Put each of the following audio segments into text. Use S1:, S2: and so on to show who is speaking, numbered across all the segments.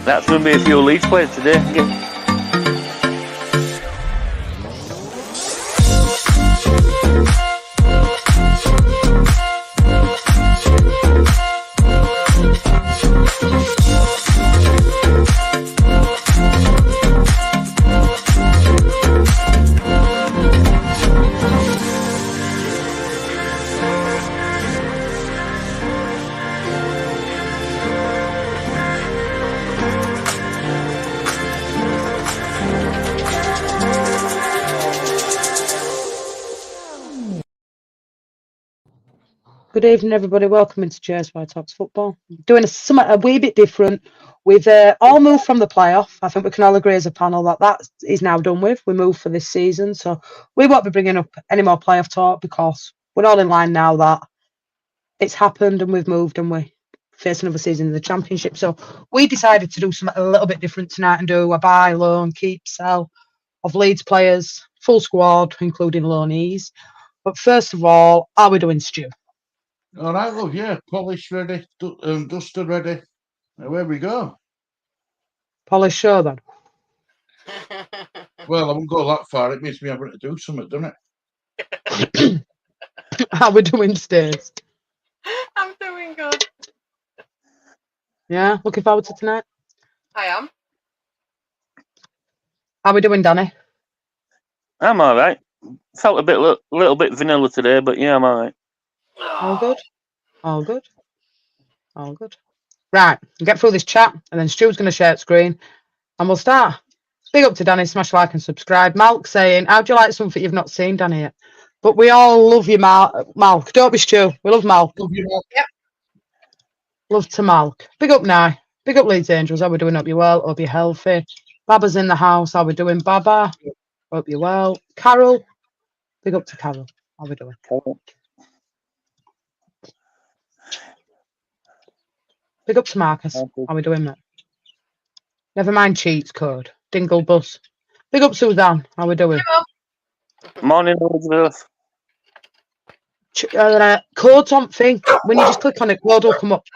S1: That's going to be a few Leeds players today.
S2: Good evening, everybody. Welcome into Cheers Why Talks Football. Doing a wee bit different. We've all moved from the playoff. I think we can all agree as a panel that is now done with. We moved for this season, so we won't be bringing up any more playoff talk because we're all in line now that it's happened and we've moved and we face another season in the Championship. So we decided to do something a little bit different tonight and do a buy, loan, keep, sell of Leeds players, full squad, including loanees. But first of all, are we doing, Stu?
S3: All right, love, yeah. Polished ready, dusted ready. Away we go.
S2: Polish show then.
S3: Well, I won't go that far. It means me having to do something, doesn't it?
S2: How we doing, Stace?
S4: I'm doing good.
S2: Yeah, looking forward to tonight.
S4: I am.
S2: How we doing, Danny?
S1: I'm all right. Felt a little bit vanilla today, but yeah, I'm all right.
S2: All good? All good? All good. Right, get through this chat, and then Stu's going to share the screen, and we'll start. Big up to Danny, smash like and subscribe. Malk saying, how do you like something you've not seen, Danny, yet? But we all love you, Malk. Don't be Stu. We love Malk.
S3: Love you, Mark.
S4: Yep.
S2: Love to Malk. Big up, Nye. Big up, Leeds Angels. How we doing? Hope you're well. Hope you're healthy. Baba's in the house. How we doing, Baba? Hope you're well. Carol. Big up to Carol. How we doing? Big up to Marcus. How we doing, mate? Never mind cheats code. Dingle bus. Big up Suzanne. How we doing?
S1: Morning, Elizabeth.
S2: Code's on thing. When you just click on it, code will come up.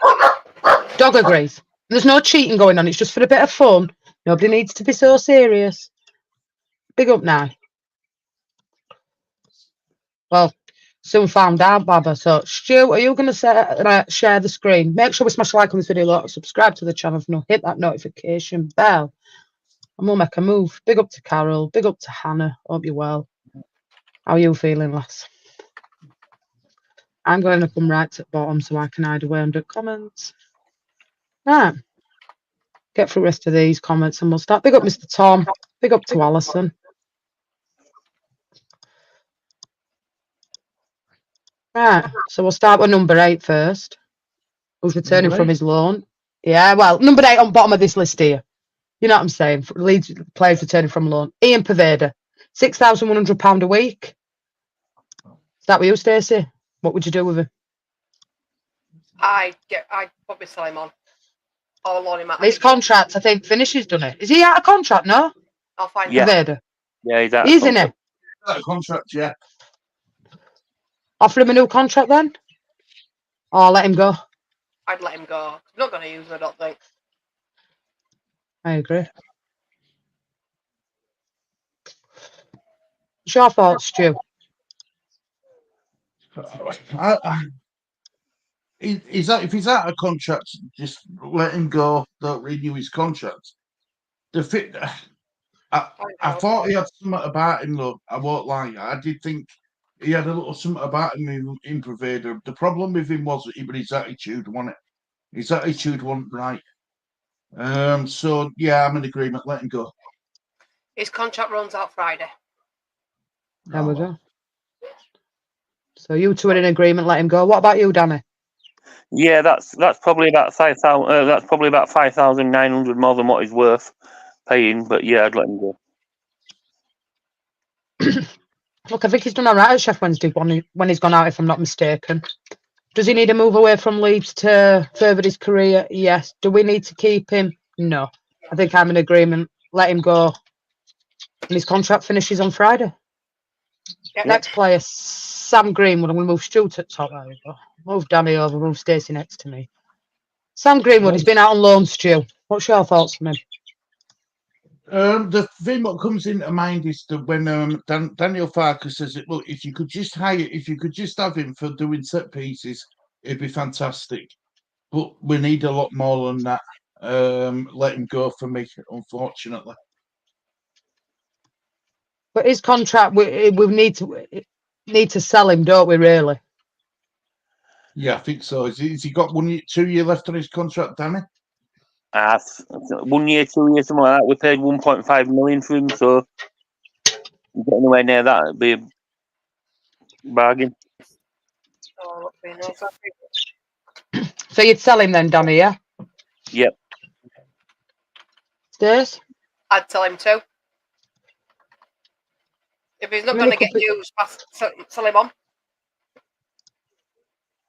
S2: Dog agrees. There's no cheating going on. It's just for a bit of fun. Nobody needs to be so serious. Big up now. Well, soon found out, Baba. So, Stu, are you going to share the screen? Make sure we smash a like on this video, subscribe to the channel, hit that notification bell, and we'll make a move. Big up to Carol. Big up to Hannah. Hope you're well. How are you feeling, lass? I'm going to come right to the bottom so I can hide away under comments. Right. Get through the rest of these comments and we'll start. Big up Mr. Tom. Big up to Alison. Right. So we'll start with number 8 first. Who's returning from his loan. Yeah, well, number 8 on bottom of this list here. You know what I'm saying? Leeds players returning from loan. Ian Pervader. £6,100 a week. Is that with you, Stacey? What would you do with him?
S4: I'd probably sell him on. Or loan him out.
S2: His contract, I think, finishes, doesn't it? Is he out of contract, no?
S4: I'll find
S1: Yeah.
S2: Pervader.
S1: Yeah, he's out.
S2: He's in it.
S3: That contract, yeah.
S2: Offer him a new contract then? Or let him go?
S4: I'd let him go. I'm not going to use him, I don't think.
S2: I agree. What's your thoughts, Stu?
S3: If he's out of contract, just let him go. Don't renew his contract. I thought he had something about him, look. I won't lie. I did think he had a little something about him in Pervader. The problem with him was his attitude, wasn't it? His attitude wasn't right. So, yeah, I'm in agreement. Let him go.
S4: His contract runs out Friday.
S2: There we go. So you two are in agreement, let him go. What about you, Danny?
S1: Yeah, that's probably about 5,000. That's probably about 5,900 more than what he's worth paying. But yeah, I'd let him go.
S2: Look, I think he's done all right at Chef Wednesday when he's gone out, if I'm not mistaken. Does he need to move away from Leeds to further his career? Yes. Do we need to keep him? No. I think I'm in agreement. Let him go. And his contract finishes on Friday.
S4: Yep.
S2: Next player, Sam Greenwood. I'm going to move Stu to the top. There we go. Move Danny over. Move Stacey next to me. Sam Greenwood has been out on loan, Stu. What's your thoughts on him?
S3: The thing what comes into mind is that when Daniel Farker says it, look, if you could just have him for doing set pieces, it'd be fantastic. But we need a lot more than that. Let him go for me, unfortunately.
S2: But his contract, we need to sell him, don't we? Really?
S3: Yeah, I think so. Has he got 2 year left on his contract, Danny?
S1: 1 year, 2 years, something like that. We paid 1.5 million for him, so you get anywhere near that, it'd be a bargain.
S4: Oh, okay, no, so
S2: So you'd sell him then, Danny? Yeah.
S1: Yep.
S2: Stace?
S4: I'd tell him to. If he's not
S2: I mean,
S4: going to get used, sell him on.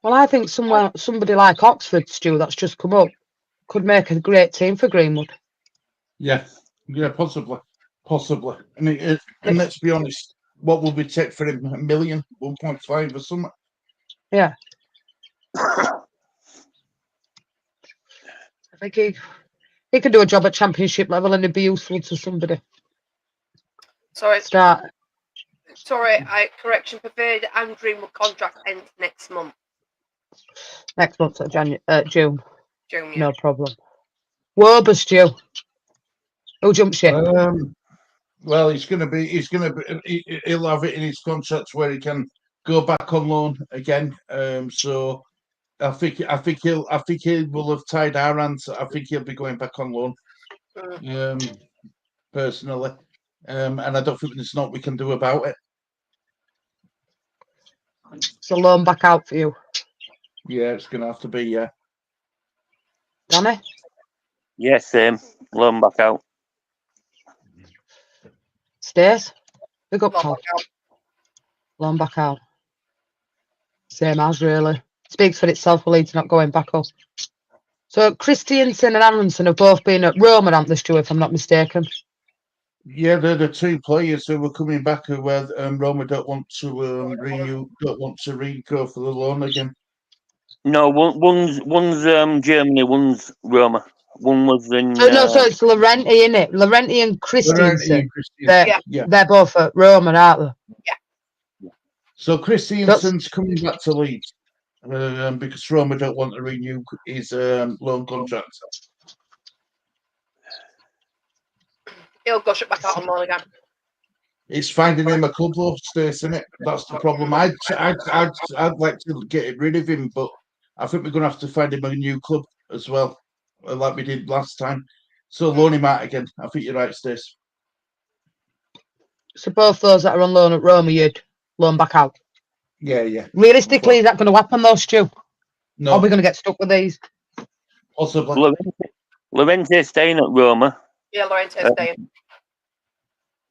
S2: Well, I think somebody like Oxford, Stu, that's just come up, could make a great team for Greenwood.
S3: Yeah, possibly. And let's be honest, what will we take for him? $1 million, 1.5 or something?
S2: Yeah. I think he could do a job at championship level and it'd be useful to somebody.
S4: Sorry, correction. Preferred and Greenwood contract ends next month.
S2: Next month, June.
S4: June, yeah.
S2: No problem. Wober, Stu. Who jumped ship?
S3: Well, he'll have it in his contract where he can go back on loan again. So I think he will have tied our hands. I think he'll be going back on loan. Personally, and I don't think there's not we can do about it.
S2: So loan back out for you.
S3: Yeah, it's going to have to be, yeah.
S2: Danny?
S1: Yes, same. Loan back out.
S2: Stace? Big up,
S4: Loan
S2: Tom.
S4: back out.
S2: Loan back out. Same as, really. Speaks for itself for Leeds not going back up. So Christiansen and Aronson have both been at Roma, haven't they, Stu, if I'm not mistaken?
S3: Yeah, they're the two players who were coming back who Roma don't want to re-go for the loan again.
S1: No, one's Germany, one's Roma. One was in.
S2: So it's Laurenti, isn't it? Laurenti and Christiansen.
S3: Yeah.
S2: They're both at Roma, aren't they?
S4: Yeah.
S3: So Christiansen's coming back to Leeds because Roma don't want to renew his loan contract.
S4: He'll go back out on loan again.
S3: It's finding him a club, though, Stace, isn't it? That's the problem. I'd like to get rid of him, but I think we're going to have to find him a new club as well, like we did last time. So loan him out again. I think you're right, Stace.
S2: So both those that are on loan at Roma, you'd loan back out?
S3: Yeah.
S2: Realistically, is that going to happen, though, Stu?
S3: No.
S2: Are we going to get stuck with these?
S3: Possibly.
S1: Lorente staying at Roma.
S4: Yeah, Laurenti's staying.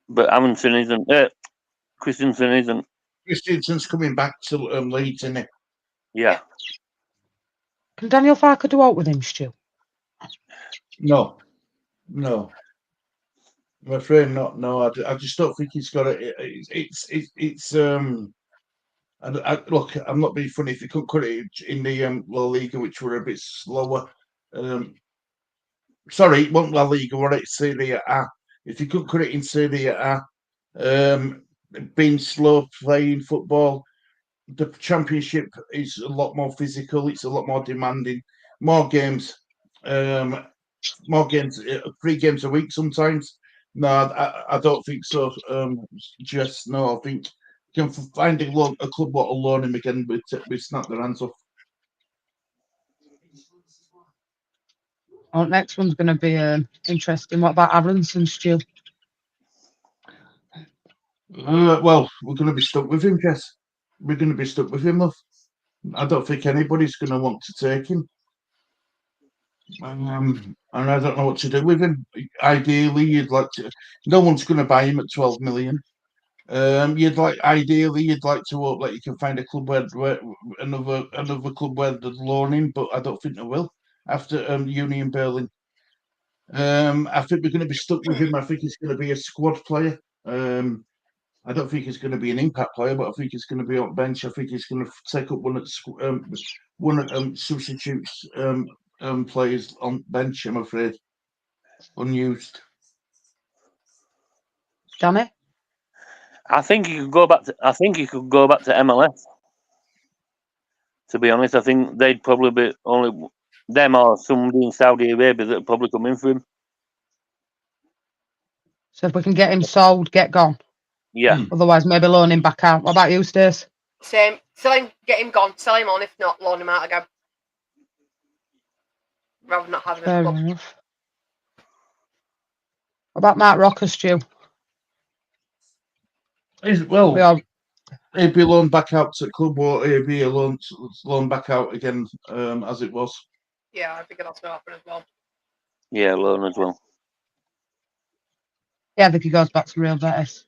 S1: But Amundsen isn't. Christensen isn't.
S3: Christensen's coming back to Leeds, isn't it?
S1: Yeah.
S2: Can Daniel Farker do out with him, Stu?
S3: No. I'm afraid not. No, I just don't think he's got it. Look, I'm not being funny. If you could cut it in the La Liga, which were a bit slower. Sorry, it wasn't La Liga, were it Serie A? If you could cut it in Serie A, being slow playing football, the Championship is a lot more physical. It's a lot more demanding. More games. 3 games a week sometimes. No, I don't think so. Just no, I think you can find a club that will loan him again, but we snap their hands off.
S2: Oh, next one's going to be interesting. What about Aronson, Stu?
S3: Well, we're going to be stuck with him, Jess. We're going to be stuck with him, love. I don't think anybody's going to want to take him. And I don't know what to do with him. Ideally, you'd like to. No one's going to buy him at 12 million. You'd like to hope that you can find a club where another club where they'd loan him, but I don't think they will after Union Berlin. I think we're going to be stuck with him. I think he's going to be a squad player. I don't think he's going to be an impact player, but I think he's going to be on bench. I think he's going to take up one of substitutes players on bench, I'm afraid. unused.
S2: Danny?
S1: I think he could go back to. I think he could go back to MLS. To be honest, I think they'd probably be only them or somebody in Saudi Arabia that would probably come in for him.
S2: So if we can get him sold, get gone.
S1: Yeah,
S2: Otherwise, maybe loan him back out. What about you, Stace?
S4: Same. Sell him, get him gone. Sell him on. If not, loan him out again. Rather than not having a
S2: Fair
S4: club.
S2: enough. What about Mark Rocker, Stu?
S3: Well,
S2: We are,
S3: he'd be loaned back out to club, or he'd be loaned back out again, as it was.
S4: Yeah, I think that's going to happen as well.
S1: yeah, loan as well.
S2: yeah, I think he goes back to Real Betis.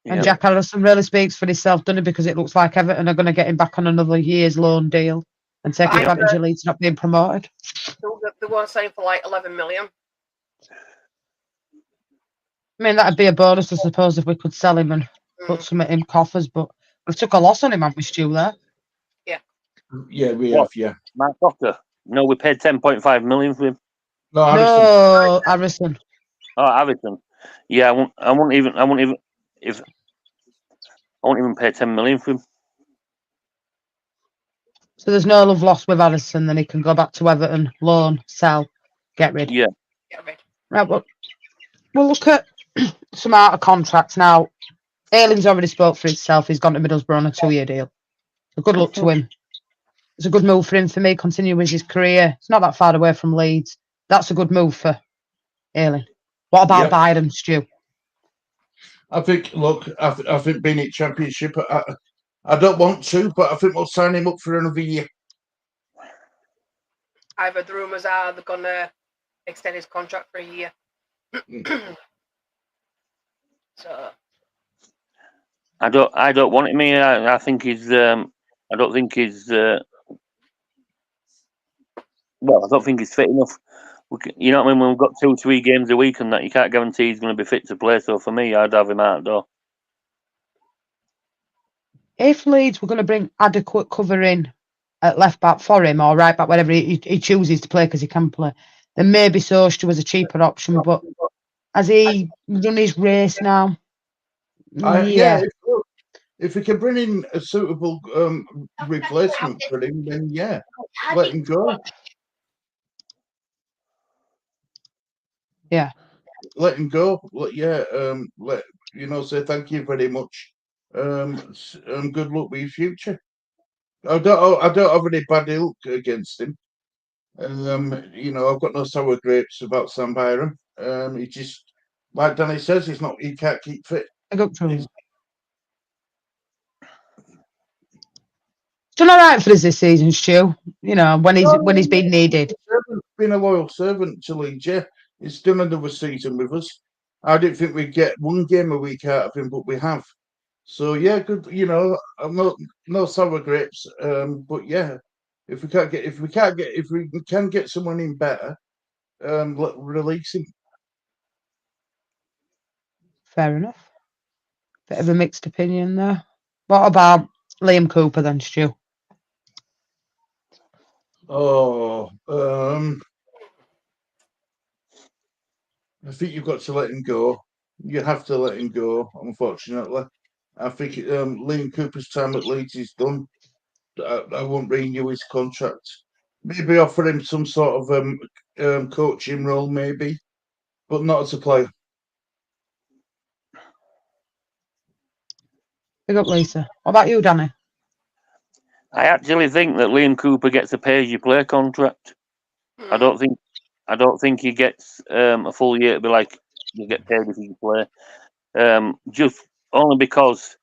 S2: And
S1: Yeah.
S2: Jack Harrison really speaks for himself, doesn't it? Because it looks like Everton are going to get him back on another year's loan deal and take
S4: But
S2: advantage of Leeds not being promoted.
S4: They were saying for like 11 million.
S2: I mean, that'd be a bonus, I suppose, if we could sell him and put some in coffers. But we've took a loss on him, haven't we, Stu, there?
S3: Yeah, we
S1: What?
S3: have. Yeah.
S1: Mark Cocker. No, we paid 10.5 million for him.
S3: No, Harrison.
S2: No, Harrison.
S1: Oh, Harrison. Yeah, I won't even pay 10 million for him.
S2: So there's no love lost with Harrison, then he can go back to Everton, loan, sell, get rid.
S1: Yeah.
S4: Get rid.
S2: Right, well, we'll look at some out of contracts now. Ayling's already spoke for himself. He's gone to Middlesbrough on a 2-year deal. So good luck to him. It's a good move for him, for me, continue with his career. It's not that far away from Leeds. That's a good move for Ayling. What about
S3: Yep.
S2: Byron, Stu?
S3: I think. Look, I think being at Championship, I don't want to, but I think we'll sign him up for another year.
S4: I've heard the rumours are they're going to extend his contract for a year. So
S1: I don't want him here. I think he's. I don't think he's. Well, I don't think he's fit enough. You know what I mean? When we've got 2-3 games a week and that, you can't guarantee he's going to be fit to play. So for me, I'd have him out the door.
S2: If Leeds were going to bring adequate cover in at left back for him or right back, whatever he chooses to play because he can play, then maybe Sostu was a cheaper option. But has he run his race now?
S3: Yeah. If we can bring in a suitable replacement for him, then yeah, let him go.
S2: Yeah.
S3: Let him go. Say thank you very much. And good luck with your future. I don't have any bad luck against him. I've got no sour grapes about Sam Byron. He just, like Danny says, he can't keep fit.
S2: I got through. Done all right for us this season, Stu. You know, when he's been needed.
S3: Been a loyal servant to Leeds. Yeah, he's done another season with us. I didn't think we'd get one game a week out of him, but we have. So yeah, good. I'm no sour grapes. But yeah, if we can get someone in better, release him.
S2: Fair enough. Bit of a mixed opinion there. What about Liam Cooper then, Stu?
S3: Oh, I think you've got to let him go. You have to let him go, unfortunately. I think Liam Cooper's time at Leeds is done. I won't renew his contract. Maybe offer him some sort of coaching role, maybe, but not as a player.
S2: Big up, Lisa. What about you, Danny?
S1: I actually think that Liam Cooper gets a pay-as-you-play contract. I don't think he gets a full year to be like you get paid if you play. Just only because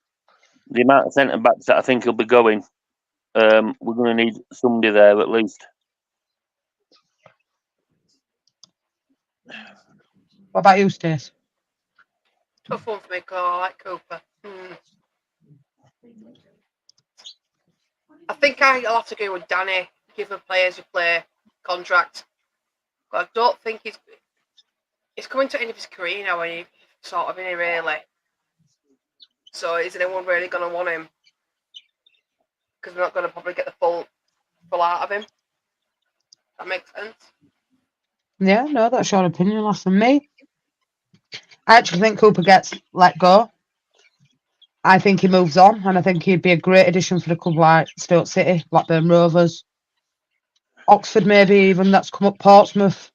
S1: the amount of centre backs that I think he'll be going, we're going to need somebody there at least.
S2: What about you, Stace?
S4: tough one for me, because I like Cooper. I think I'll have to go with Danny. Give him players who play contract. But I don't think he's coming to the end of his career now, and he's sort of in it really. So is anyone really going to want him? Because we're not going to probably get the full out of him. That makes sense.
S2: Yeah, no, that's your opinion, less than me. I actually think Cooper gets let go. I think he moves on, and I think he'd be a great addition for a club like Stoke City, Blackburn Rovers, Oxford, maybe even that's come up. Portsmouth,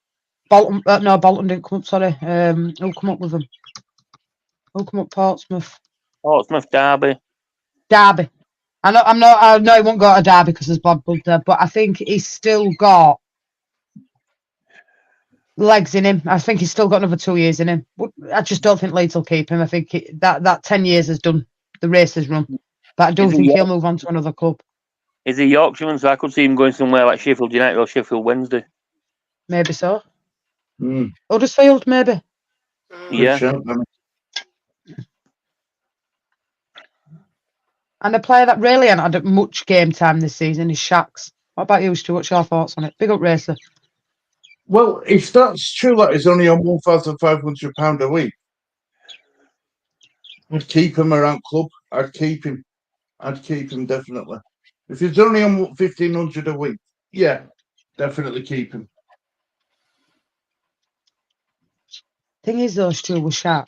S2: Bolton. No, Bolton didn't come up. Sorry, who come up with them? Who come up? Portsmouth,
S1: Portsmouth, Derby.
S2: Derby. I know he won't go to Derby because there's bad blood there, but I think he's still got legs in him. I think he's still got another 2 years in him. I just don't think Leeds will keep him. I think that 10 years has done. The race has run. But I do think he'll move on to another club.
S1: Is he Yorkshireman? So I could see him going somewhere like Sheffield United or Sheffield Wednesday.
S2: Maybe so. Huddersfield, maybe.
S1: Yeah.
S2: And a player that really hasn't had much game time this season is Shax. What about you, Stu? What's your thoughts on it? Big up Racer.
S3: Well, if that's true, that he's only on £1,500 a week, I'd keep him around club. I'd keep him definitely. If he's only on £1,500 a week, yeah, definitely keep him.
S2: Thing is, though, Stu, with Shax,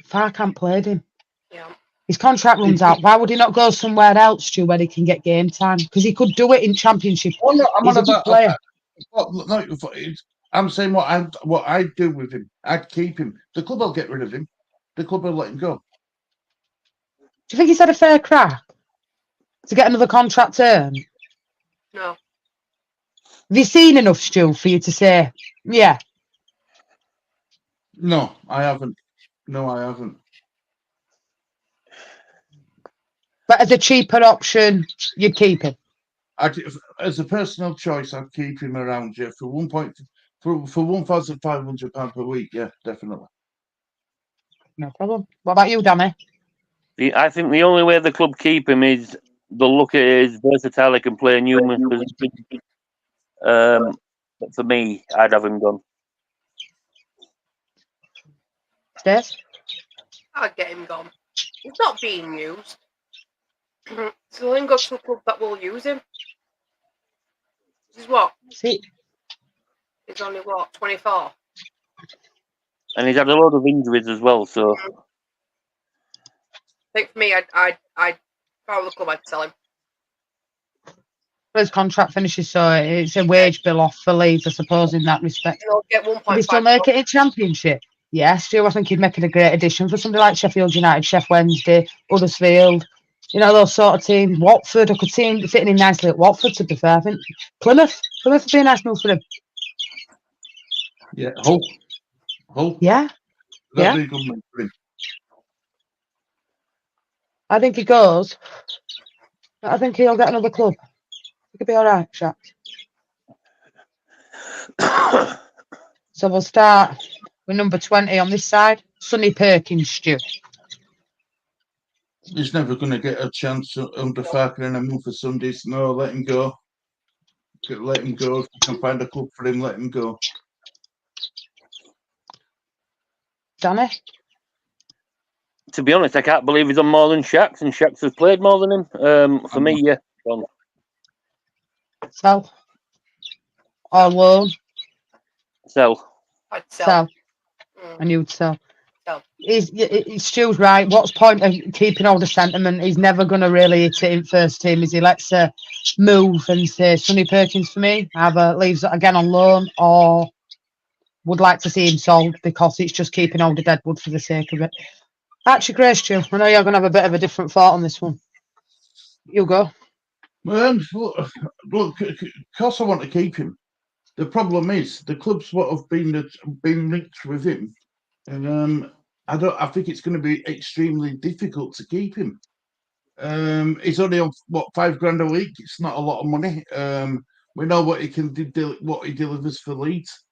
S2: Farkamp played him.
S4: Yeah.
S2: His contract runs out. Why would he not go somewhere else, Stu, where he can get game time? Because he could do it in Championship.
S3: Well, no,
S2: He's a good player.
S3: I'm saying what I'd do with him. I'd keep him. The club will get rid of him. The club will let him go.
S2: Do you think he's had a fair crack to get another contract term?
S4: No.
S2: Have you seen enough, Stu, for you to say, yeah?
S3: No, I haven't. No, I haven't.
S2: But as a cheaper option, you'd keep him.
S3: As a personal choice, I'd keep him around. Yeah, for £1,500 per week. Yeah, definitely.
S2: No problem. What about you, Danny?
S1: I think the only way the club keep him is they'll look at his versatility, can play numerous positions. But for me, I'd have him gone.
S2: Stace?
S4: I'd get him gone. He's not being used. So then go to a club that will use him. This is what?
S2: See,
S4: He's only what, 24?
S1: And he's had a load of injuries as well, so
S4: I think for me, if I were the club, I'd sell him.
S2: his contract finishes, so it's a wage bill off for Leeds, I suppose, in that respect.
S4: He'll get 1.5.
S2: Would he still make it in Championship? Yes, Stu, I think he'd make it a great addition for somebody like Sheffield United, Sheff Wednesday, Huddersfield, you know, those sort of teams. Watford, I could see him fitting in nicely at Watford, to be fair. I think Plymouth would be a nice move for him.
S3: Yeah, Hull.
S2: Yeah.
S3: That'd be a good move for him.
S2: I think he goes. I think he'll get another club. He could be all right, Shaq. So we'll start with number 20 on this side. Sonny Perkins, Stu.
S3: He's never going to get a chance under Farker in a month for Sundays. No, let him go. Let him go. If you can find a club for him, let him go.
S2: Danny?
S1: to be honest, I can't believe he's on more than Shax, and Shax has played more than him. For me, yeah. Gone.
S2: Sell. Or loan.
S1: Sell.
S4: I'd sell.
S2: Sell.
S4: Mm.
S2: And you'd sell.
S4: Sell.
S2: Stu's right. What's point of keeping all the sentiment? He's never going to really hit it in first team. Is he? Let's move and say Sonny Perkins for me. Either leaves it again on loan or would like to see him sold because it's just keeping hold of Deadwood for the sake of it. Actually, Grace, Stu, I know you're going to have a bit of a different thought on this one. You go.
S3: Look, of course I want to keep him. The problem is the clubs what have been linked with him, and I think it's going to be extremely difficult to keep him. He's only on what £5,000 a week. It's not a lot of money. We know what he can what he delivers for Leeds.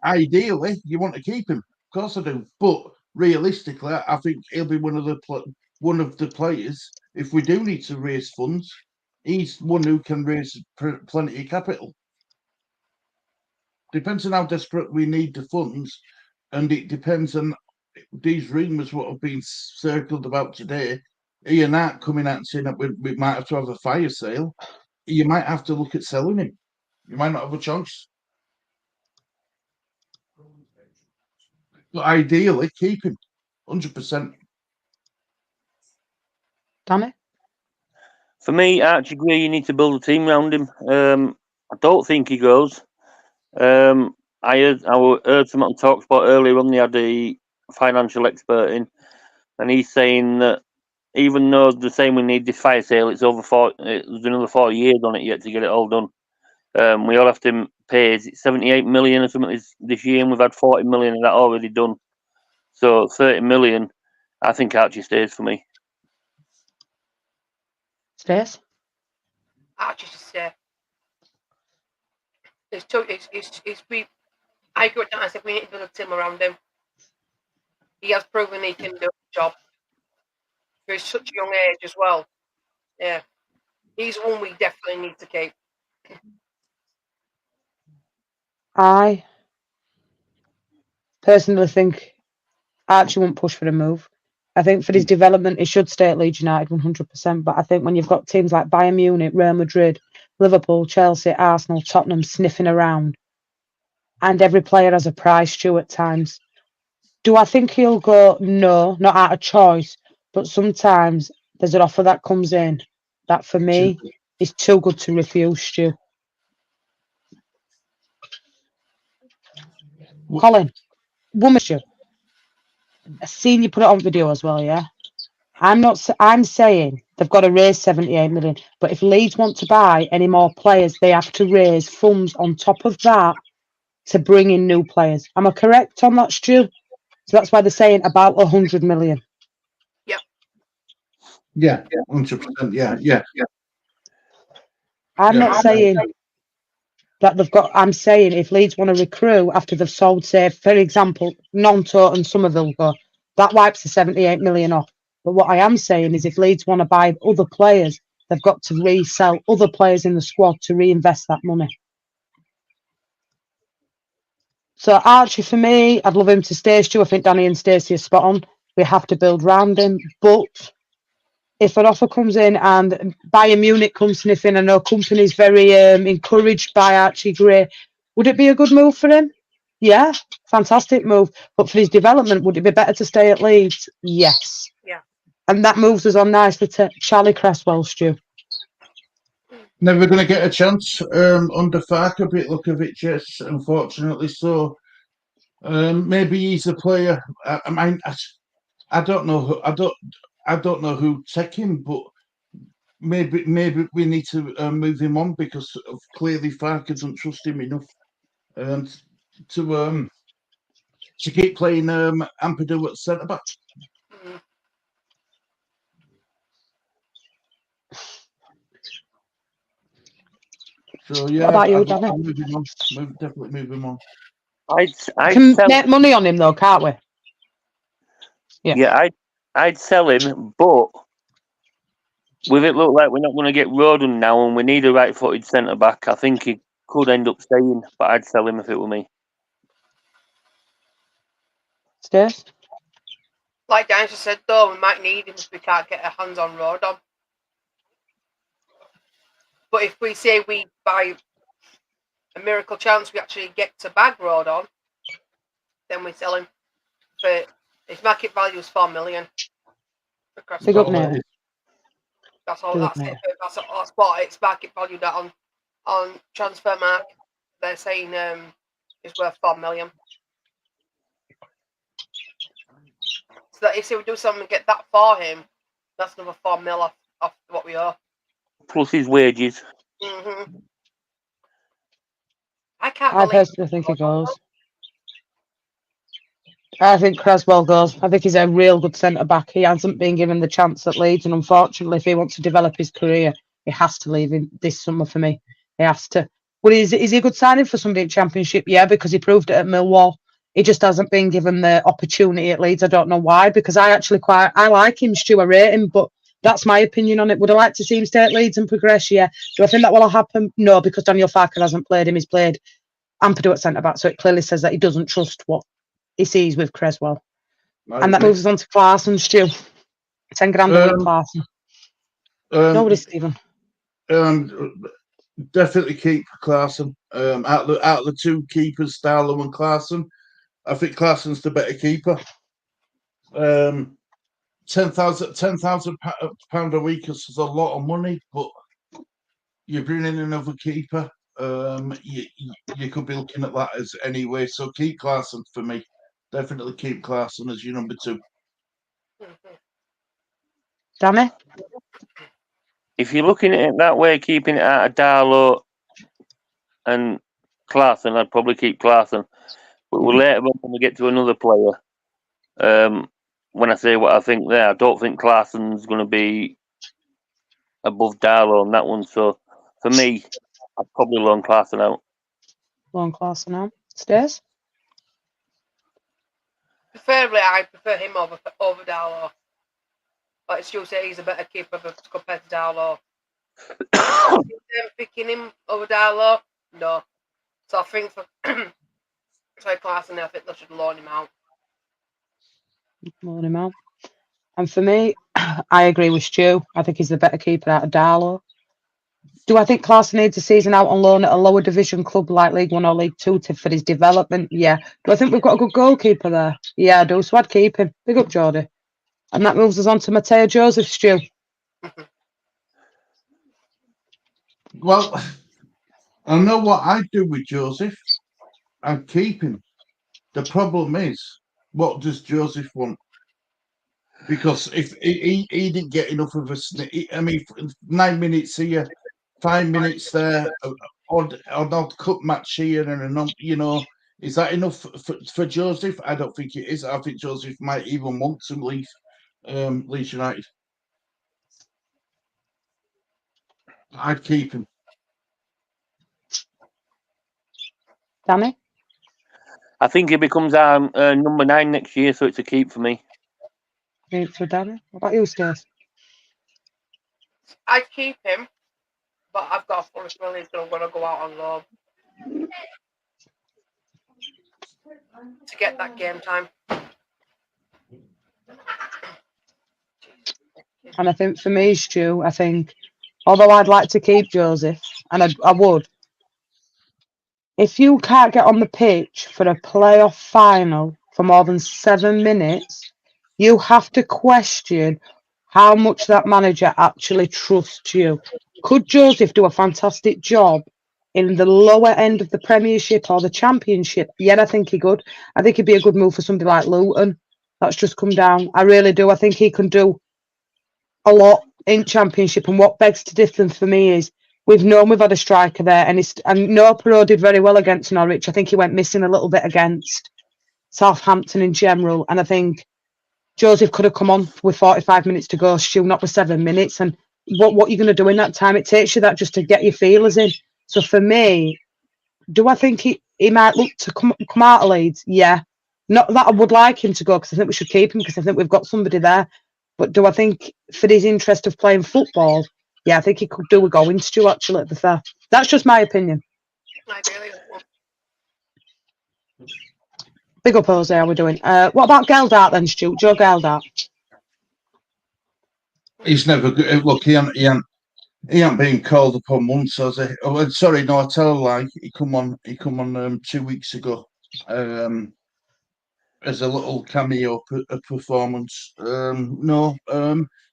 S3: Ideally, you want to keep him. Of course I do. But realistically, I think he'll be one of the players. If we do need to raise funds, he's one who can raise plenty of capital. Depends on how desperate we need the funds, and it depends on these rumours what have been circled about today. Ian Hart coming out and saying that we might have to have a fire sale. You might have to look at selling him. You might not have a choice. But ideally, keep him 100%.
S2: Danny?
S1: For me, Archie Gray, you need to build a team around him. I don't think he goes. I heard someone on Talksport earlier on. They had a financial expert in, and he's saying that even though they're saying we need this fire sale, it's over there's another 4 years on it yet to get it all done. We all have to pay 78 million or something this year, and we've had 40 million of that already done. So 30 million, I think Archie stays for me.
S2: Stays?
S4: Archie should stay. I agree with that. I said we need to build a team around him. He has proven he can do the job. For such a young age as well. Yeah. He's one we definitely need to keep.
S2: I personally think Archie won't push for a move. I think for his development, he should stay at Leeds United 100%. But I think when you've got teams like Bayern Munich, Real Madrid, Liverpool, Chelsea, Arsenal, Tottenham sniffing around, and every player has a price due at times, do I think he'll go? No, not out of choice. But sometimes there's an offer that comes in that for me is too good to refuse, Stu. Colin, woman, Stu. I've seen you put it on video as well, yeah? I'm saying they've got to raise 78 million. But if Leeds want to buy any more players, they have to raise funds on top of that to bring in new players. Am I correct on that, Stu? So that's why they're saying about 100 million.
S3: Yeah, 100%. Yeah.
S2: I'm not saying that they've got. I'm saying if Leeds want to recruit after they've sold, say, for example, Nonto and Somerville go, that wipes the 78 million off. But what I am saying is if Leeds want to buy other players, they've got to resell other players in the squad to reinvest that money. So Archie, for me, I'd love him to stay. Stu, I think Danny and Stacey are spot on. We have to build round him. But if an offer comes in and Bayern Munich comes sniffing, I know company's very encouraged by Archie Gray, would it be a good move for him? Yeah, fantastic move. But for his development, would it be better to stay at Leeds? Yes.
S4: Yeah.
S2: And that moves us on nicely to Charlie Cresswell, Stu.
S3: Never going to get a chance under Farke, Bitlukovic, yes, unfortunately. So maybe he's a player. I mean, I don't know. I don't know who take him, but maybe we need to move him on because clearly Farke doesn't trust him enough, and to keep playing Ampadu at centre back.
S4: Mm.
S3: So yeah,
S2: What about you,
S3: I'd
S2: Danny?
S3: move him on. Definitely move him on.
S1: I'd
S2: Can
S1: sell.
S2: make money on him though, can't we?
S1: Yeah, I'd sell him, but with it look like we're not going to get Rodon now, and we need a right-footed centre back, I think he could end up staying. But I'd sell him if it were me.
S2: Stace?
S4: Like Dan just said, though, we might need him if we can't get our hands on Rodon. But if we say we, by a miracle chance, we actually get to bag Rodon, then we sell him for his market value is 4 million.
S2: Big up now.
S4: That's all.
S2: Big up
S4: That's
S2: now.
S4: it. That's what it's market valued at on transfer mark. They're saying it's worth 4 million. So that if we do something and get that for him, that's another 4 mil off what we owe.
S1: Plus his wages.
S4: Mm-hmm. I can't
S2: I
S4: believe
S2: personally think he goes. I think Cresswell goes. I think he's a real good centre back. He hasn't been given the chance at Leeds, and unfortunately, if he wants to develop his career, he has to leave him this summer for me. He has to. Well, is he a good signing for somebody in Championship? Yeah, because he proved it at Millwall. He just hasn't been given the opportunity at Leeds. I don't know why, because I like him, Stu. I rate him, but that's my opinion on it. Would I like to see him stay at Leeds and progress? Yeah. Do I think that will happen? No, because Daniel Farke hasn't played him. He's played Ampadu at centre back, so it clearly says that he doesn't trust what he sees with Cresswell. And that moves us on to Clarkson, Stu. 10 grand a week, Clarkson. Nobody, Stephen.
S3: Definitely keep Clarkson. Out of the two keepers, Starlow and Clarkson, I think Claessen's the better keeper. £10,000 a week is a lot of money, but you bring in another keeper. You could be looking at that as anyway. So keep Claessen for me. Definitely keep Claessen as your number 2.
S2: Danny?
S1: If you're looking at it that way, keeping it out of Darlow and Claessen, I'd probably keep Claessen. But we'll later on when we get to another player. When I say what I think there, I don't think Claessen's going to be above Darlow on that one. So for me, I'd probably loan Claessen out.
S2: Loan Claessen out. Stairs?
S4: Preferably, I prefer him over Darlow. But it's still say he's a better keeper compared to Darlow. Picking him over Darlow? No. So I think for Claessen, I think they should loan him out.
S2: Loan him out. And for me, I agree with Stu. I think he's the better keeper out of Darlow. Do I think Claessen needs a season out on loan at a lower division club like League 1 or League 2 for his development? Yeah. Do I think we've got a good goalkeeper there? Yeah, I do. So I'd keep him. Big up, Geordie. And that moves us on to Mateo Joseph, Stu.
S3: Well, I know what I'd do with Joseph. I'd keep him. The problem is, what does Joseph want? Because if he didn't get enough of a I mean, 9 minutes here, 5 minutes there, odd cut match here, and is that enough for Joseph? I don't think it is. I think Joseph might even want to leave Leeds United. I'd keep him.
S2: Danny?
S1: I think he becomes our number 9 next year, so it's a keep for me.
S2: Keep for Danny. What about you, Stairs?
S4: I'd keep him, but I've got a full feeling he's going to go out on loan to get that game time.
S2: And I think for me, Stu, I think, although I'd like to keep Joseph, and I would, if you can't get on the pitch for a playoff final for more than 7 minutes, you have to question how much that manager actually trusts you. Could Joseph do a fantastic job in the lower end of the Premiership or the Championship? Yeah, I think he could. I think he'd be a good move for somebody like Luton. That's just come down. I really do. I think he can do a lot in Championship. And what begs to differ for me is we've known we've had a striker there, and Noah Perot did very well against Norwich. I think he went missing a little bit against Southampton in general. And I think Joseph could have come on with 45 minutes to go, Stu, not with 7 minutes. And what you're going to do in that time, it takes you that just to get your feelers in. So for me, do I think he might look to come out of Leeds? Yeah. Not that I would like him to go, because I think we should keep him, because I think we've got somebody there. But do I think for his interest of playing football, yeah, I think he could do a going, Stu, actually, to be fair. That's just my opinion. Big up, Jose, how we doing? What about Geldart then, Stu? Joe Geldart?
S3: He's never good. Look, he ain't been called upon once, has he? Oh, sorry, no, I tell a lie. He come on 2 weeks ago as a little cameo performance.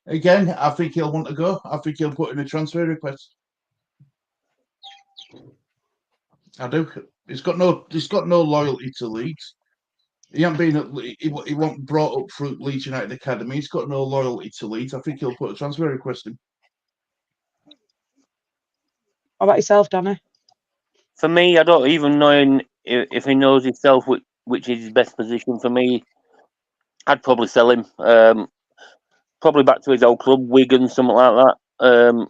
S3: Again, I think he'll want to go. I think he'll put in a transfer request. I do. He's got no loyalty to Leeds. He wasn't brought up through Leeds United Academy. He's got no loyalty to Leeds. I think he'll put a transfer request in.
S2: What about yourself, Danny?
S1: For me, I don't even know if he knows himself which is his best position. For me, I'd probably sell him. Probably back to his old club, Wigan, something like that.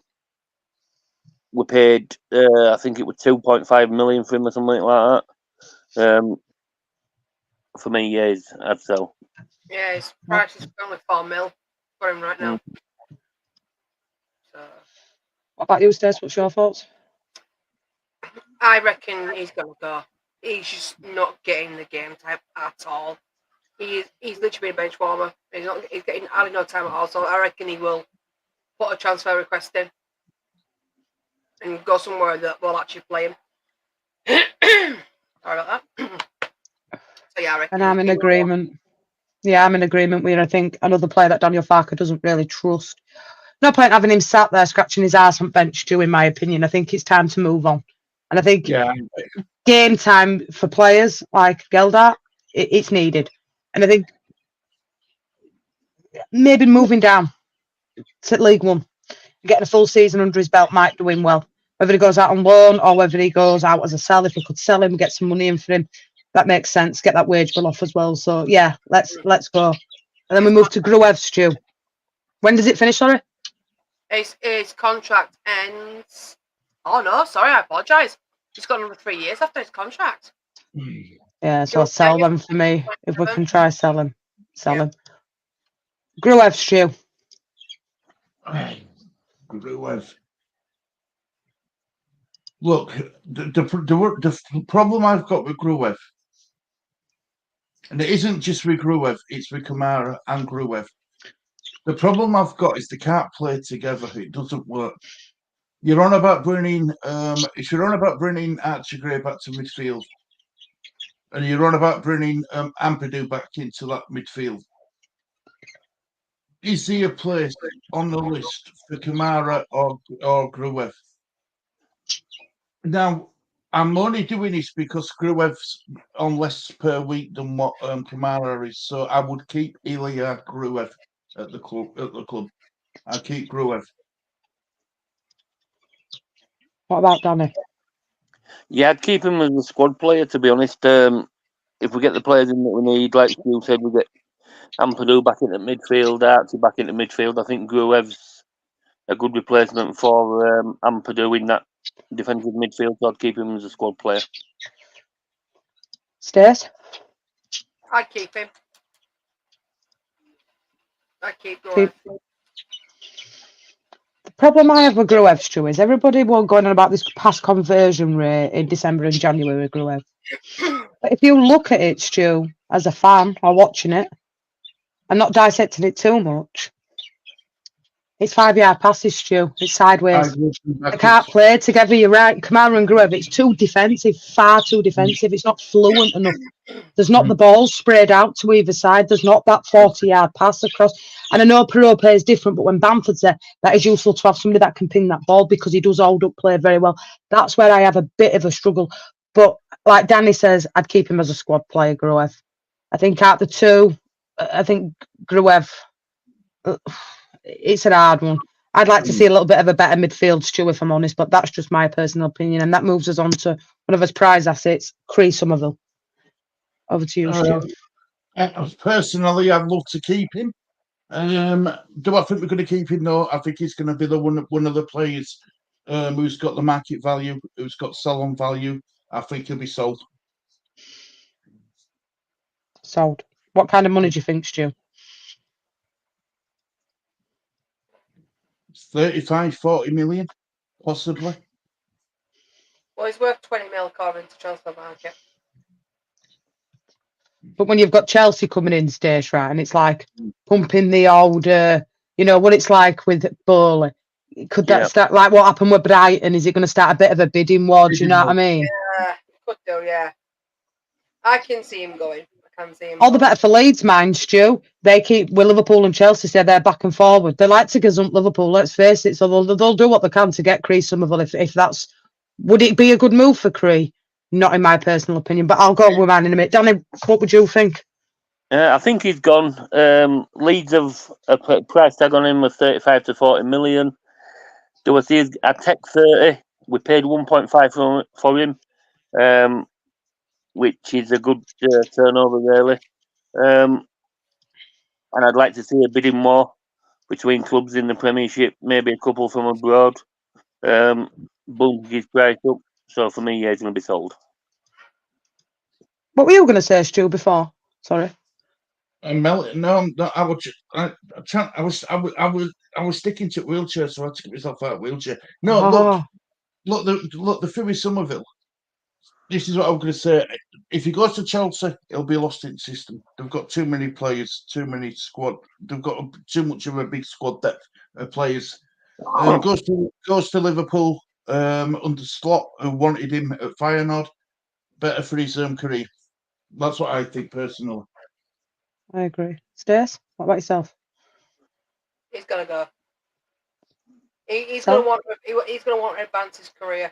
S1: We paid, I think it was 2.5 million for him or something like that. For me, yeah, I'd sell.
S4: Yeah, his price is only 4 mil for him right now. So,
S2: what about you, Stacey? What's your thoughts?
S4: I reckon he's going to go. He's just not getting the game time at all. He's literally been a bench warmer. He's getting hardly no time at all. So I reckon he will put a transfer request in and go somewhere that will actually play him. Sorry about that. So yeah, I reckon
S2: And I'm in agreement. Yeah, I'm in agreement with you. I think another player that Daniel Farker doesn't really trust. No point having him sat there scratching his ass on bench, Stu, in my opinion. I think it's time to move on. And I think game time for players like Geldart, it's needed. And I think maybe moving down to League One, getting a full season under his belt might do him well. Whether he goes out on loan or whether he goes out as a sell, if we could sell him, get some money in for him, that makes sense. Get that wage bill off as well. So yeah, let's go. And then we move to Gruev, Stu. When does it finish, sorry?
S4: His contract ends. Oh no, sorry, I apologise. He's got another 3 years after his contract.
S2: Yeah, so sell them for me. If we can try sell him. Sell him. Gruev, Stu.
S3: Gruev. Look, the problem I've got with Gruev, and it isn't just with Gruev, it's with Kamara and Gruev. The problem I've got is they can't play together. It doesn't work. You're on about bringing, if you're on about bringing Archie Gray back to midfield, and you're on about bringing Ampadu back into that midfield, is there a place on the list for Kamara or Gruev? Now, I'm only doing this because Gruev's on less per week than what Kamara is, so I would keep Ilya Gruev at the club. I'd keep Gruev.
S2: What about Danny?
S1: Yeah, I'd keep him as a squad player, to be honest. If we get the players in that we need, like you said, we get Ampadu back into midfield, Archie back into midfield. I think Gruev's a good replacement for Ampadu in that defensive midfield, so I'd keep him as a squad player.
S2: Stace?
S4: I'd keep him. I'd keep Gruev.
S2: The problem I have with Gruev, Stu, is everybody was going on about this past conversion rate in December and January with Gruev. But if you look at it, Stu, as a fan or watching it, and not dissecting it too much, it's 5-yard passes, Stu. It's sideways. They can't play together. You're right. Kamara and Gruev, it's too defensive, far too defensive. It's not fluent enough. There's not the ball sprayed out to either side. There's not that 40-yard pass across. And I know Perot plays different, but when Bamford's there, that is useful to have somebody that can ping that ball because he does hold up play very well. That's where I have a bit of a struggle. But like Danny says, I'd keep him as a squad player, Gruev. I think out the two, I think Gruev, it's an hard one. I'd like to see a little bit of a better midfield, Stu, if I'm honest, but that's just my personal opinion. And that moves us on to one of his prize assets, Cree Somerville. Over to you, Stu.
S3: Personally, I'd love to keep him. Do I think we're going to keep him? No, I think he's going to be one of the players who's got the market value, who's got sell-on value. I think he'll be sold.
S2: Sold. What kind of money do you think, Stu?
S3: 35, 40 million, possibly.
S4: Well, he's worth 20 mil according to transfer market.
S2: But when you've got Chelsea coming in stage, right, and it's like pumping the old, you know, what it's like with Bowley. Could that start like what happened with Brighton? Is it going to start a bit of a bidding war? Do you know what I mean?
S4: Yeah, could do, yeah. I can see him going. I can see him.
S2: All the better for Leeds, mind, Stu. They keep with Liverpool and Chelsea, say they're back and forward. They like to gazump Liverpool, let's face it. So they'll do what they can to get Cree Somerville if that's. Would it be a good move for Cree? Not in my personal opinion, but I'll go with mine in a minute. Danny, what would you think?
S1: I think he's gone. Leeds have a price tag on him of 35 to 40 million. Do I see a tech 30? We paid 1.5 for him, which is a good turnover, really. And I'd like to see a bidding war between clubs in the Premiership, maybe a couple from abroad. Bump his price up. So for me, yeah, he's going to be sold.
S2: What were you going to say, Stu, before? Sorry.
S3: No, I was sticking to wheelchair, so I had to get myself out of wheelchair. No, look, the thing with Somerville. This is what I'm going to say. If he goes to Chelsea, he'll be lost in the system. They've got too many players, too many squad. They've got too much of a big squad depth of players. Goes to Liverpool under Slot, who wanted him at Feyenoord. Better for his career. That's what I think personally.
S2: I agree. Stace, what about yourself?
S4: He's gonna go. He's
S2: So?
S4: gonna want. He's gonna want to advance his career.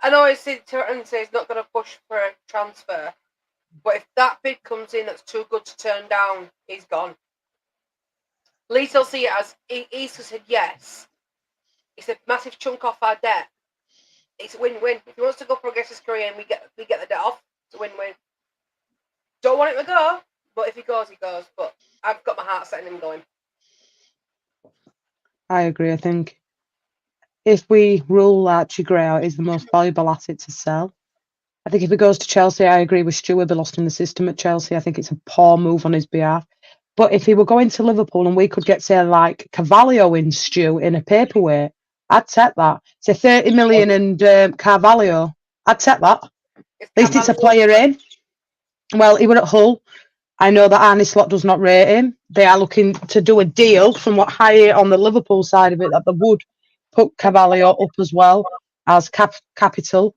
S4: I know he's not gonna push for a transfer, but if that bid comes in that's too good to turn down, he's gone. Leeds will see it as he's said yes. It's a massive chunk off our debt. It's a win-win. If he wants to go progress his career and we get the debt off, it's a win-win. Don't want him to go, but if he goes, he goes. But I've got my heart set on him going.
S2: I agree. I think if we rule Archie Gray out, he's the most valuable asset to sell. I think if he goes to Chelsea, I agree with Stu, he'll be lost in the system at Chelsea. I think it's a poor move on his behalf. But if he were going to Liverpool and we could get, say, like Carvalho in, Stu, in a paperweight, I'd take that. Say 30 million and Carvalho, I'd take that. At least it's a player in. Well, he were at Hull. I know that Arne Slot does not rate him. They are looking to do a deal, somewhat higher on the Liverpool side of it, that they would put Carvalho up as well as capital.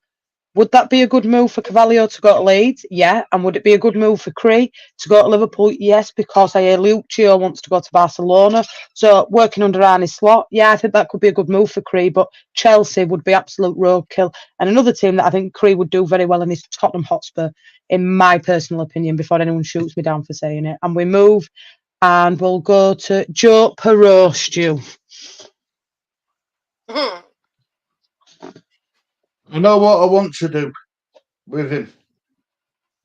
S2: Would that be a good move for Carvalho to go to Leeds? Yeah. And would it be a good move for Cree to go to Liverpool? Yes, because I hear Lucio wants to go to Barcelona. So working under Arne Slot, yeah, I think that could be a good move for Cree, but Chelsea would be absolute roadkill. And another team that I think Cree would do very well in is Tottenham Hotspur, in my personal opinion, before anyone shoots me down for saying it. And we move and we'll go to Joe Perot, Stu.
S3: I know what I want to do with him,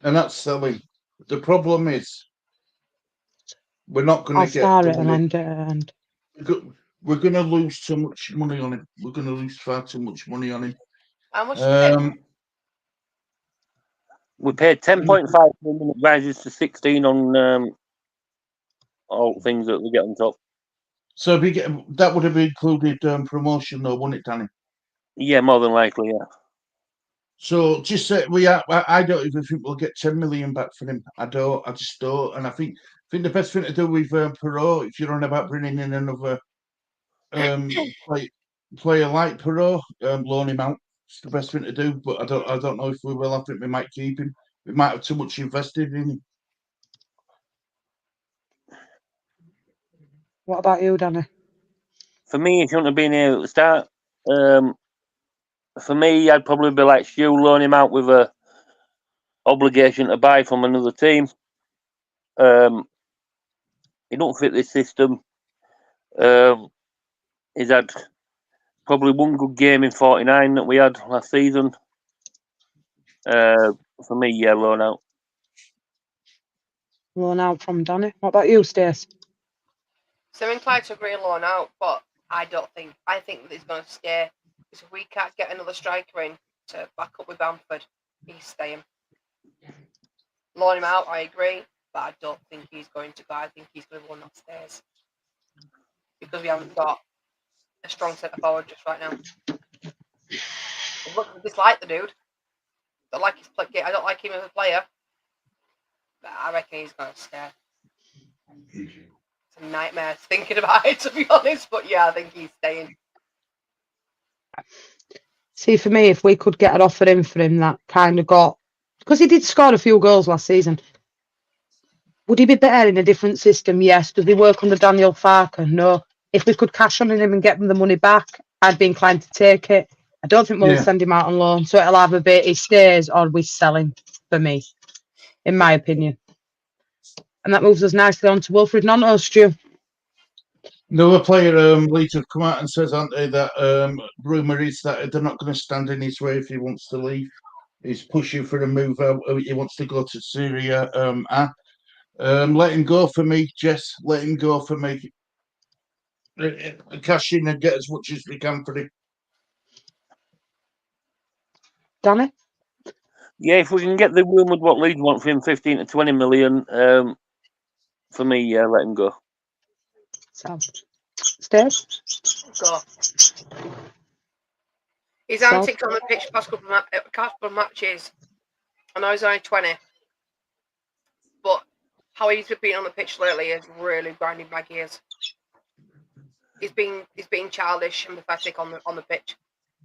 S3: and that's selling. The problem is, we're not going
S2: I'll
S3: to get
S2: star
S3: the
S2: it and
S3: money.
S2: end it. And
S3: We're going to lose too much money on him. We're going to lose far too much money on him.
S4: How much?
S1: We paid 10.5 million, it rises to 16 on all things that we get on top.
S3: So if we get that, would have included promotion, though, wouldn't it, Danny?
S1: Yeah, more than likely, yeah.
S3: So just say I don't even think we'll get 10 million back for him. I just don't. And I think the best thing to do with Perot, if you're on about bringing in another player like Perot, loan him out. It's the best thing to do. But I don't know if we will. I think we might keep him. We might have too much invested in him.
S2: what about you, Danny?
S1: For me, if you want to be in here at the start, for me, I'd probably be like Stu, loan him out with a obligation to buy from another team. He don't fit this system. He's had probably one good game in 49 that we had last season. For me, yeah, loan out.
S2: Loan out from Danny. What about you, Stace?
S4: So I'm inclined to agree loan out, but I think that he's going to stay. Because if we can't get another striker in to back up with Bamford, he's staying. Loan him out, I agree, but I don't think he's going to go. I think he's going to be one that stays. Because we haven't got a strong centre forward just right now. I dislike the dude. I don't like his play. I don't like him as a player. But I reckon he's going to stay. It's a nightmare thinking about it, to be honest. But yeah, I think he's staying.
S2: See, for me, if we could get an offer in for him that kind of got... Because he did score a few goals last season. Would he be better in a different system? Yes. Does he work under Daniel Farker? No. If we could cash on him and get him the money back, I'd be inclined to take it. I don't think we'll send him out on loan. So it'll either be he stays or we sell him, for me, in my opinion. And that moves us nicely on to Wilfred Nonto, Stu.
S3: Another player, Leeds have come out and says, aren't they, that rumour is that they're not going to stand in his way if he wants to leave. He's pushing for a move out. He wants to go to Syria. Let him go for me, Jess. Let him go for me. Cash in and get as much as we can for him.
S2: Danny?
S1: Yeah, if we can get the room with what Leeds want for him, 15 to 20 million, for me, yeah, let him go.
S2: So, Stace?
S4: Go. His antics on the pitch past couple of matches. I know he's only 20. But how he's been on the pitch lately is really grinding my gears. He's being childish and pathetic on the pitch.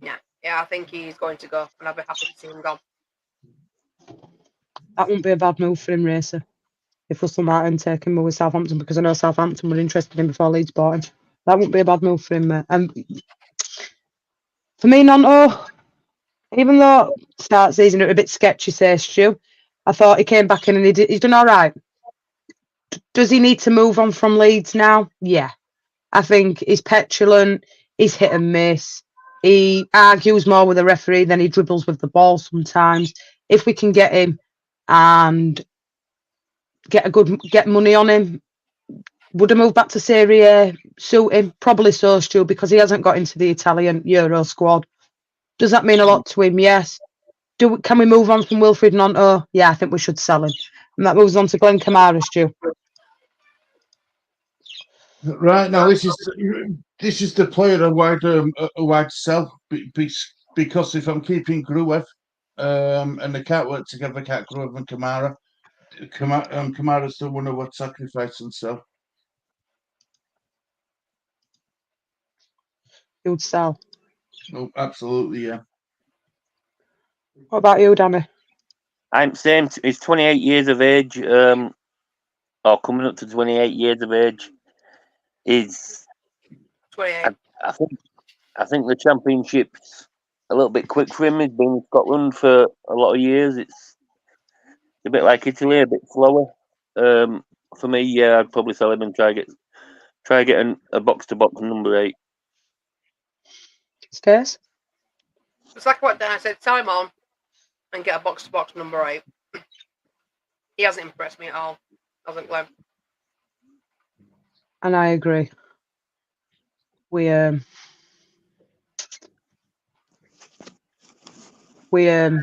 S4: Yeah, I think he's going to go, and I'll be happy to see him gone.
S2: That wouldn't be a bad move for him, Racer. If Russell Martin take him with Southampton, because I know Southampton were interested in him before Leeds bought him. That wouldn't be a bad move for him, mate. And for me, Nonto, even though start season it was a bit sketchy, say Stu, I thought he came back in and he's done all right. Does he need to move on from Leeds now? Yeah. I think he's petulant, he's hit and miss. He argues more with the referee than he dribbles with the ball sometimes. If we can get him and get money on him, would a move back to Serie A suit him? Probably so, Stu, because he hasn't got into the Italian Euro squad. Does that mean a lot to him? Yes. Can we move on from Wilfried Nonto? Yeah, I think we should sell him. And that moves on to Glenn Kamara, Stu.
S3: Right now, this is the player who I'd sell because if I'm keeping Gruev and they can't work together, can't Gruev and Kamara's the one who would sacrifice and sell.
S2: You would sell.
S3: Oh, absolutely, yeah.
S2: What about you, Danny?
S1: I'm same. He's 28 years of age, or coming up to 28 years of age. He's
S4: 28.
S1: I think the championship's a little bit quick for him. He's been in Scotland for a lot of years. It's a bit like Italy, a bit slower. For me, yeah, I'd probably sell him and try to get a box-to-box number 8.
S2: Stairs?
S4: It's like what Dan said, sell him on and get a box-to-box number 8. He hasn't impressed me at all, hasn't Glenn?
S2: And I agree. We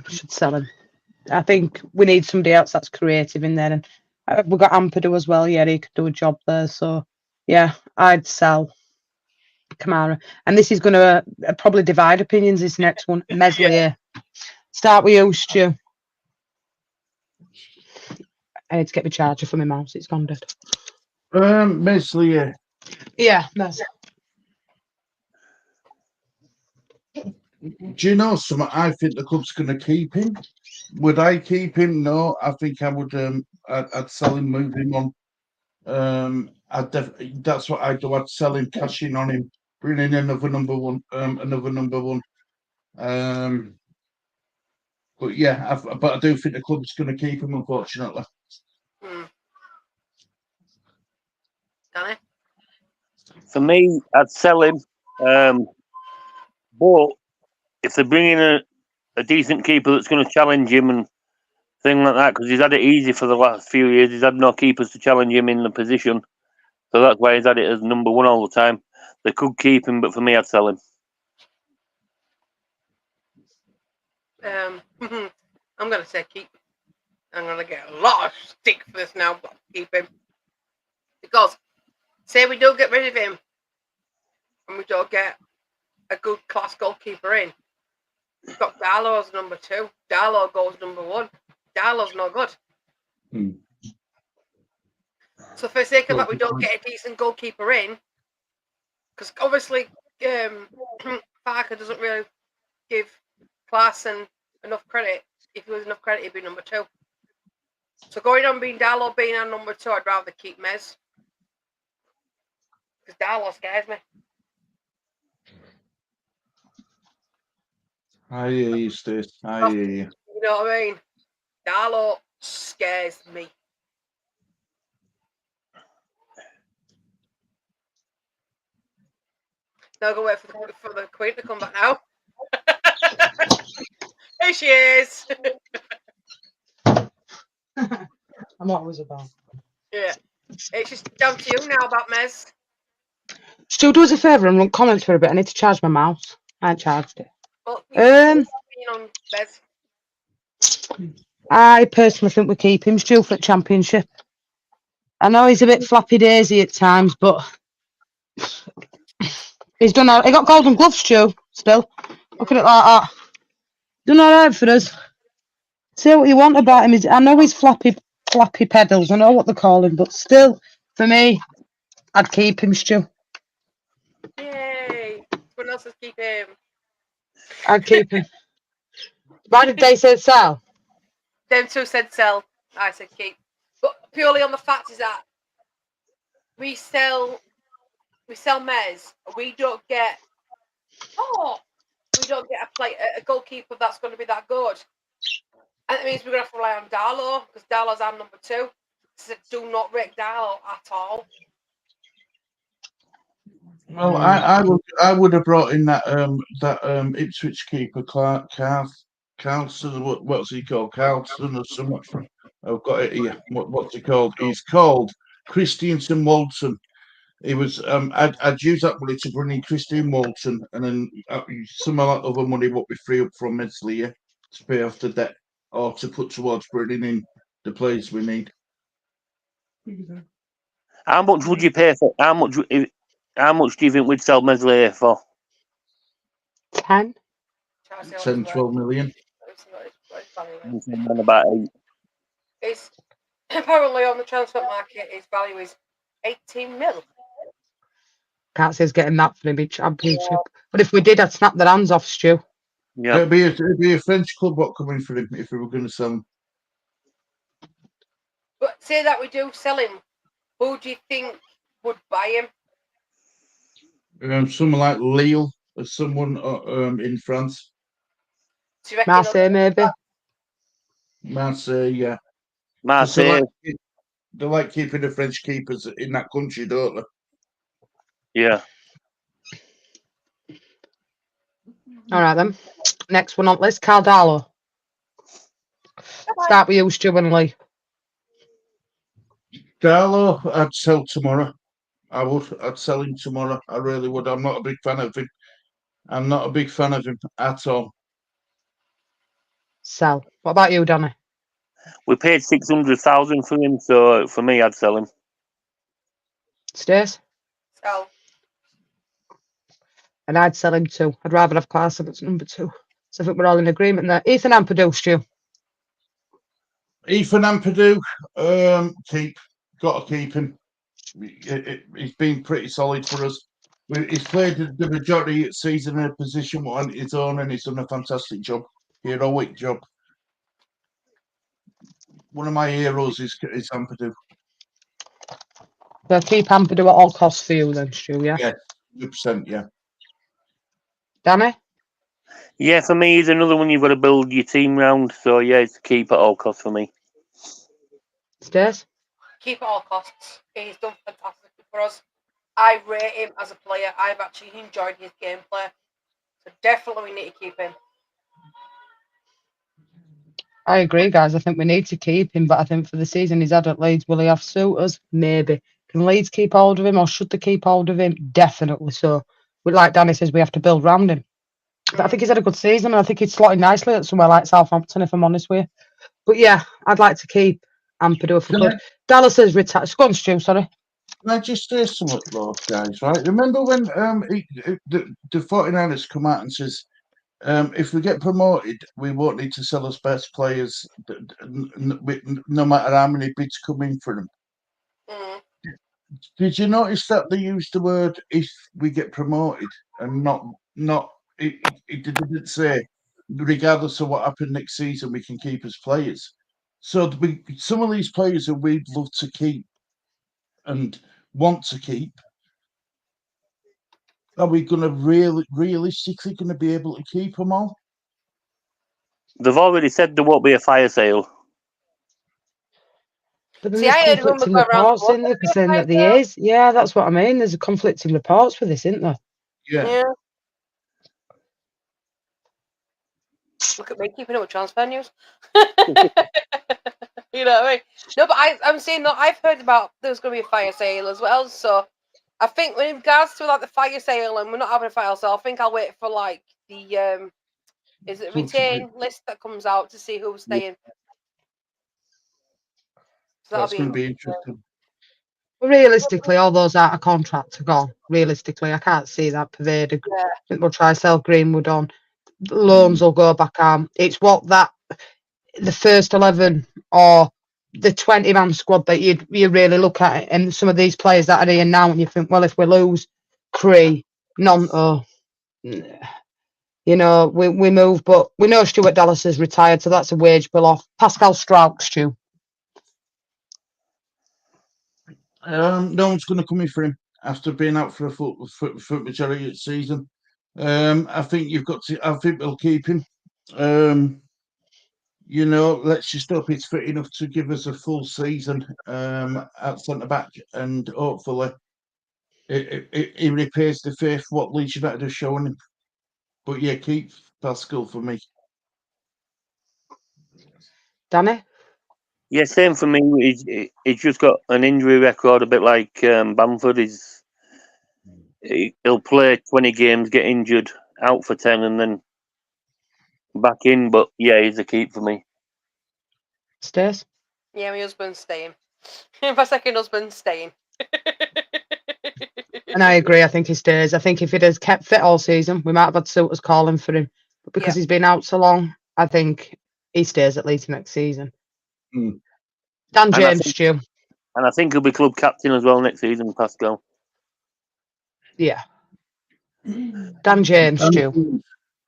S2: should sell him. I think we need somebody else that's creative in there, and we've got Ampadu as well. Yeah, he could do a job there. So yeah, I'd sell Kamara, and this is going to probably divide opinions. This next one, Meslier. Start with you, Stu. I need to get my charger for my mouse. It's gone dead.
S3: Meslier.
S2: Yeah, Mes.
S3: Do you know something? I think the club's going to keep him. Would I keep him? No, I think I would. I'd sell him, move him on. That's what I'd do. I'd sell him, cash in on him, bring in another number one. But yeah, but I do think the club's going to keep him, unfortunately.
S4: Danny?
S1: For me, I'd sell him. But if they're bringing a decent keeper that's going to challenge him and thing like that, because he's had it easy for the last few years, he's had no keepers to challenge him in the position. So that's why he's had it as number 1 all the time. They could keep him, but for me, I'd sell him.
S4: I'm going to say keep. I'm going to get a lot of stick for this now, but keep him. Because, say we don't get rid of him, and we don't get a good class goalkeeper in, we've got Darlow as number 2. Darlow goes number 1. Darlow's no good. So for the sake of that, we don't get a decent goalkeeper in, because obviously Parker doesn't really give Klaassen enough credit. If he was enough credit, he'd be number 2. So going on being Darlow being our number 2, I'd rather keep Mez. Because Darlow scares me.
S3: I hear you, Stace. I hear you.
S4: You know what I mean? Darlow scares me. Now go wait for the Queen to come back now. Here she is.
S2: I'm always about.
S4: Yeah. It's just down to you now about Mez.
S2: Stu, do us a favour and run comments for a bit. I need to charge my mouse. I charged it.
S4: Well, on Mez.
S2: I personally think we keep him, Stu, for the championship. I know he's a bit flappy daisy at times, but he's done all. He got golden gloves, Stu. Still, look at it like that. Done all right for us. Say what you want about him. I know he's flappy pedals. I know what they call him, but still, for me, I'd keep him, Stu.
S4: Yay! Someone else is keep him.
S2: I'd keep him. Why did they say sell?
S4: Them two said sell. I said keep. But purely on the fact is that we sell Mez. We don't get a goalkeeper that's going to be that good. And it means we're going to have to rely on Darlow because Darlow's our number 2. So do not rate Darlow at all.
S3: Well, I would have brought in that Ipswich keeper Carlson. What's he called? Carlson or something. I've got it here. What's he called? He's called Christiansen Walton. He was. I'd use that money to bring in Christian Walton, and then some of that other money what we free up from Medsley to pay off the debt or to put towards bringing in the players we need.
S1: How much would you pay for? How much do you think we'd sell Mesley for?
S2: 10.
S3: 10, 12 million.
S1: About 8.
S4: It's apparently on the transfer market. His value is 18 mil.
S2: Can't say he's getting that for the championship. Yeah. But if we did, I'd snap their hands off, Stu.
S1: Yeah,
S3: it'd be a French club what coming for him if we were going to sell him.
S4: But say that we do sell him, who do you think would buy him?
S3: Someone like Lille or someone in France.
S2: Marseille, maybe.
S3: Marseille, yeah.
S1: Marseille.
S3: They like keeping the French keepers in that country, don't they?
S1: Yeah.
S2: All right, then. Next one on the list, Caldalo. Start with you, Stu and Lee.
S3: Darlow, I'd sell tomorrow. I would. I'd sell him tomorrow. I really would. I'm not a big fan of him. I'm not a big fan of him at all.
S2: Sell. What about you, Danny?
S1: We paid 600,000 for him, so for me, I'd sell him.
S2: Stace?
S4: Sell.
S2: And I'd sell him too. I'd rather have Clarkson as number 2. So I think we're all in agreement there. Ethan Ampadu, Stu.
S3: Ethan Ampadu, keep. Got to keep him. He's been pretty solid for us. He's played the majority of the season in a position on his own, and he's done a fantastic job. Heroic job. One of my heroes is Ampadu.
S2: So keep Ampadu at all costs for you then, Stu, yeah?
S3: Yeah, 100%, yeah.
S2: Danny?
S1: Yeah, for me, he's another one you've got to build your team round. So, yeah, it's keep at all costs for me.
S2: Stace?
S4: Keep at all costs. He's done fantastically for us. I rate him as a player. I've actually enjoyed his gameplay. So definitely we need to keep him.
S2: I agree, guys. I think we need to keep him, but I think for the season he's had at Leeds, will he have suitors? Maybe. Can Leeds keep hold of him, or should they keep hold of him? Definitely so. But like Danny says, we have to build round him. But I think he's had a good season, and I think he's slotted nicely at somewhere like Southampton, if I'm honest with you. But yeah, I'd like to keep Ampadu if we could. Dallas has retired. Go on, Stu, sorry.
S3: Can I just say something, Lord, guys, right? Remember when the 49ers come out and says, if we get promoted, we won't need to sell us best players, no matter how many bids come in for them.
S4: Mm.
S3: Did you notice that they used the word "if we get promoted" and not? It didn't say, regardless of what happened next season, we can keep as players. So some of these players that we'd love to keep and want to keep, are we going to realistically going to be able to keep them all?
S1: They've already said there won't be a fire sale.
S2: But then there's conflicting reports, isn't there, saying that there is. Yeah, that's what I mean. There's a conflicting reports for this, isn't there?
S3: Yeah.
S4: Look at me keeping up with transfer news. You know what I mean? No, but I'm saying that I've heard about there's going to be a fire sale as well. So I think in regards to like the fire sale, and we're not having a fire sale, I think I'll wait for like the is it retain list that comes out to see who's staying. So
S3: That's going to be interesting.
S2: Realistically, all those out of contract are gone. Realistically, I can't see that Pervader.
S4: Yeah.
S2: I think we'll try sell Greenwood on. Loans will go back on. It's what the first 11 or the 20-man squad that you really look at it, and some of these players that are here now, and you think, well, if we lose Cree, Nonto, You know, we move, but we know Stuart Dallas is retired, so that's a wage bill off. Pascal Strauch, Stu.
S3: No one's going to come in for him after being out for majority of the season. I think you've got to. I think we'll keep him. You know, let's just hope he's fit enough to give us a full season at centre back, and hopefully he repays the faith what Leeds United have shown him. But yeah, keep Pascal for me.
S2: Danny?
S1: Yeah, same for me. He's just got an injury record, a bit like Bamford. He'll play 20 games, get injured, out for 10, and then back in. But yeah, he's a keep for me.
S2: Stace?
S4: Yeah, my husband's staying. My second husband's staying.
S2: And I agree. I think he stays. I think if he'd has kept fit all season, we might have had suitors calling for him. But because he's been out so long, I think he stays at least next season.
S3: Mm.
S2: Dan James, Stu.
S1: And I think he'll be club captain as well next season, Pascal.
S2: Yeah. Dan James, Stu.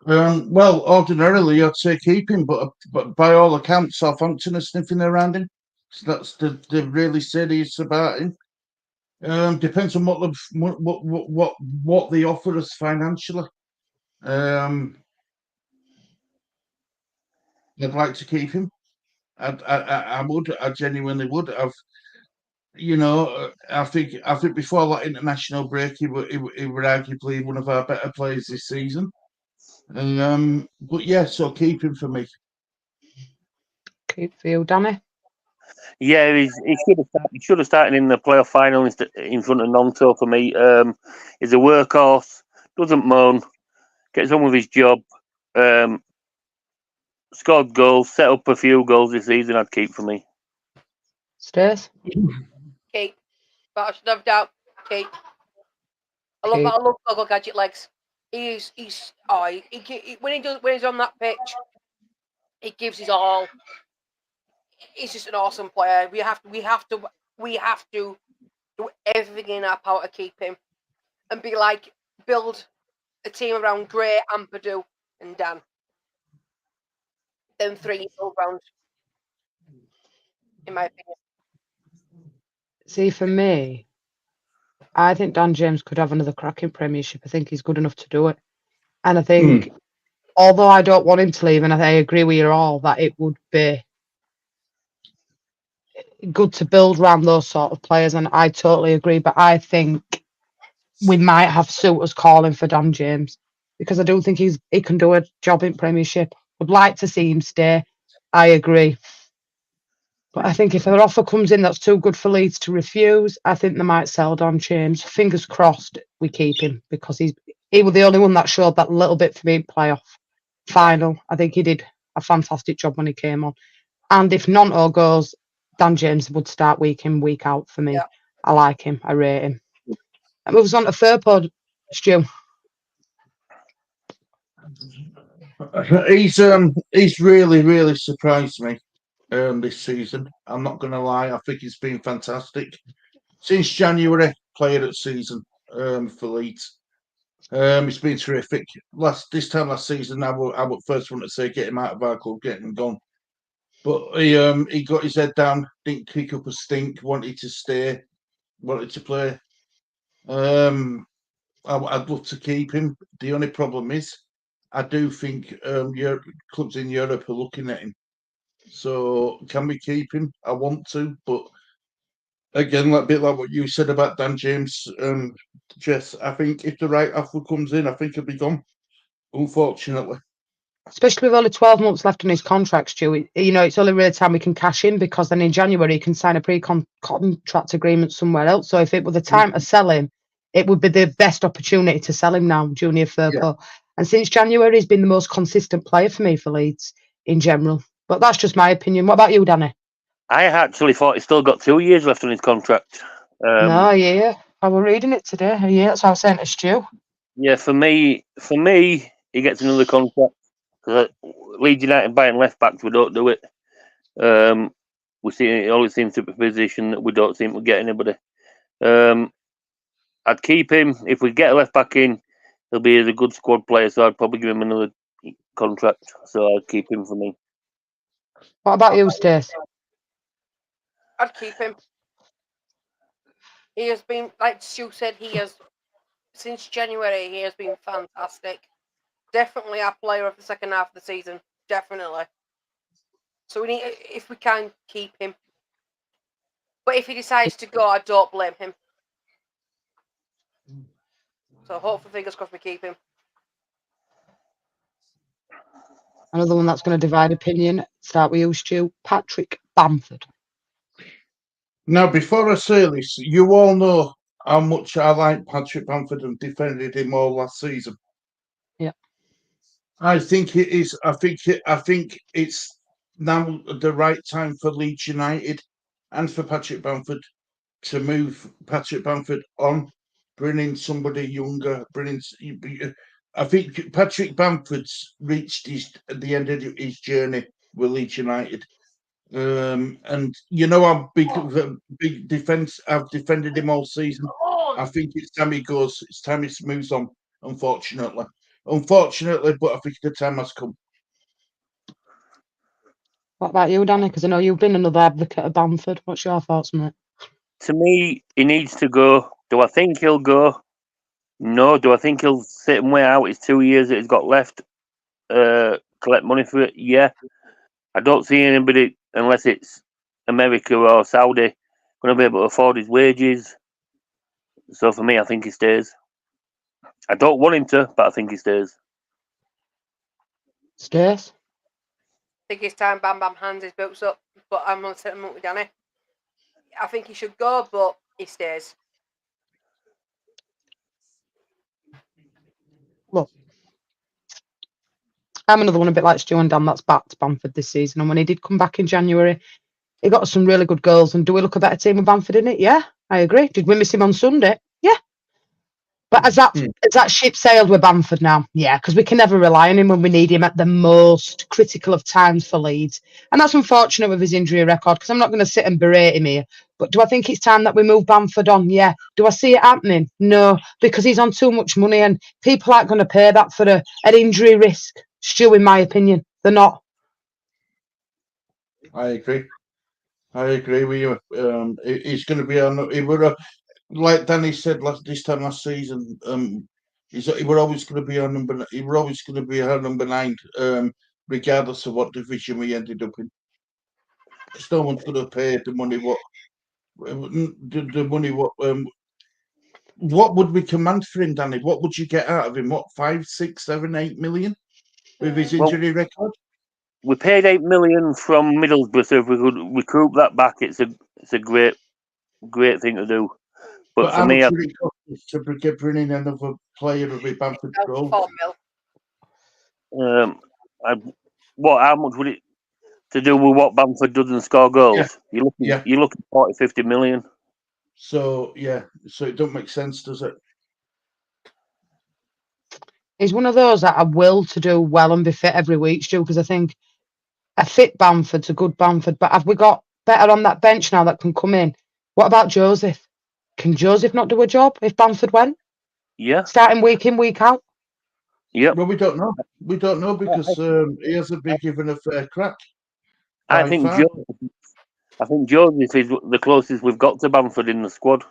S3: Well, ordinarily I'd say keep him, but by all accounts, Southampton are sniffing around him. So that's they're really serious about him. Depends on what they offer us financially. I'd like to keep him. I would. I genuinely would. I think before that international break, he were arguably one of our better players this season. But yeah, so keep him for me.
S2: Keep for you, Danny.
S1: Yeah, he should have started in the playoff final in front of Nonto for me. He's a workhorse, doesn't moan, gets on with his job, scored goals, set up a few goals this season. I'd keep for me.
S2: Stace?
S4: Keep. But I should have doubt. Keep. I love Goggle Gadget Legs. When he's on that pitch, he gives his all. He's just an awesome player. We have to do everything in our power to keep him, and build a team around Gray, Ampadu, and Dan. Them three build round, in my opinion.
S2: See, for me, I think Dan James could have another crack in Premiership. I think he's good enough to do it. And I think, although I don't want him to leave, and I agree with you all, that it would be good to build around those sort of players, and I totally agree. But I think we might have suitors calling for Dan James, because I do think he can do a job in Premiership. Would like to see him stay. I agree. But I think if an offer comes in that's too good for Leeds to refuse, I think they might sell Dan James. Fingers crossed we keep him, because he was the only one that showed that little bit for me in playoff final. I think he did a fantastic job when he came on. And if Nonto goes, Dan James would start week in, week out for me. Yeah. I like him. I rate him. That moves on to Furpod, Stu.
S3: He's really surprised me this season. I'm not going to lie. I think he's been fantastic since January. Player of the season for Leeds. It's been terrific. This time last season, I would first want to say get him out of our club, get him gone. But he got his head down, didn't kick up a stink, wanted to stay, wanted to play. I'd love to keep him. The only problem is, I do think clubs in Europe are looking at him. So can we keep him? I want to, but again, a bit like what you said about Dan James, Jess, I think if the right offer comes in, I think he'll be gone, unfortunately.
S2: Especially with only 12 months left on his contract, Stu. It's only really time we can cash in, because then in January he can sign a pre-contract agreement somewhere else. So if it were the time to sell him, it would be the best opportunity to sell him now, Junior Firpo. Yeah. And since January, he's been the most consistent player for me for Leeds in general. But that's just my opinion. What about you, Danny?
S1: I actually thought he's still got 2 years left on his contract.
S2: No, yeah. I was reading it today. Yeah, that's what I was saying to Stu.
S1: Yeah, for me, he gets another contract. Because Leeds United buying left backs, we don't do it. We see it always seems to be a position that we don't seem to get anybody. I'd keep him if we get a left back in. He'll be a good squad player, so I'd probably give him another contract. So I'd keep him for me.
S2: What about you, Stace?
S4: I'd keep him. He has been, like Stu said, since January, he has been fantastic. Definitely our player of the second half of the season. Definitely. So we need, if we can, keep him. But if he decides to go, I don't blame him. So hopefully, fingers crossed, we keep him.
S2: Another one that's going to divide opinion. Start with you, Stu. Patrick Bamford.
S3: Now, before I say this, you all know how much I like Patrick Bamford and defended him all last season.
S2: Yeah.
S3: I think it is. I think it's now the right time for Leeds United and for Patrick Bamford to move Patrick Bamford on, bring in somebody younger. I think Patrick Bamford's reached the end of his journey with Leeds United. And you know how big defense I've defended him all season. I think it's time he goes. It's time he moves on. Unfortunately, but I think the time has come.
S2: What about you, Danny? Because I know you've been another advocate of Bamford. What's your thoughts on it?
S1: To me, he needs to go. Do I think he'll go? No. Do I think he'll sit and wait out his 2 years that he's got left? Collect money for it? Yeah. I don't see anybody, unless it's America or Saudi, going to be able to afford his wages. So for me, I think he stays. I don't want him to, but I think he stays.
S2: Stace?
S4: I think it's time Bam Bam hands his boots up. But I'm on settlement with Danny. I think he should go, but he stays.
S2: Look, I'm another one a bit like Stu and Dan that's backed Bamford this season. And when he did come back in January, he got some really good goals. And do we look a better team with Bamford in it? Yeah, I agree. Did we miss him on Sunday? Yeah. But has that ship sailed with Bamford now? Yeah, because we can never rely on him when we need him at the most critical of times for Leeds. And that's unfortunate with his injury record, because I'm not going to sit and berate him here. But do I think it's time that we move Bamford on? Yeah. Do I see it happening? No, because he's on too much money and people aren't going to pay that for an injury risk. Stu, in my opinion, they're not.
S3: I agree with you. He's going to be on. Like Danny said this time last season. He were always going to be our number. He were always going to be our number 9, regardless of what division we ended up in. Because no one's going to pay the money. What would we command for him, Danny? What would you get out of him? What, 5, 6, 7, 8 million with his injury record?
S1: We paid 8 million from Middlesbrough, so if we could recoup that back, it's a great thing to do. But for
S3: how
S1: me,
S3: much would it cost us to bring in another player with Bamford's goals?
S4: 4 mil.
S1: How much would it to do with what Bamford doesn't score goals?
S3: Yeah.
S1: You're looking 40, 50 million.
S3: So it don't make sense, does it?
S2: He's one of those that I will to do well and be fit every week, Stu, because I think a fit Bamford's a good Bamford. But have we got better on that bench now that can come in? What about Joseph? Can Joseph not do a job if Bamford went?
S1: Yeah.
S2: Starting week in, week out?
S1: Yep.
S3: Well, we don't know. We don't know because he hasn't been given a fair crack.
S1: I think Joseph is the closest we've got to Bamford in the squad.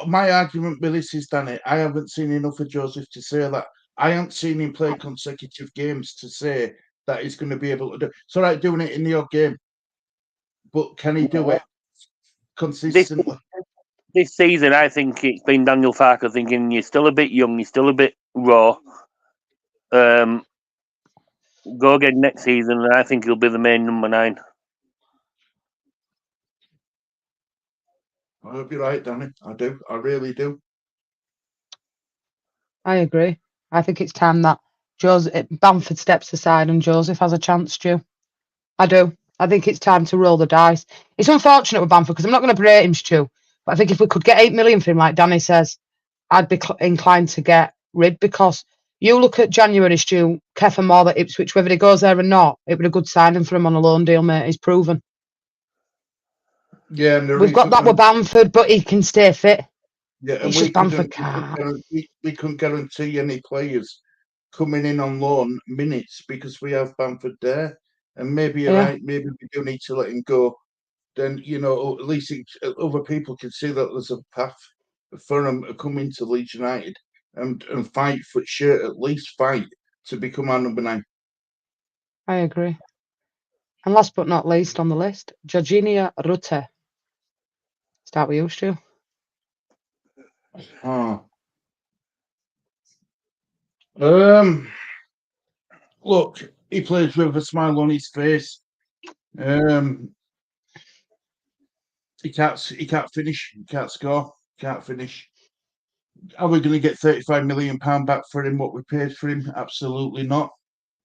S3: My argument with this is, Danny, I haven't seen enough of Joseph to say that. I haven't seen him play consecutive games to say that he's going to be able to do. It's all right doing it in the odd game, but can he do it consistently?
S1: This season, I think it's been Daniel Farke thinking you're still a bit young, you're still a bit raw. Go again next season, and I think he'll be the main number 9.
S3: I hope you're right, Danny. I do. I really do.
S2: I agree. I think it's time that Bamford steps aside and Joseph has a chance, Stu. I do. I think it's time to roll the dice. It's unfortunate with Bamford because I'm not going to berate him, Stu. But I think if we could get 8 million for him, like Danny says, I'd be inclined to get rid, because you look at January, Stu, Keffer Moore at Ipswich, whether he goes there or not, it would be a good signing for him on a loan deal, mate. He's proven.
S3: Yeah,
S2: we've got that with Bamford, but he can stay fit.
S3: Yeah, and
S2: It's just Bamford can't.
S3: we couldn't guarantee any players coming in on loan minutes because we have Bamford there. And maybe you're right, maybe we do need to let him go. Then, at least other people can see that there's a path for him to come into Leeds United and fight for shirt, at least fight to become our number 9.
S2: I agree. And last but not least on the list, Georgina Rutte. Start with you, Stu.
S3: Look, he plays with a smile on his face. He can't finish. He can't score. Can't finish. Are we going to get £35 million back for him? What we paid for him? Absolutely not.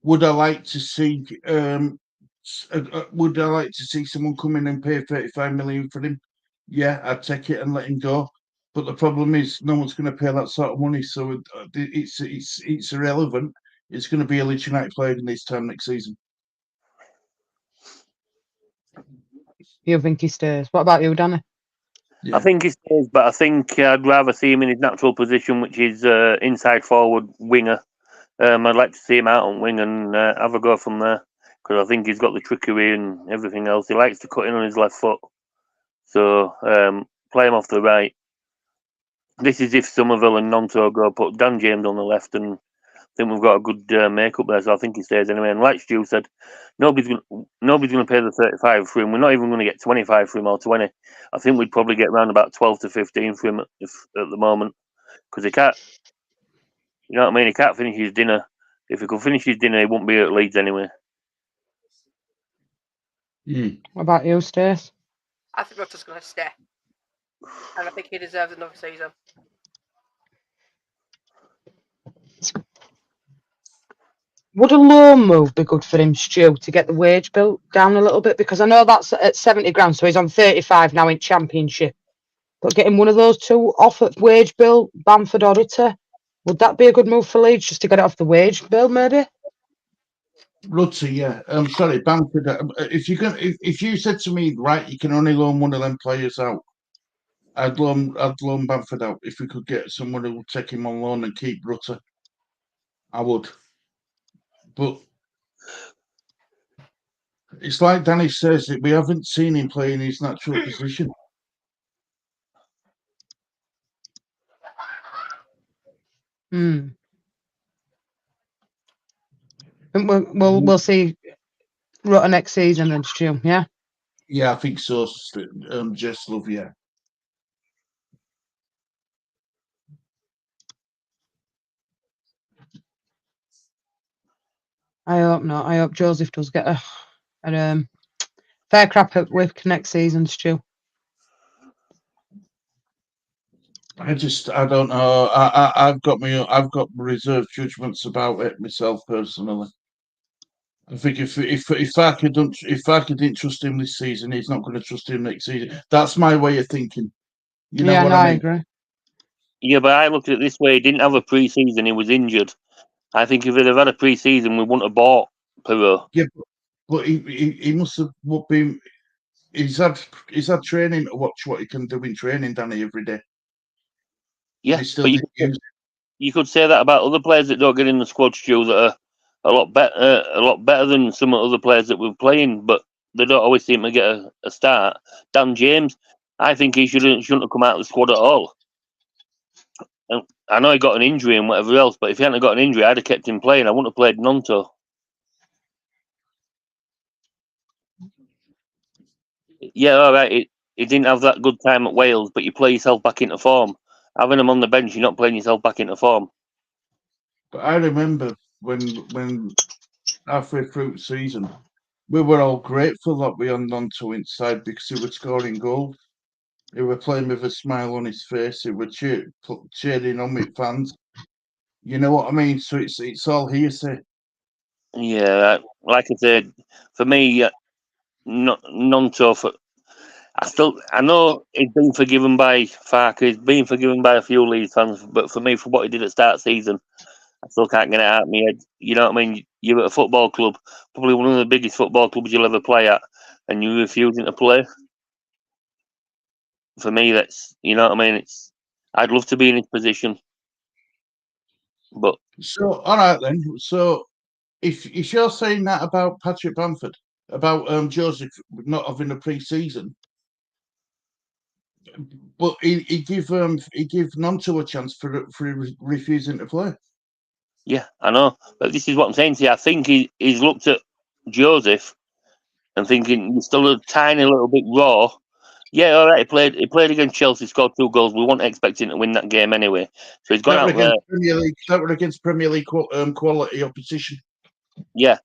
S3: Would I like to see? Would I like to see someone come in and pay 35 million for him? Yeah, I'd take it and let him go. But the problem is, no one's going to pay that sort of money, so it's irrelevant. It's going to be a Leeds United player in this time next season.
S2: You think he stays? What about you, Danny?
S3: Yeah.
S1: I think he stays, but I think I'd rather see him in his natural position, which is inside forward winger. I'd like to see him out on wing and have a go from there, because I think he's got the trickery and everything else. He likes to cut in on his left foot, so play him off the right. This is if Somerville and Nonto go, put Dan James on the left, and I think we've got a good make-up there. So I think he stays anyway. And like Stu said, nobody's going to pay the 35 for him. We're not even going to get 25 for him or 20. I think we'd probably get around about 12 to 15 for him at the moment, because he can't. You know what I mean? He can't finish his dinner. If he could finish his dinner, he wouldn't be at Leeds anyway.
S2: What about you, Stace?
S4: I think Rutter's going to stay. And I think he deserves another season.
S2: Would a loan move be good for him, Stu, to get the wage bill down a little bit? Because I know that's at 70 grand, so he's on 35 now in Championship. But getting one of those two off at wage bill, Bamford or Rutte, would that be a good move for Leeds, just to get it off the wage bill, maybe?
S3: Rutte, yeah. I'm sorry, Bamford. If you said to me, right, you can only loan one of them players out, I'd loan Bamford out. If we could get someone who would take him on loan and keep Rutte, I would. But it's like Danny says, that we haven't seen him play in his natural position.
S2: And we'll see Rutte next season then, Stu, yeah?
S3: Yeah, I think so. Just love, yeah.
S2: I hope not. I hope Joseph does get a fair crap at Wick next season, Stu.
S3: I don't know. I've got reserved judgments about it myself personally. I think if Farker didn't trust him this season, he's not going to trust him next season. That's my way of thinking. You know what I mean?
S2: I agree.
S1: Yeah, but I looked at it this way. He didn't have a pre-season. He was injured. I think if he'd have had a pre-season, we wouldn't have bought Perot.
S3: Yeah, but he must have been. He's had training to watch what he can do in training, Danny, every day.
S1: Yeah, but you could say that about other players that don't get in the squad, Stu, that are a lot better than some other players that we're playing, but they don't always seem to get a start. Dan James, I think he shouldn't have come out of the squad at all. And I know he got an injury and whatever else, but if he hadn't got an injury, I'd have kept him playing. I wouldn't have played Nonto. Yeah, all right. He didn't have that good time at Wales, but you play yourself back into form. Having him on the bench, you're not playing yourself back into form.
S3: But I remember when halfway through the season, we were all grateful that we had Nonto inside because he was scoring goals. He was playing with a smile on his face. He was cheering on with fans. You know what I mean? So it's all hearsay.
S1: Yeah, like I said, for me, Nonto. I know he's been forgiven by Farker. He's been forgiven by a few Leeds fans, but for me, for what he did at start of season, I still can't get it out of my head. You know what I mean? You're at a football club, probably one of the biggest football clubs you'll ever play at, and you're refusing to play. For me, that's, you know what I mean? I'd love to be in his position. But
S3: So, all right then. So, if you're saying that about Patrick Bamford, about Joseph not having a pre-season, but he give Nonto a chance for refusing to play.
S1: yeah, I know. But this is what I'm saying to you. I think he's looked at Joseph and thinking he's still a tiny little bit raw. Yeah, all right. He played against Chelsea, scored 2 goals. We weren't expecting to win that game anyway. So he's gone out there.
S3: That were against Premier League quality opposition.
S1: Yeah,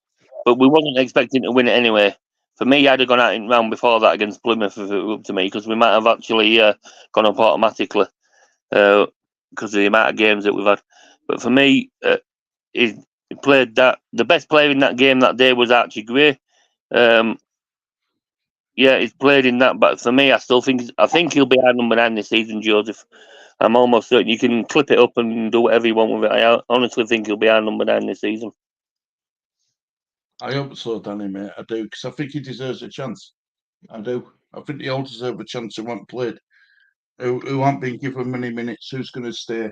S1: but we wasn't expecting to win it anyway. For me, I'd have gone out in round before that against Plymouth if it were up to me, because we might have actually gone up automatically because of the amount of games that we've had. But for me, he played that. The best player in that game that day was Archie Gray. Yeah, he's played in that, but for me, I think he'll be our number 9 this season, Joseph. I'm almost certain. You can clip it up and do whatever you want with it. I honestly think he'll be our number 9 this season.
S3: I hope so, Danny, mate. I do, because I think he deserves a chance. I do. I think they all deserve a chance who haven't played, who haven't been given many minutes, who's going to stay.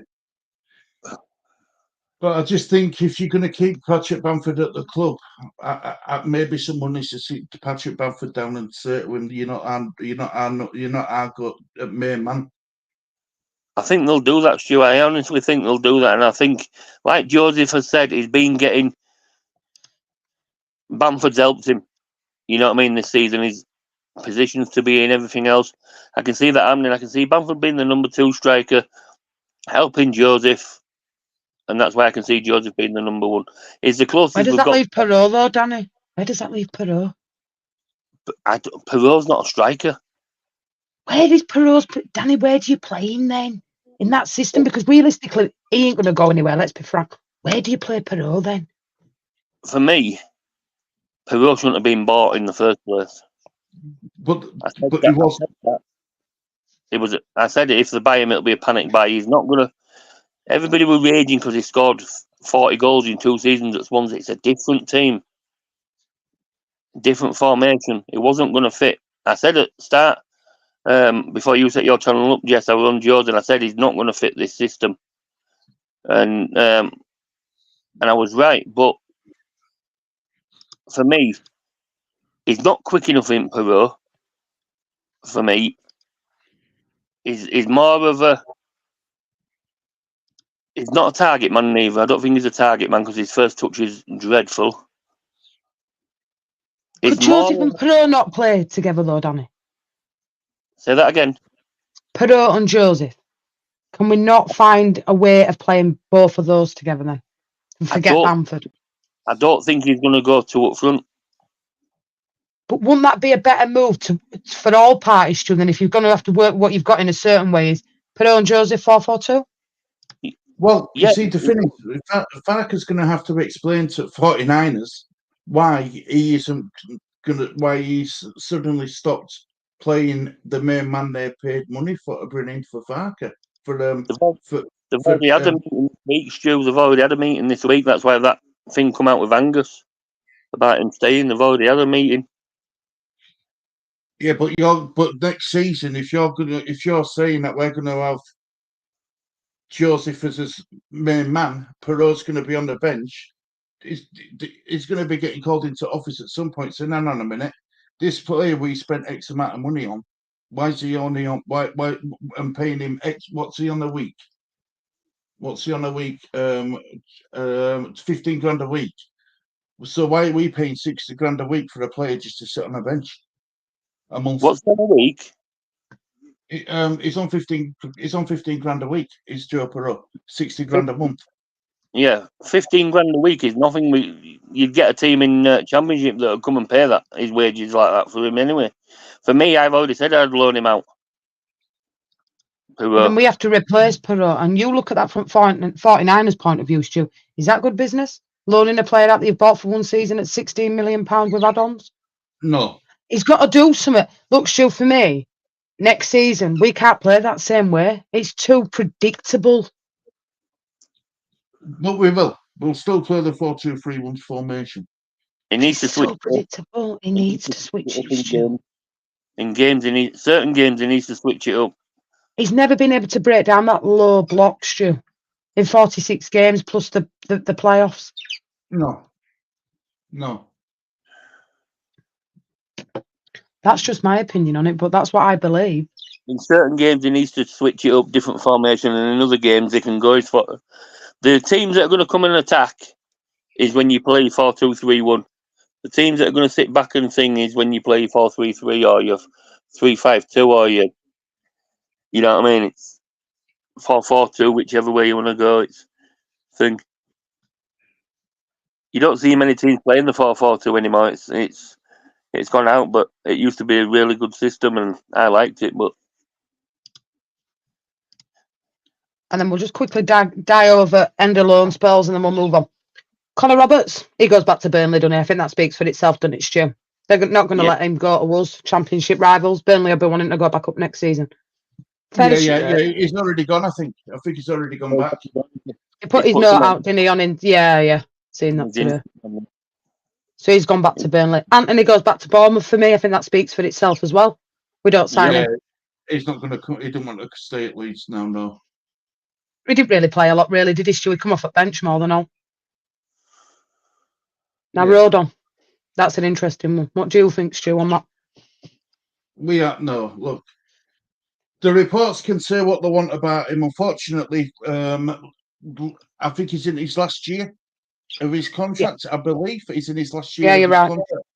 S3: But I just think if you're going to keep Patrick Bamford at the club, maybe someone needs to sit Patrick Bamford down and say to him, you're not our main man.
S1: I think they'll do that, Stu. I honestly think they'll do that, and I think, like Joseph has said, he's been getting. Bamford's helped him. You know what I mean? This season, his positions to be in, everything else. I can see that happening. I can see Bamford being the number 2 striker, helping Joseph. And that's why I can see Joseph being the number 1. Is the closest
S2: Where does that leave Perot, though, Danny? Where does that leave Perot?
S1: Perot's not a striker.
S2: Where is Perot's... Danny, where do you play him then? In that system? Because realistically, he ain't going to go anywhere, let's be frank. Where do you play Perot then?
S1: For me, Perot shouldn't have been bought in the first place.
S3: But
S1: I said it, if they buy him, it'll be a panic buy. He's not going to... Everybody was raging because he scored 40 goals in 2 seasons at Swansea. It's a different team. Different formation. It wasn't going to fit. I said at the start, before you set your channel up, Jess, I was on Joe's and I said he's not going to fit this system. And I was right. But for me, he's not quick enough in Perot. For me, he's more of a... He's not a target man neither. I don't think he's a target man because his first touch is dreadful.
S2: Could Joseph and Perot not play together though, Danny?
S1: Say that again.
S2: Perot and Joseph. Can we not find a way of playing both of those together then? And forget Bamford.
S1: I don't think he's going to go 2 up front.
S2: But wouldn't that be a better move for all parties, Stu, than if you're going to have to work what you've got in a certain way? Is Perot and Joseph 4-4-2?
S3: Well, you see, to finish, Farker's going to have to explain to 49ers why he isn't why he's suddenly stopped playing the main man they paid money for to bring in for Farker.
S1: They've already had a meeting this week, Stu. They've already had a meeting this week. That's why that thing come out with Angus about him staying. They've already had a meeting.
S3: Yeah, but next season, if you're saying that we're going to have Joseph as his main man, Perot's going to be on the bench. He's going to be getting called into office at some point. So, hang on a minute. This player we spent X amount of money on. Why is he only on? Why I'm paying him X? What's he on a week? What's he on a week? 15 grand a week. So why are we paying 60 grand a week for a player just to sit on a bench a month?
S1: What's that a week?
S3: He's on 15. He's on 15 grand a week. It's Joe Perot. 60 grand a month.
S1: Yeah, 15 grand a week is nothing. You'd get a team in Championship that would come and pay that his wages like that for him anyway. For me, I've already said I'd loan him out.
S2: Then we have to replace Perot. And you look at that from 49ers' point of view, Stu. Is that good business? Loaning a player out that you've bought for 1 season at £16 million with add-ons?
S3: No.
S2: He's got to do something. Look, Stu, for me, next season, we can't play that same way. It's too predictable.
S3: But we will. We'll still play the 4-2-3-1 formation.
S1: He needs to switch.
S2: So predictable. He needs to switch it, Stu.
S1: In games, certain games, he needs to switch it up.
S2: He's never been able to break down that low block, Stu, in 46 games plus the playoffs.
S3: No.
S2: That's just my opinion on it, but that's what I believe.
S1: In certain games, he needs to switch it up, different formation, and in other games, they can go for the teams that are going to come and attack. Is when you play 4-2-3-1. The teams that are going to sit back and thing is when you play 4-3-3 or your 3-5-2 or you know what I mean. It's 4-4-2, whichever way you want to go. It's thing. You don't see many teams playing the 4-4-2 anymore. It's gone out, but it used to be a really good system, and I liked it. But
S2: And then we'll just quickly die over end of loan spells, and then we'll move on. Connor Roberts, he goes back to Burnley, doesn't he? I think that speaks for itself, doesn't it, Stu? They're not going to let him go to us, Championship rivals. Burnley will be wanting to go back up next season.
S3: Yeah. He's already gone, I think. I think he's already gone back.
S2: He put his note out, didn't he, on in... Yeah. Seen that today. So he's gone back to Burnley. Anthony goes back to Bournemouth for me. I think that speaks for itself as well. We don't sign him.
S3: He's not going to come. He didn't want to stay at Leeds now, no.
S2: He didn't really play a lot, really, did he, Stu? He come off at bench more than all. Now, Rodon. That's an interesting one. What do you think, Stu, on that?
S3: Look. The reports can say what they want about him. Unfortunately, I think he's in his last year of his contract. I believe he's in his last year of his contract.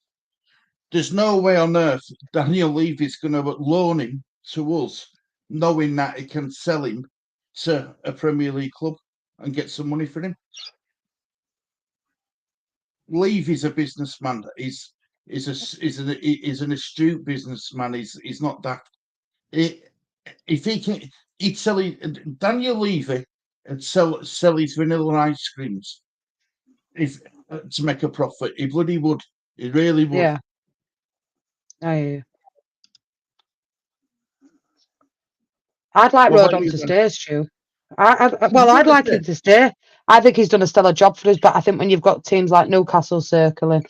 S3: There's no way on earth Daniel Levy's going to loan him to us, knowing that he can sell him to a Premier League club and get some money for him. Levy's a businessman. He's an astute businessman. He's not daft. If he can, he'd sell it. Daniel Levy and sell his vanilla ice creams to make a profit. He bloody would. He really would.
S2: Yeah. I'd like Rodon to stay, Stu. I'd like him to stay. I think he's done a stellar job for us, but I think when you've got teams like Newcastle circling,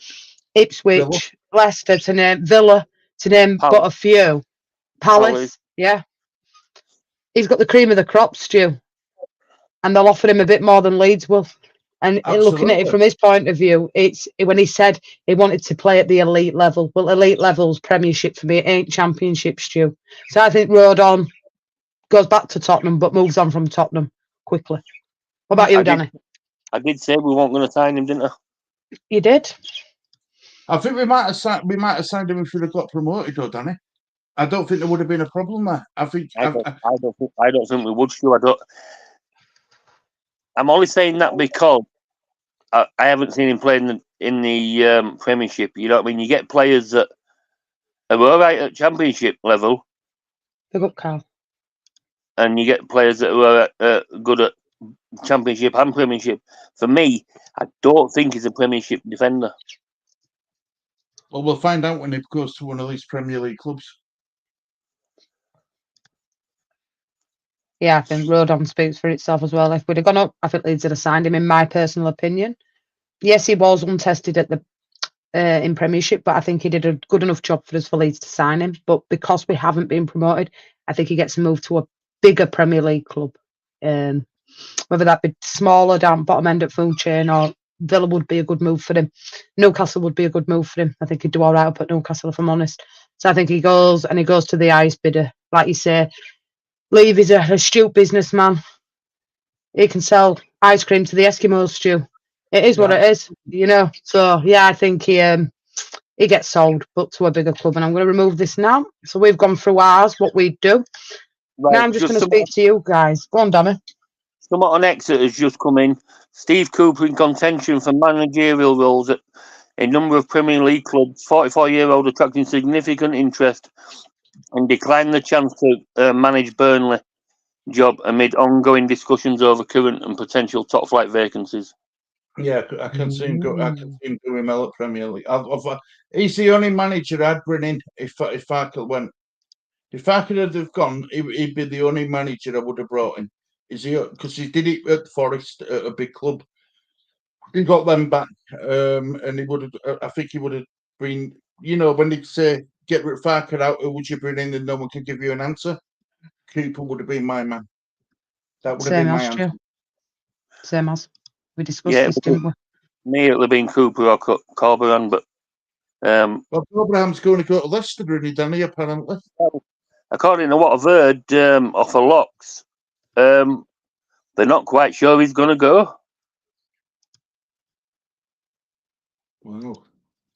S2: Ipswich, Leicester to name, Villa to name, but a few, Palace, yeah. He's got the cream of the crop, Stu, and they'll offer him a bit more than Leeds will. And looking at it from his point of view, it's when he said he wanted to play at the elite level. Well, elite level's Premiership for me. It ain't Championship, Stu. So I think Rodon goes back to Tottenham, but moves on from Tottenham quickly. What about you, Danny?
S1: I did say we weren't going to sign him, didn't I?
S2: You did.
S3: I think we might have signed him if we'd have got promoted, though, Danny. I don't think there would have been a problem there. I
S1: don't think we would, Stu. I'm only saying that because I haven't seen him play in the Premiership. You know what I mean? You get players that are all right at Championship level.
S2: Big up, Carl.
S1: And you get players that are good at Championship and Premiership. For me, I don't think he's a Premiership defender.
S3: Well, we'll find out when he goes to one of these Premier League clubs.
S2: Yeah, I think Rodon speaks for itself as well. If we'd have gone up, I think Leeds would have signed him, in my personal opinion. Yes, he was untested at the in Premiership, but I think he did a good enough job for us for Leeds to sign him. But because we haven't been promoted, I think he gets moved to a bigger Premier League club. Whether that be smaller down bottom end of food chain, or Villa would be a good move for him. Newcastle would be a good move for him. I think he'd do all right up at Newcastle, if I'm honest. So I think he goes to the highest bidder. Like you say, Levy's an astute businessman. He can sell ice cream to the Eskimos, Stu. It is what it is, you know. So yeah, I think he gets sold, but to a bigger club. And I'm going to remove this now. So we've gone through ours, what we do. Right, now I'm just going to speak to you guys. Go on, Danny.
S1: Someone on Exeter has just come in. Steve Cooper in contention for managerial roles at a number of Premier League clubs. 44-year-old attracting significant interest and declined the chance to manage Burnley job amid ongoing discussions over current and potential top flight vacancies.
S3: Yeah, I can see him doing well at Premier League. He's the only manager I'd bring in if Farkle went. If Farkle had gone, he'd be the only manager I would have brought in. Because he did it at Forest, at a big club. He got them back, and he would have. I think he would have been. You know, when they say get Farkle out, who would you bring in? And no one can give you an answer. Cooper would have been my man. That would have
S2: Same
S3: been my
S2: as
S3: answer.
S2: Stu. Same as. We discussed
S1: Yeah,
S2: this, didn't we?
S1: me it'll have been Cooper or Corberan, but
S3: Well, Abraham's going to go to Leicester, really, Danny, apparently.
S1: according to what I've heard off of Locks, they're not quite sure he's going to go.
S3: Wow.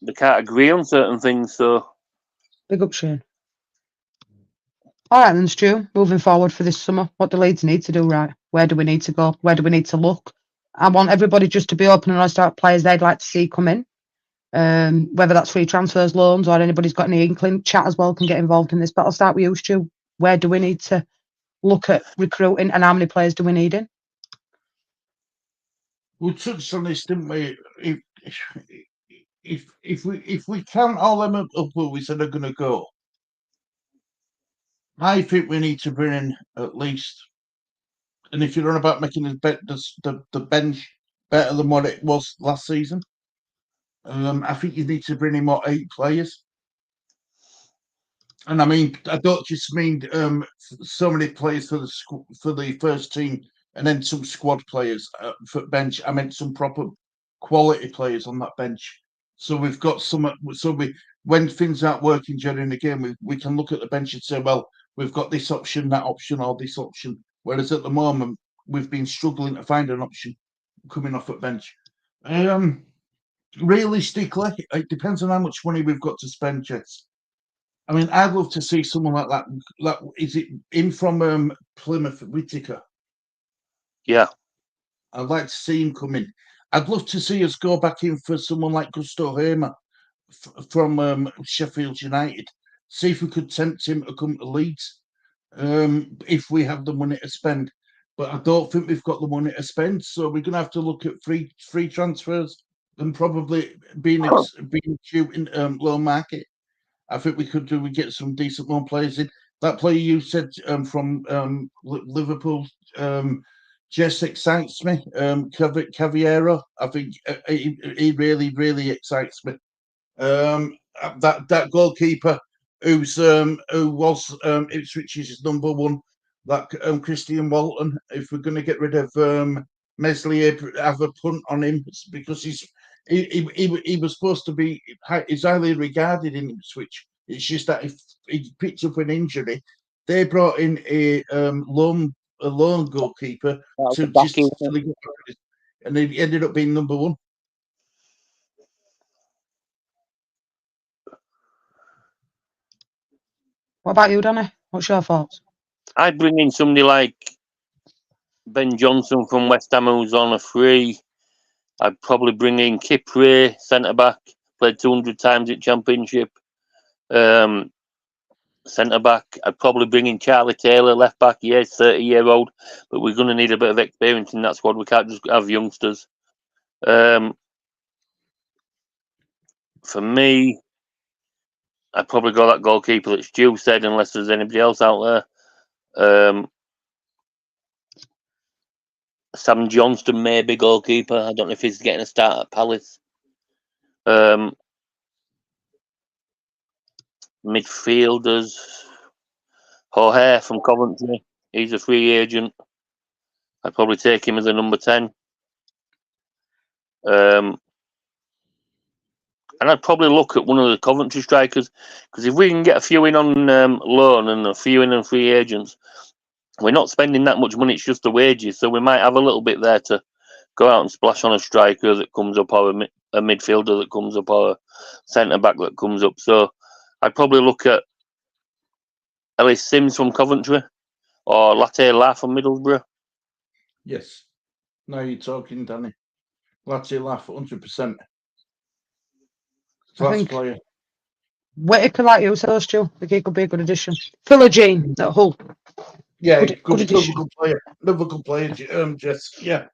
S1: They can't agree on certain things, so
S2: Big up, Shane. All right then, Stu. Moving forward for this summer, what do Leeds need to do right? Where do we need to go? Where do we need to look? I want everybody just to be open and honest about players they'd like to see come in. Whether that's free transfers, loans, or anybody's got any inkling, chat as well can get involved in this. But I'll start with you, Stu. Where do we need to look at recruiting, and how many players do we need in?
S3: We touched on this, didn't we? If we count all them up who we said are going to go, I think we need to bring in at least. And if you're on about making the bench better than what it was last season, I think you need to bring in 8 players. And I mean, I don't just mean so many players for the first team and then some squad players for bench. I meant some proper quality players on that bench. So we've got some. So when things aren't working during the game, we can look at the bench and say, well, we've got this option, that option, or this option. Whereas at the moment, we've been struggling to find an option coming off at bench. Realistically, it depends on how much money we've got to spend, Jess. I mean, I'd love to see someone like that. Is it in from Plymouth, Whittaker?
S1: yeah.
S3: I'd like to see him come in. I'd love to see us go back in for someone like Gusto Hamer from Sheffield United. See if we could tempt him to come to Leeds if we have the money to spend. But I don't think we've got the money to spend, so we're going to have to look at free transfers and probably being cute in low market. I think we get some decent loan players in. That player you said from Liverpool just excites me. Caviero, I think he really, really excites me. That goalkeeper who was Ipswich's number one, that Christian Walton. If we're going to get rid of Meslier, have a punt on him because he was supposed to be. He's highly regarded in Ipswich. It's just that if he picked up an injury, they brought in a lone goalkeeper and he ended up being number one.
S2: What about you, Danny? What's your thoughts?
S1: I'd bring in somebody like Ben Johnson from West Ham who's on a free. I'd probably bring in Kipre, centre back, played 200 times at Championship. Centre back, I'd probably bring in Charlie Taylor, left back. Yes, 30-year-old, but we're going to need a bit of experience in that squad. We can't just have youngsters. For me, I'd probably go that goalkeeper that Stu said, unless there's anybody else out there. Sam Johnston, maybe goalkeeper. I don't know if he's getting a start at Palace. Midfielders, O'Hare from Coventry. He's a free agent. I'd probably take him as a number 10. And I'd probably look at one of the Coventry strikers, because if we can get a few in on loan and a few in on free agents, we're not spending that much money. It's just the wages, so we might have a little bit there to go out and splash on a striker that comes up, or a midfielder that comes up, or a centre back that comes up. So I'd probably look at Ellis Sims from Coventry or Latte La from Middlesbrough.
S3: Yes. Now you're talking, Danny. Latte La, 100%. Class player.
S2: Whittaker, like you said, Stu, I think he could be a good addition. Philogene at Hull.
S3: Yeah, good player. Another good player, Jess. Yeah.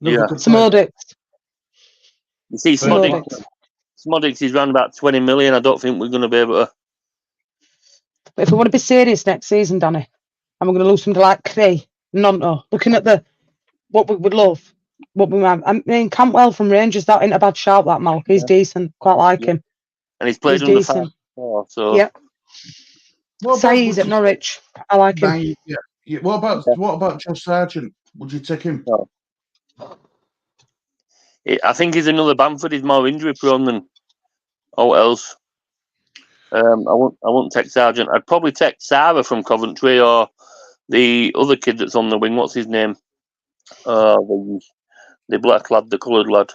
S2: Smodics.
S1: You see, Smodics is around about 20 million. I don't think we're going to be able to.
S2: But if we want to be serious next season, Danny, and we're going to lose somebody like Cray, Nonto, looking at what we would love, what we have. I mean, Cantwell from Rangers, that ain't a bad shout, that Malk. He's decent. Quite like him.
S1: And he's played under 5-4, so.
S2: Yeah. Saeed at Norwich. I like him.
S3: Yeah. What about Josh Sargent? Would you take him?
S1: No. I think he's another Bamford. He's more injury prone than all else. I won't take Sargent. I'd probably take Sarah from Coventry or the other kid that's on the wing. What's his name? The black lad, the coloured lad.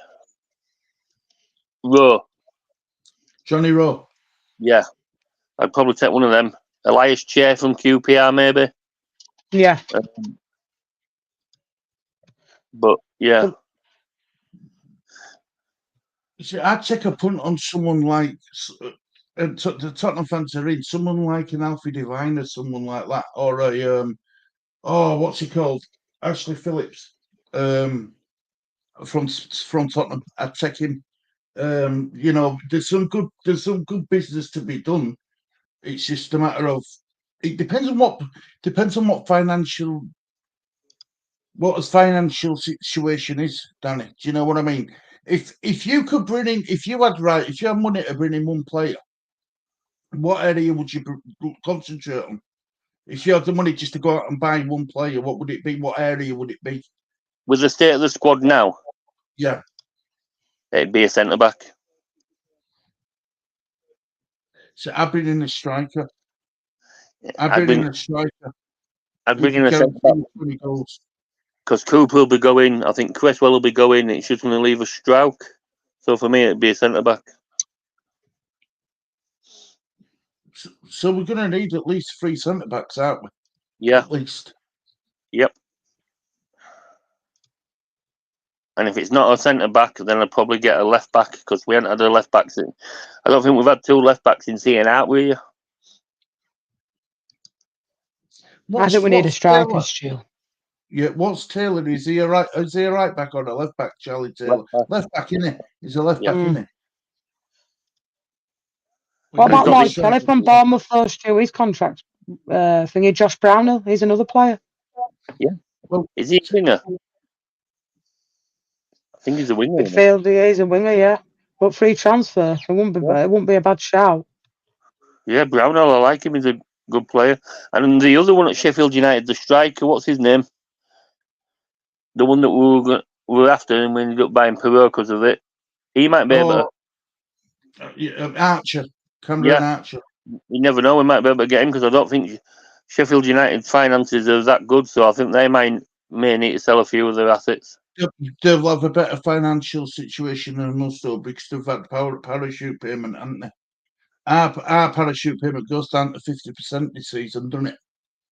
S1: Rowe.
S3: Johnny Rowe.
S1: Yeah, I'd probably take one of them. Elias Chair from QPR, maybe.
S2: Yeah.
S1: But yeah.
S3: See, I'd take a punt on someone like the Tottenham fans are in someone like an Alfie Devine or someone like that, or a what's he called? Ashley Phillips, from Tottenham. I'd take him. There's some good business to be done. It's just a matter of it depends on what his financial situation is, Danny. Do you know what I mean? If you could bring in, if you had money to bring in one player, what area would you concentrate on? If you had the money just to go out and buy one player, what would it be? What area would it be?
S1: With the state of the squad now,
S3: yeah,
S1: it'd be a centre back.
S3: So I'd bring in a striker.
S1: I'd bring in a centre back because Cooper will be going. I think Cresswell will be going. It's just going to leave a Strauch. So for me, it'd be a centre back.
S3: So we're going to need at least 3 centre backs, aren't we?
S1: Yeah.
S3: At least.
S1: Yep. And if it's not a centre back, then I'd probably get a left back because we haven't had a left back since. I don't think we've had 2 left backs in CN, we?
S2: I think we need a striker, Stu.
S3: Yeah, what's Taylor? Is he a right back or a left back, Charlie Taylor? Left back, innit? He's a left back, innit?
S2: What about Mike Kelly from Bournemouth, though, Stu? His contract thingy. Josh Brownhill, he's another player.
S1: Yeah. Well, is he a winger? I think he's a winger.
S2: Midfield, he's a winger, yeah. But free transfer, it wouldn't be a bad shout.
S1: Yeah, Brownhill, I like him. He's a good player. And the other one at Sheffield United, the striker, what's his name? The one that we were after, and we ended up buying Perot because of it. He might be able
S3: to. Archer. Cameron Archer.
S1: You never know. We might be able to get him because I don't think Sheffield United finances are that good. So I think they may need to sell a few of their assets.
S3: They'll have a better financial situation than us, though, because they've had parachute payment, haven't they? Our parachute payment goes down to 50% this season, doesn't it?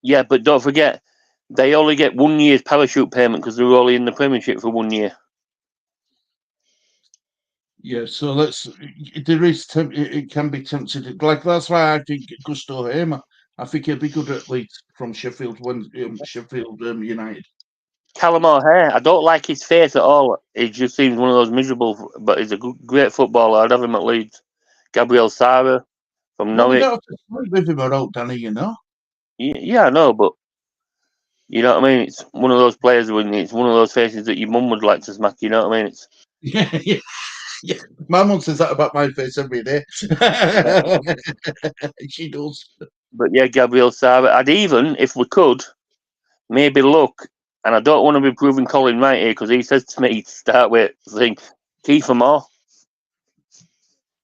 S1: Yeah, but don't forget, they only get 1 year's parachute payment because they're only in the Premiership for 1 year.
S3: Yeah, so it can be tempted. Like, that's why I think Gusto Hamer, I think he'll be good at Leeds from Sheffield United.
S1: Callum O'Hare, I don't like his face at all. He just seems one of those miserable, but he's a great footballer. I'd have him at Leeds. Gabriel Sara from Norwich.
S3: We don't have to sleep with him or out, Danny, you know.
S1: Yeah, I know, but you know what I mean? It's one of those players when it's one of those faces that your mum would like to smack, you know what I mean?
S3: Yeah. My mum says that about my face every day. She does.
S1: But yeah, Gabriel Sara. I'd even, if we could, maybe look, and I don't want to be proving Colin right here because he says to me to start with, Kiefer Moore.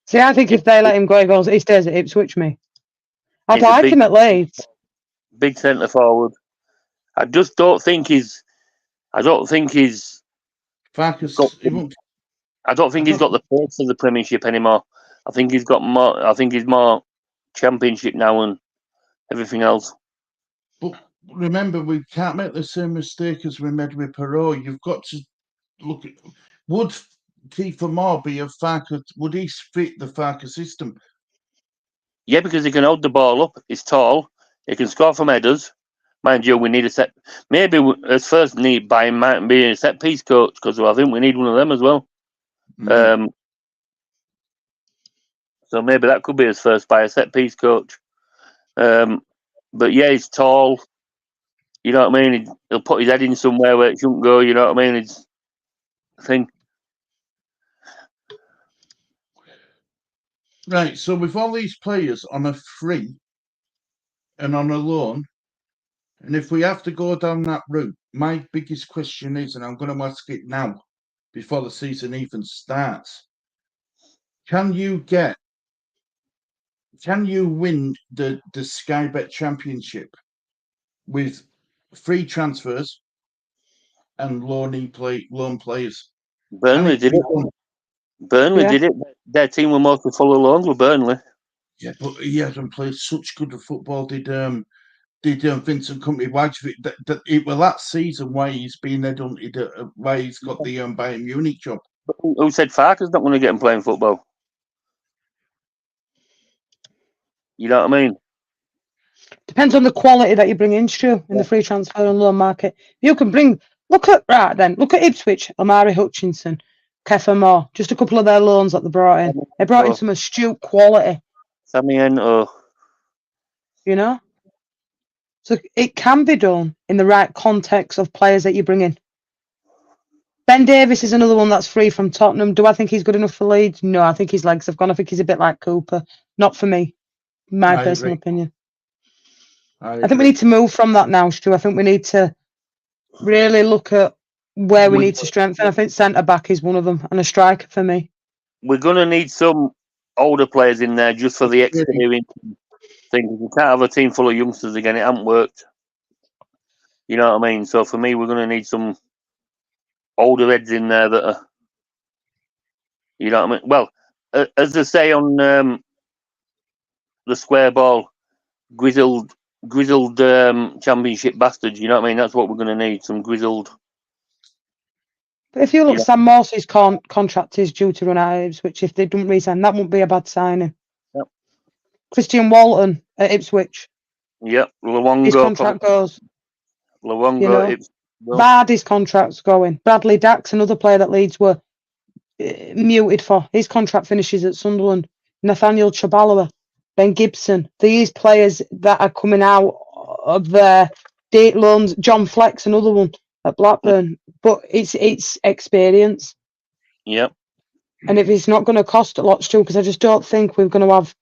S2: See, I think if they let him go, he stays at Ipswich, me. I'd like him at Leeds.
S1: Big centre forward. I just don't think he's. I don't think he's.
S3: Farkas.
S1: I don't think he's got the pace of the Premiership anymore. I think he's got more. I think he's more Championship now and everything else.
S3: But remember, we can't make the same mistake as we made with Perot. You've got to look at, would Kiefer Moore be a Farkas? Would he fit the Farkas system?
S1: Yeah, because he can hold the ball up. He's tall. He can score from headers. Mind you, we need a set. Maybe as first need by him might be a set piece coach because I think we need one of them as well. Mm-hmm. So maybe that could be his first by a set piece coach. But yeah, he's tall. You know what I mean? He'll put his head in somewhere where it shouldn't go. You know what I mean? It's a thing.
S3: Right. So with all these players on a free, and on a loan. And if we have to go down that route, my biggest question is, and I'm going to ask it now, before the season even starts, can you win the Sky Bet Championship with free transfers and loan players?
S1: Burnley did it. Burnley did it. Their team were mostly full of loans with Burnley.
S3: Yeah, but he hasn't played such good football. Did Vincent Company? Why do you think it was that season why he's been headhunted? Why he's got the Bayern Munich job?
S1: But who said Farker's not going to get him playing football? You know what I mean?
S2: Depends on the quality that you bring in, Stu, in the free transfer and loan market. You can bring. Look at Ipswich, Amari Hutchinson, Keffer Moore, just a couple of their loans that they brought in. They brought in some astute quality.
S1: Sammy Ento.
S2: You know? So it can be done in the right context of players that you bring in. Ben Davies is another one that's free from Tottenham. Do I think he's good enough for Leeds? No, I think his legs have gone. I think he's a bit like Cooper. Not for me. My personal opinion. I think we need to move from that now, Stu. I think we need to really look at where we need to strengthen. I think centre-back is one of them, and a striker for me.
S1: We're going to need some older players in there just for the experience thing. We can't have a team full of youngsters again. It hasn't worked. You know what I mean? So for me, we're going to need some older heads in there that are, you know what I mean? Well, as they say on the square ball, grizzled championship bastards. You know what I mean? That's what we're going to need. Some grizzled.
S2: But if you look, Sam Morsey's contract is due to run out at Ipswich. If they don't resign, that won't be a bad signing.
S1: Yep.
S2: Christian Walton at Ipswich.
S1: Yep. Luongo.
S2: His contract goes.
S1: Luongo.
S2: You know, Vardy's contract's going. Bradley Dack's another player that Leeds were muted for. His contract finishes at Sunderland. Nathaniel Chabalawa, Ben Gibson. These players that are coming out of their date loans. John Fleck's another one at Blackburn. But it's experience.
S1: Yep.
S2: And if it's not going to cost a lot, Stu, because I just don't think we're going to have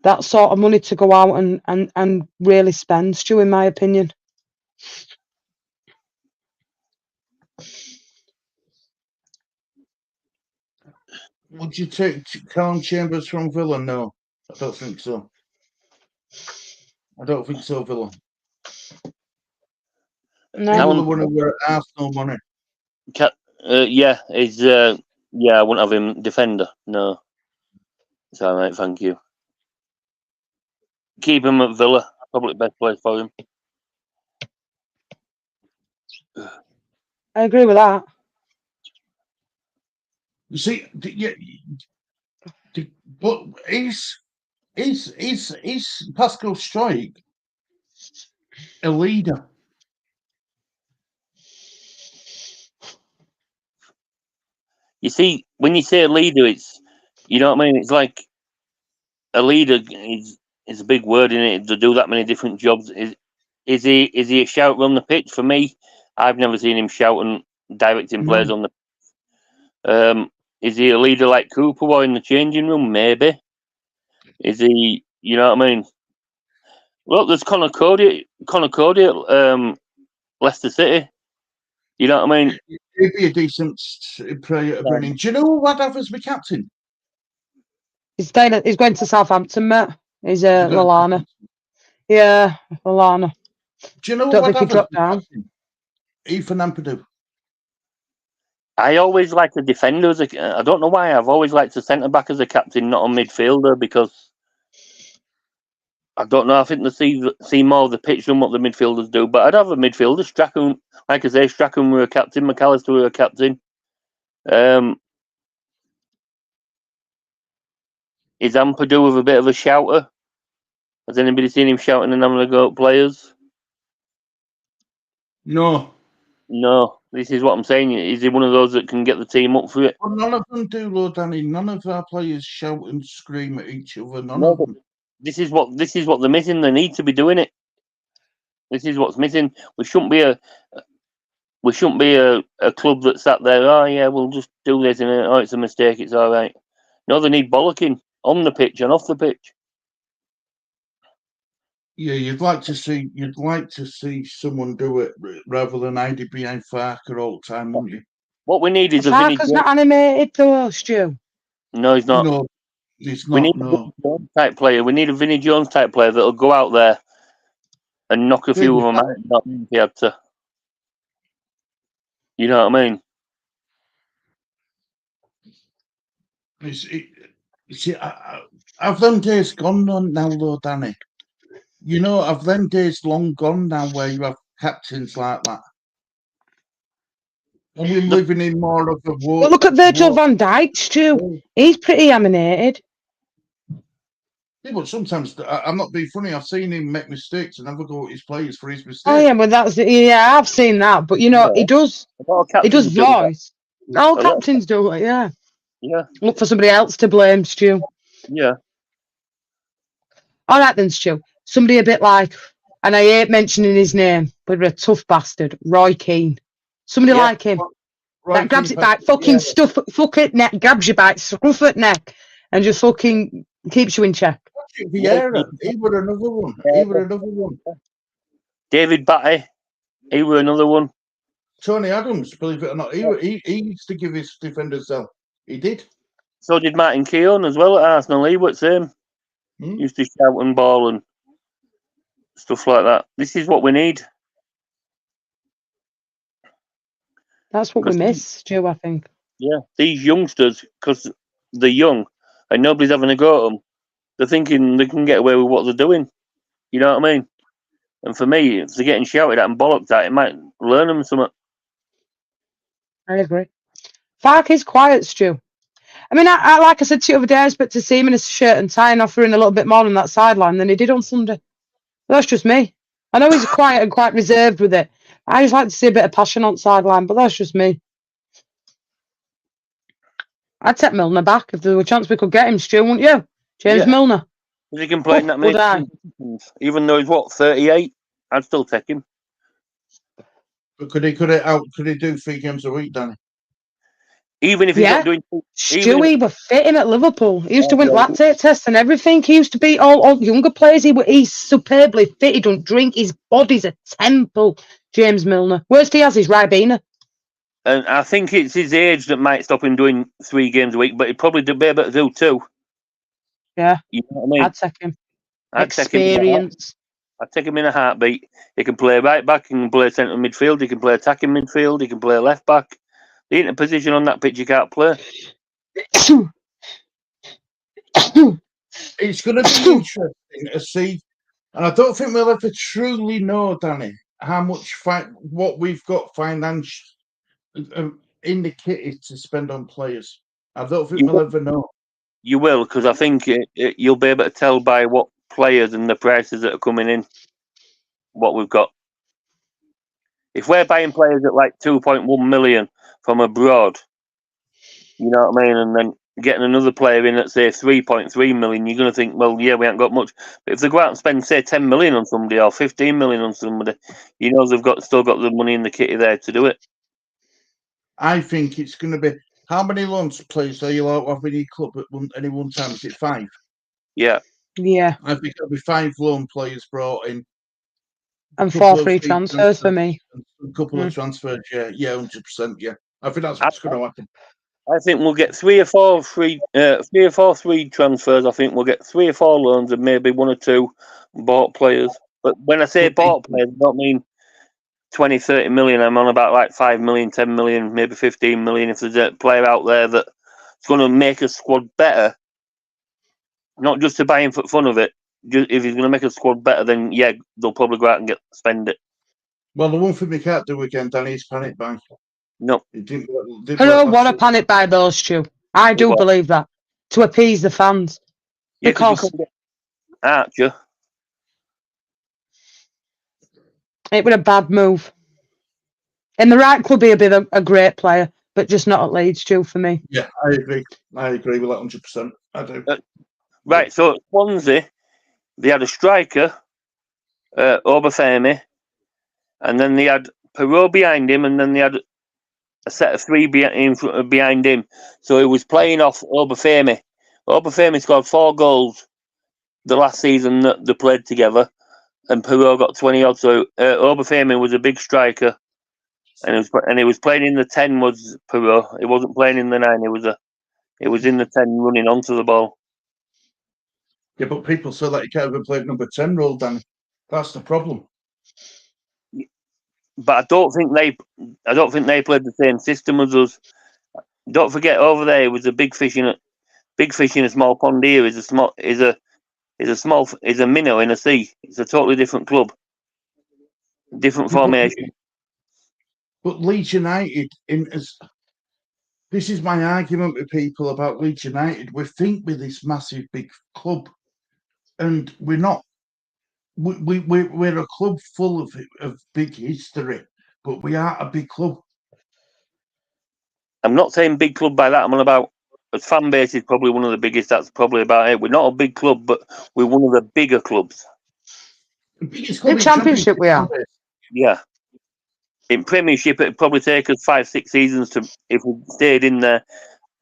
S2: that sort of money to go out and really spend, Stu, in my opinion.
S3: Would you take Callum Chambers from Villa? No, I don't think so. Villa.
S2: No.
S3: Villa want to wear Arsenal money.
S1: Yeah, I wouldn't have him defender. No, it's all right. Thank you. Keep him at Villa. Probably best place for him.
S2: I agree with that.
S3: You see, but is Pascal Struijk a leader?
S1: You see, when you say a leader, it's, you know what I mean. It's like a leader is a big word in it to do that many different jobs. Is he a shouter on the pitch? For me, I've never seen him shouting, directing players on the. Is he a leader like Cooper or in the changing room? Maybe. Is he? You know what I mean? Look, there's Connor Cody at Leicester City. You know what I mean?
S3: He'd be a decent player to bring in. Do you know what happens with captain?
S2: He's going to Southampton, mate. He's Lallana. Yeah, Lallana.
S3: Do you know
S2: Don't
S3: what
S2: think he dropped down.
S3: Captain? Ethan Ampadu.
S1: I always liked the defender I don't know why. I've always liked the centre back as a captain, not a midfielder, because I don't know. I think they see more of the pitch than what the midfielders do. But I'd have a midfielder. Strachan, like I say, Strachan were a captain. McAllister were a captain. Is Ampadu with a bit of a shouter? Has anybody seen him shouting and having a go at players?
S3: No.
S1: This is what I'm saying. Is he one of those that can get the team up for it?
S3: Well, none of them do, Lord Danny. None of our players shout and scream at each other. None of them.
S1: This is what they're missing. They need to be doing it. This is what's missing. We shouldn't be a club that sat there. Oh yeah, we'll just do this and it's a mistake. It's all right. No, they need bollocking on the pitch and off the pitch.
S3: Yeah, you'd like to see someone do it rather than hiding behind Farker all the time, wouldn't you?
S1: What we need is a Vinnie
S2: Farker's
S1: Jones.
S2: not animated though, Stu.
S1: No, he's not.
S3: No, it's
S1: We
S3: not.
S1: need a
S3: No,
S1: Vinnie Jones type player. We need a Vinnie Jones type player that'll go out there and knock a few of them out. Not if he had to. You know what I mean?
S3: Have them days gone on now, though, Danny? You know, have them days long gone now where you have captains like that? And we're living in more of a war.
S2: But look at Virgil van Dijk, Stu. He's pretty animated.
S3: Yeah, but sometimes I'm not being funny. I've seen him make mistakes and never go at his players for his mistakes.
S2: Oh yeah, but I've seen that. But you know, he does voice. All captains do it, yeah.
S1: Yeah.
S2: Look for somebody else to blame, Stu.
S1: Yeah.
S2: All right then, Stu. Somebody a bit like, and I hate mentioning his name, but a tough bastard, Roy Keane. Somebody like him. That grabs it back, fucking fuck it neck, grabs you back, scruff it neck, and just fucking keeps you in check.
S3: Vieira, he were another one.
S1: David Batty, he were another one.
S3: Tony Adams, believe it or not, he used to give his defenders hell. He did.
S1: So did Martin Keown as well at Arsenal. He was the same. Used to shout and ball and stuff like that. This is what we need.
S2: That's what we miss, Stu, I think.
S1: Yeah, these youngsters, because they're young and nobody's having a go at them, they're thinking they can get away with what they're doing. You know what I mean? And for me, if they're getting shouted at and bollocked at, it might learn them something.
S2: I agree. Fark is quiet, Stu. I mean, I like I said to you the other day, I expect to see him in a shirt and tie and offering a little bit more on that sideline than he did on Sunday. But that's just me. I know he's quiet and quite reserved with it. I just like to see a bit of passion on sideline, but that's just me. I'd take Milner back if there were a chance we could get him, Stu, wouldn't you? James Milner.
S1: If he can play in that many positions, even though he's 38, I'd still take him.
S3: But could he do 3 games a week, Danny?
S1: Even if he's not doing,
S2: Stewie were fitting at Liverpool. He used to win lactate tests and everything. He used to beat all younger players. He's superbly fit. He don't drink. His body's a temple. James Milner. Worst he has is Ribena.
S1: And I think it's his age that might stop him doing 3 games a week, but he'd probably be able to do 2.
S2: Yeah,
S1: you know what I mean?
S2: I'd take him. Experience.
S1: I'd take him in a heartbeat. He can play right back. He can play centre midfield. He can play attacking midfield. He can play left back. He ain't a position on that pitch you can't play.
S3: It's going to be interesting to see, and I don't think we'll ever truly know, Danny, how much what we've got financial in the kit to spend on players. I don't think we'll ever know.
S1: You will, because I think you'll be able to tell by what players and the prices that are coming in what we've got. If we're buying players at like 2.1 million from abroad, you know what I mean, and then getting another player in at say 3.3 million, you're going to think, well, yeah, we haven't got much. But if they go out and spend say 10 million on somebody or 15 million on somebody, you know they've still got the money in the kitty there to do it.
S3: I think it's going to be, how many loans players are you allowed to have in your club at any one time? Is it 5?
S2: Yeah.
S3: I think there'll be 5 loan players brought in.
S2: And 4 free transfers for me.
S3: A couple of transfers, yeah, 100%, yeah. I think that's what's going to happen.
S1: I think we'll get 3 or 4 free transfers. I think we'll get 3 or 4 loans and maybe 1 or 2 bought players. But when I say bought players, I don't mean 20, 30 million. I'm on about like 5 million, 10 million, maybe 15 million. If there's a player out there that's going to make a squad better, not just to buy him for fun of it. If he's going to make a squad better, then yeah, they'll probably go out and spend it.
S3: Well, the one thing we can't do again, Danny, is panic buy.
S1: No.
S2: I don't want to panic buy those, Stu. I do believe that. To appease the fans.
S1: Yeah,
S2: because
S1: Archer.
S2: It was a bad move. In the right club, he'll be a great player, but just not at Leeds, Stu, for me.
S3: Yeah, I agree. I agree with that 100%. I do.
S1: Right, so Swansea, they had a striker, Obafemi, and then they had Perot behind him, and then they had a set of 3 behind him. So he was playing off Obafemi. Obafemi scored 4 goals the last season that they played together, and Perot got 20 odd. So Obafemi was a big striker, and he was playing in the 10. Was Perot? He wasn't playing in the 9. He was in the 10, running onto the ball.
S3: Yeah, but people say that he can't even play number 10 role, Danny. That's the problem.
S1: But I don't think they played the same system as us. Don't forget, over there, he was a big fish in a small pond. Here is a minnow in a sea. It's a totally different club, different formation.
S3: But Leeds United, this is my argument with people about Leeds United. We think we're this massive big club, and we're not. We're a club full of big history, but we are a big club.
S1: I'm not saying big club by that. I'm on about the fan base is probably one of the biggest. That's probably about it. We're not a big club, but we're one of the bigger clubs.
S3: The biggest club
S2: In Championship we are.
S1: Yeah. In Premiership, it'd probably take us 5-6 seasons if we stayed in there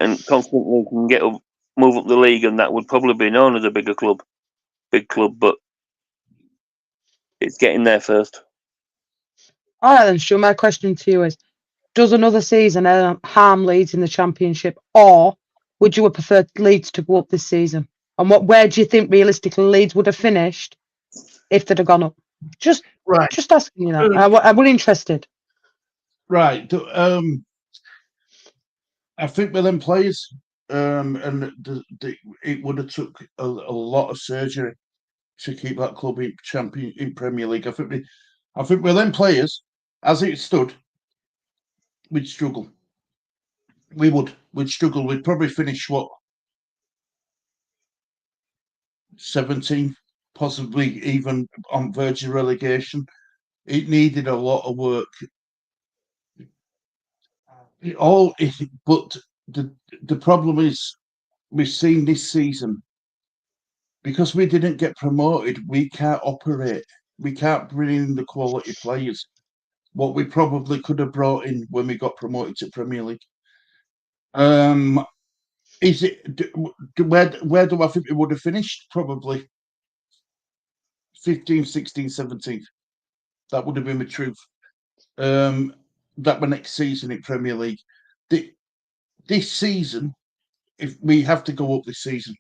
S1: and constantly can move up the league, and that would probably be known as a big club. But it's getting there first.
S2: All right, then, Stu, my question to you is, does another season harm Leeds in the Championship, or would you have preferred Leeds to go up this season? And where do you think realistically Leeds would have finished if they'd have gone up? Just asking you that. I was interested.
S3: Right. I think with them players, and it would have took a lot of surgery to keep that club in Premier League. I think with them players, as it stood, we'd struggle. We'd struggle. We'd probably finish 17th, possibly even on verge of relegation. It needed a lot of work. But the problem is, we've seen this season, because we didn't get promoted, we can't operate. We can't bring in the quality players what we probably could have brought in when we got promoted to Premier League. Is it where do I think we would have finished? Probably 15th, 16th, 17th. That would have been the truth. That were next season in Premier League. This season, if we have to go up this season,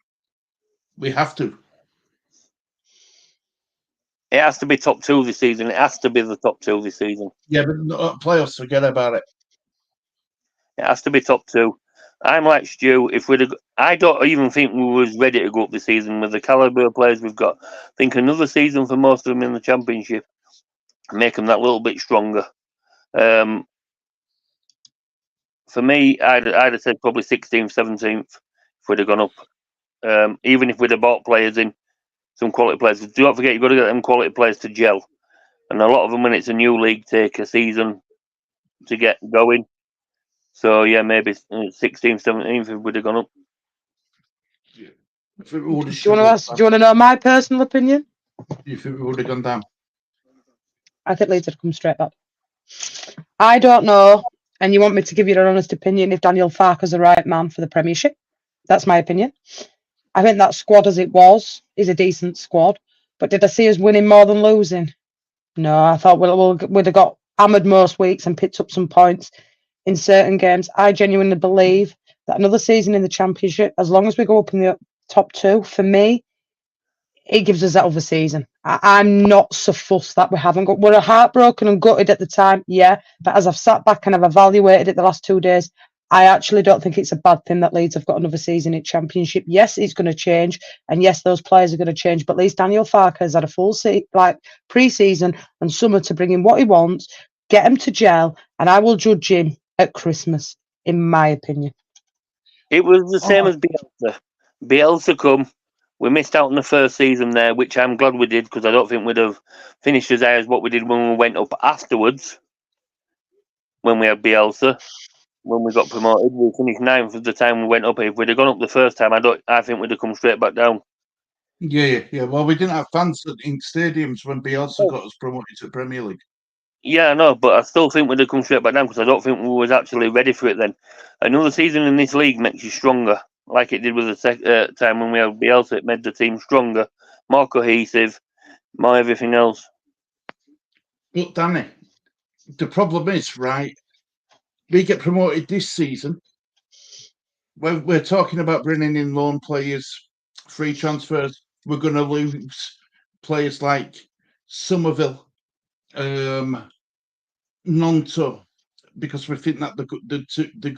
S3: we have to.
S1: It has to be top 2 this season. It has to be the top 2 this season.
S3: Yeah, but playoffs, forget about it.
S1: It has to be top 2. I'm like Stu. I don't even think we was ready to go up this season with the calibre of players we've got. I think another season for most of them in the Championship, make them that little bit stronger. For me, I'd have said probably 16th, 17th if we'd have gone up. Even if we'd have bought players in, some quality players. Don't forget, you've got to get them quality players to gel. And a lot of them, when it's a new league, take a season to get going. So, yeah, maybe 16th, 17th if we'd have gone up.
S3: Yeah.
S2: Do you want to know my personal opinion?
S3: You think we would have gone down?
S2: I think Leeds would come straight up. I don't know, and you want me to give you an honest opinion, if Daniel Farke's the right man for the Premiership. That's my opinion. I think that squad as it was is a decent squad. But did I see us winning more than losing? No, I thought we'd have got hammered most weeks and picked up some points in certain games. I genuinely believe that another season in the Championship, as long as we go up in the top 2, for me, it gives us that other season. I'm not so fussed that we haven't got. We're heartbroken and gutted at the time, yeah. But as I've sat back and I've evaluated it the last 2 days, I actually don't think it's a bad thing that Leeds have got another season in Championship. Yes, it's going to change, and yes, those players are going to change. But at least Daniel Farke has had a full pre-season and summer to bring in what he wants, get him to gel, and I will judge him at Christmas, in my opinion.
S1: It was the same as Bielsa. Bielsa come. We missed out on the first season there, which I'm glad we did, because I don't think we'd have finished as high as what we did when we went up afterwards. When we had Bielsa, when we got promoted, we finished 9th at the time we went up. If we'd have gone up the first time, I think we'd have come straight back down.
S3: Yeah. Well, we didn't have fans in stadiums when Bielsa got us promoted to Premier League.
S1: Yeah, I know, but I still think we'd have come straight back down, because I don't think we was actually ready for it then. Another season in this league makes you stronger, like it did with the time when we had Bielsa. It made the team stronger, more cohesive. more everything else.
S3: Look, Danny, the problem is, right, we get promoted this season. We're talking about bringing in loan players, free transfers. We're going to lose players like Somerville, Nonto, because we think that they're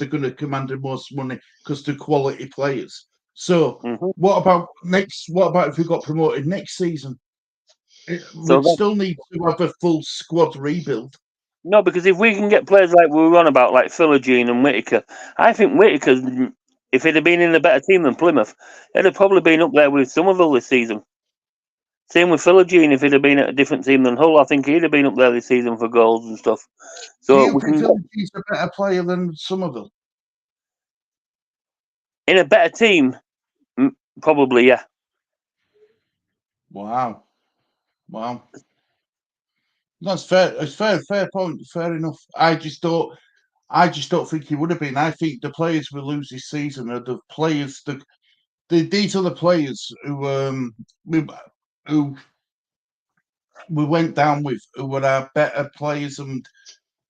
S3: going to command the most money because they're quality players. So what about if we got promoted next season? We'd still need to have a full squad rebuild.
S1: No, because if we can get players like we were on about, like Philogene and Whittaker, I think Whittaker, if he'd have been in a better team than Plymouth, he'd have probably been up there with Somerville this season. Same with Philogene, if he'd have been at a different team than Hull, I think he'd have been up there this season for goals and stuff. So
S3: do you think Philogene's a better player than Somerville?
S1: In a better team, probably, yeah.
S3: Wow. That's fair. It's fair point. Fair enough. I just don't think he would have been. I think the players we lose this season are the players these are the players who we went down with, who were our better players. And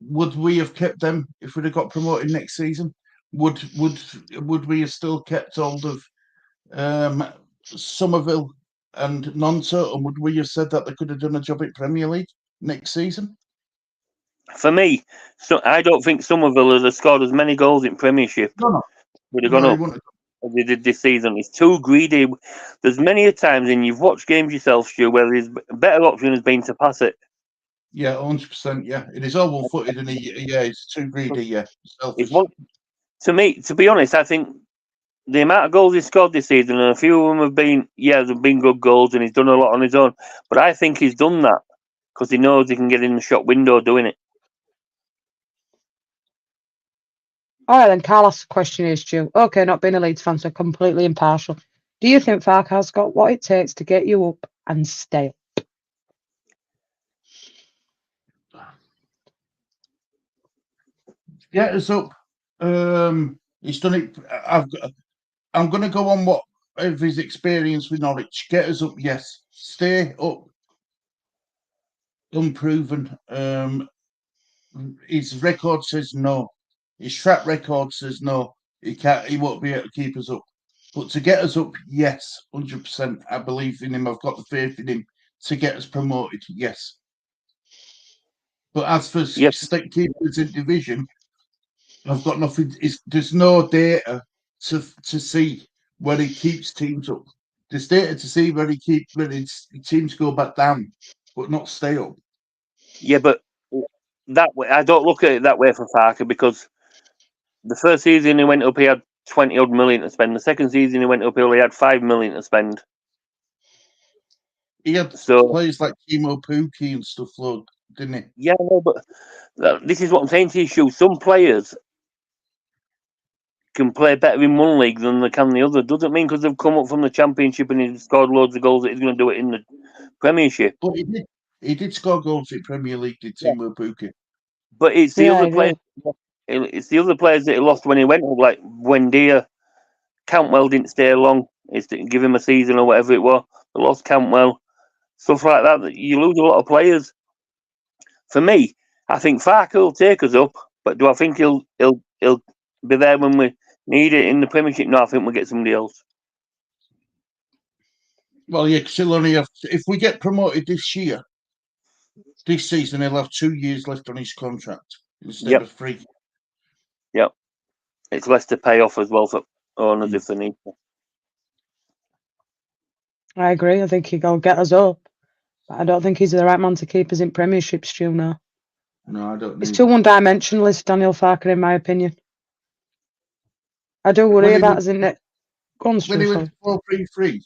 S3: would we have kept them if we'd have got promoted next season? Would we have still kept hold of Somerville and Nonto, and would we have said that they could have done a job in Premier League next season?
S1: For me, I don't think Somerville would have scored as many goals in Premiership.
S3: No.
S1: Would have gone up as they did this season. It's too greedy. There's many a times, and you've watched games yourself, Stu, where his better option has been to pass it.
S3: Yeah, 100%. Yeah, it is all one-footed, and it's too greedy. Yeah, selfish.
S1: To me, to be honest, I think the amount of goals he's scored this season, and a few of them have been, they've been good goals, and he's done a lot on his own. But I think he's done that because he knows he can get in the shop window doing it.
S2: All right, then. Carlos' question is, Stu. Okay, not being a Leeds fan, so completely impartial. Do you think Farke's got what it takes to get you up and stay up?
S3: Get us up. He's done it. I'm going to go on what of his experience with Norwich. Get us up, yes. Stay up. Unproven. His record says no. His track record says no. He won't be able to keep us up. But to get us up, yes, 100%. I believe in him. I've got the faith in him to get us promoted, yes. But as for keepers in division, I've got nothing. There's no data to see where he keeps teams up. There's data to see where his teams go back down, but not stay up.
S1: Yeah, but that way, I don't look at it that way for Farke, because the first season he went up, he had 20-odd million to spend. The second season he went up, he only had 5 million to spend.
S3: He had players like Timo Pukki and stuff, didn't he?
S1: Yeah, no, but this is what I'm saying to you, Shu. Some players can play better in one league than they can the other. Doesn't mean because they've come up from the Championship and he's scored loads of goals that he's going to do it in the Premiership.
S3: But he did score goals in Premier League, did Timo Pukki.
S1: But it's the other players. It's the other players that he lost when he went up, like Buendia. Cantwell didn't stay long. He didn't give him a season or whatever it was. They lost Cantwell. Stuff like that. You lose a lot of players. For me, I think Farke will take us up, but do I think he'll be there when we need it in the Premiership? No, I think we'll get somebody else.
S3: Well, yeah, because he'll only have. If we get promoted this season, he'll have 2 years left on his contract instead of 3.
S1: Yep. It's less to pay off as well for owners if they need to.
S2: I agree. I think he'll get us up. But I don't think he's the right man to keep us in Premiership, Stu, now.
S3: No, I don't.
S2: It's too one-dimensional, is Daniel Farke, in my opinion. I do worry about us in it.
S3: When he went 4-3-3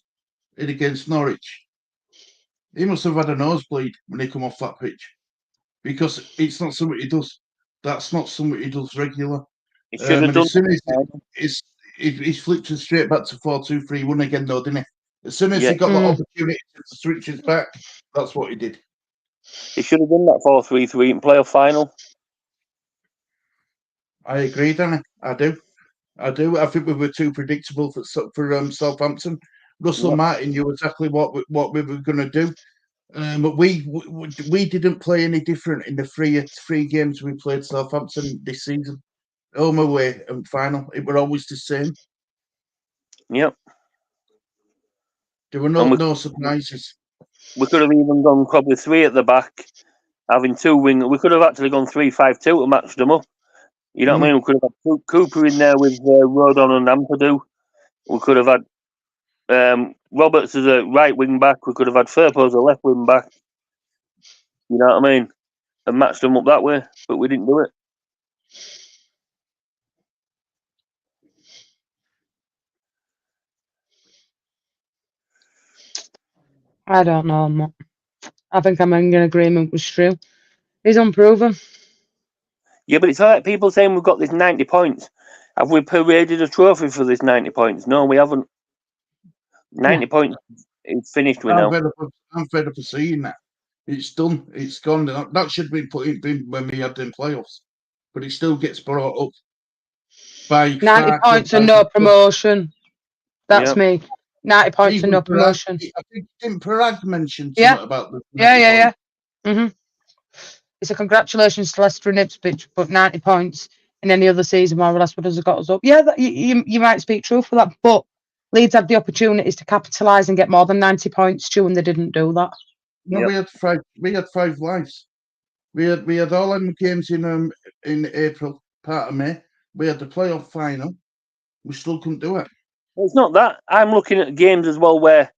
S3: against Norwich, he must have had a nosebleed when he come off that pitch, because it's not something he does. That's not something he does regular.
S1: He should have done.
S3: As soon as he's flipped us straight back to 4-2-3, won again though, didn't he? As soon as he got the opportunity to switch his back, that's what he did.
S1: He should have done that 4-3-3 in playoff final.
S3: I agree, Danny. I do. I think we were too predictable for Southampton. Russell Martin knew exactly what we were going to do. But we didn't play any different in the three games we played Southampton this season. Home, away, and final. It were always the same.
S1: Yep.
S3: There were no surprises.
S1: We could have even gone probably 3 at the back, having 2 wingers. We could have actually gone 3-5-2 to match them up. You know what I mean? We could have had Cooper in there with Rodon and Ampadu. We could have had Roberts as a right wing back. We could have had Firpo as a left wing back. You know what I mean? And matched them up that way, but we didn't do it.
S2: I don't know. I think I'm in agreement with Stu. He's unproven.
S1: Yeah, but it's like people saying we've got this 90 points. Have we paraded a trophy for this 90 points? No, we haven't. 90 points is finished with now.
S3: I'm fed up of seeing that. It's done. It's gone. That should have been put in when we had them playoffs. But it still gets brought up by
S2: 90 points and no promotion. That's me. 90 points and no promotion.
S3: I think didn't Parag mention something about the
S2: Mm-hmm. It's a congratulations to Leicester and Ipswich, but 90 points in any other season more or less would have got us up. Yeah, you might speak true for that, but Leeds had the opportunities to capitalise and get more than 90 points, Stu, and they didn't do that.
S3: No, we had 5 lives. We had all them games in April, part of May. We had the playoff final. We still couldn't do it.
S1: It's not that. I'm looking at games as well where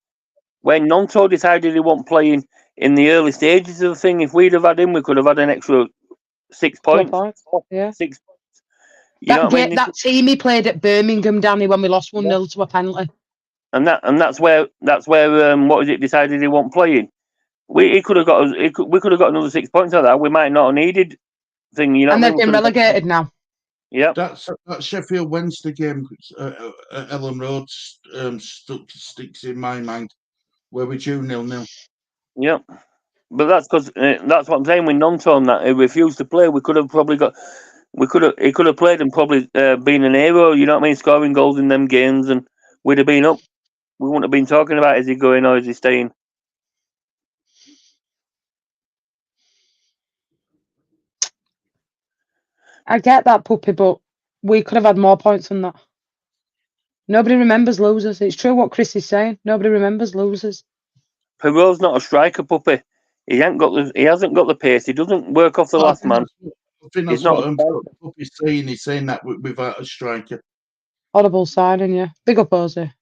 S1: Nonto decided he wasn't playing in the early stages of the thing. If we'd have had him, we could have had an extra 6 points. 6 points.
S2: That team he played at Birmingham, Danny, when we lost 1-0 to a penalty.
S1: And that's where what was it decided he wasn't playing. We could have got we could have got another 6 points out of that. We might not have needed thing.
S2: And they've been relegated now.
S1: Yeah,
S3: that Sheffield Wednesday game at Ellen Road sticks in my mind, where we drew 0-0.
S1: Yeah, but that's because that's what I'm saying. With Nonton, that he refused to play, we could have probably got. He could have played and probably been an hero. You know what I mean? Scoring goals in them games, and we'd have been up. We wouldn't have been talking about is he going or is he staying.
S2: I get that, Puppy, but we could have had more points than that. Nobody remembers losers. It's true what Chris is saying. Nobody remembers losers.
S1: Perot's not a striker, Puppy. He hasn't got the pace. He doesn't work off the last man.
S3: I think that's what Puppy's saying. He's saying that without a striker.
S2: Audible signing, yeah. Big up, Ozzy.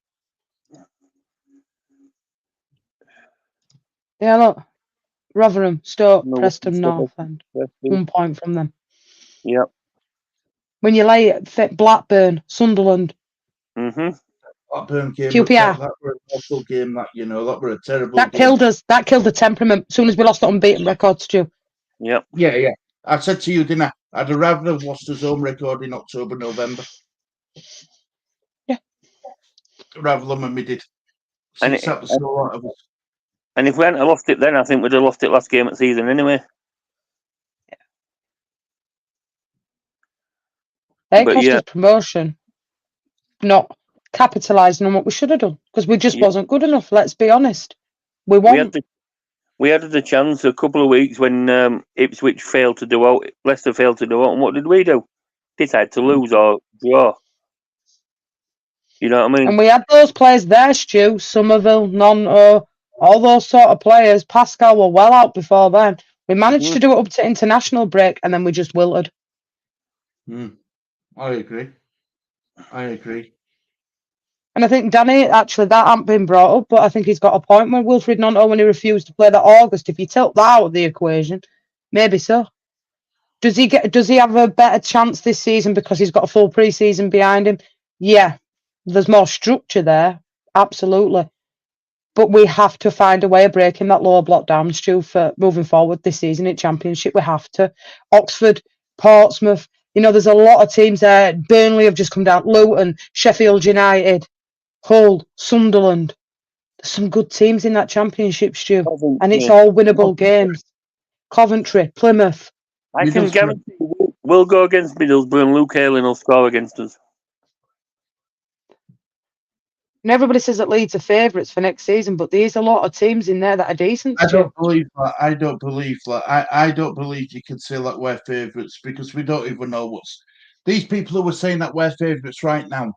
S2: Yeah, look. Rotherham, Stoke, Preston North End. 1 point from them.
S1: Yep.
S2: When you lay it, Blackburn, Sunderland.
S1: Mm-hmm.
S3: Blackburn game.
S2: QPR.
S3: That were an awful game. That were a terrible.
S2: That
S3: game.
S2: killed us. That killed the temperament. As soon as we lost the unbeaten record, Stu.
S1: Yep.
S3: Yeah. I said to you, didn't I? I'd rather have lost his home record in October, November.
S2: Yeah.
S3: Rather than we did.
S1: And if we hadn't lost it then, I think we'd have lost it last game of the season anyway.
S2: It cost us promotion, not capitalising on what we should have done, because we just wasn't good enough, let's be honest. We won't.
S1: We had the chance a couple of weeks when Ipswich failed to do out, Leicester failed to do out, and what did we do? Decide to lose or draw. You know what I mean?
S2: And we had those players there, Stu, Somerville, Nonto, all those sort of players. Pascal were well out before then. We managed to do it up to international break, and then we just wilted.
S3: I agree.
S2: And I think Danny, actually, that hasn't been brought up, but I think he's got a point when Wilfried Nonto, when he refused to play that August, if you tilt that out of the equation, maybe so. Does he have a better chance this season because he's got a full pre-season behind him? Yeah, there's more structure there, absolutely. But we have to find a way of breaking that lower block down, Stu, for moving forward this season in Championship. We have to. Oxford, Portsmouth, there's a lot of teams there. Burnley have just come down. Luton, Sheffield United, Hull, Sunderland. There's some good teams in that Championship, Stu, and it's all winnable games. Coventry, Plymouth.
S1: I can guarantee we'll go against Middlesbrough and Luke Ayling will score against us.
S2: And everybody says that Leeds are favourites for next season, but there's a lot of teams in there that are decent.
S3: I don't believe that. I don't believe that. I don't believe you can say that we're favourites because we don't even know what's. These people who are saying that we're favourites right now.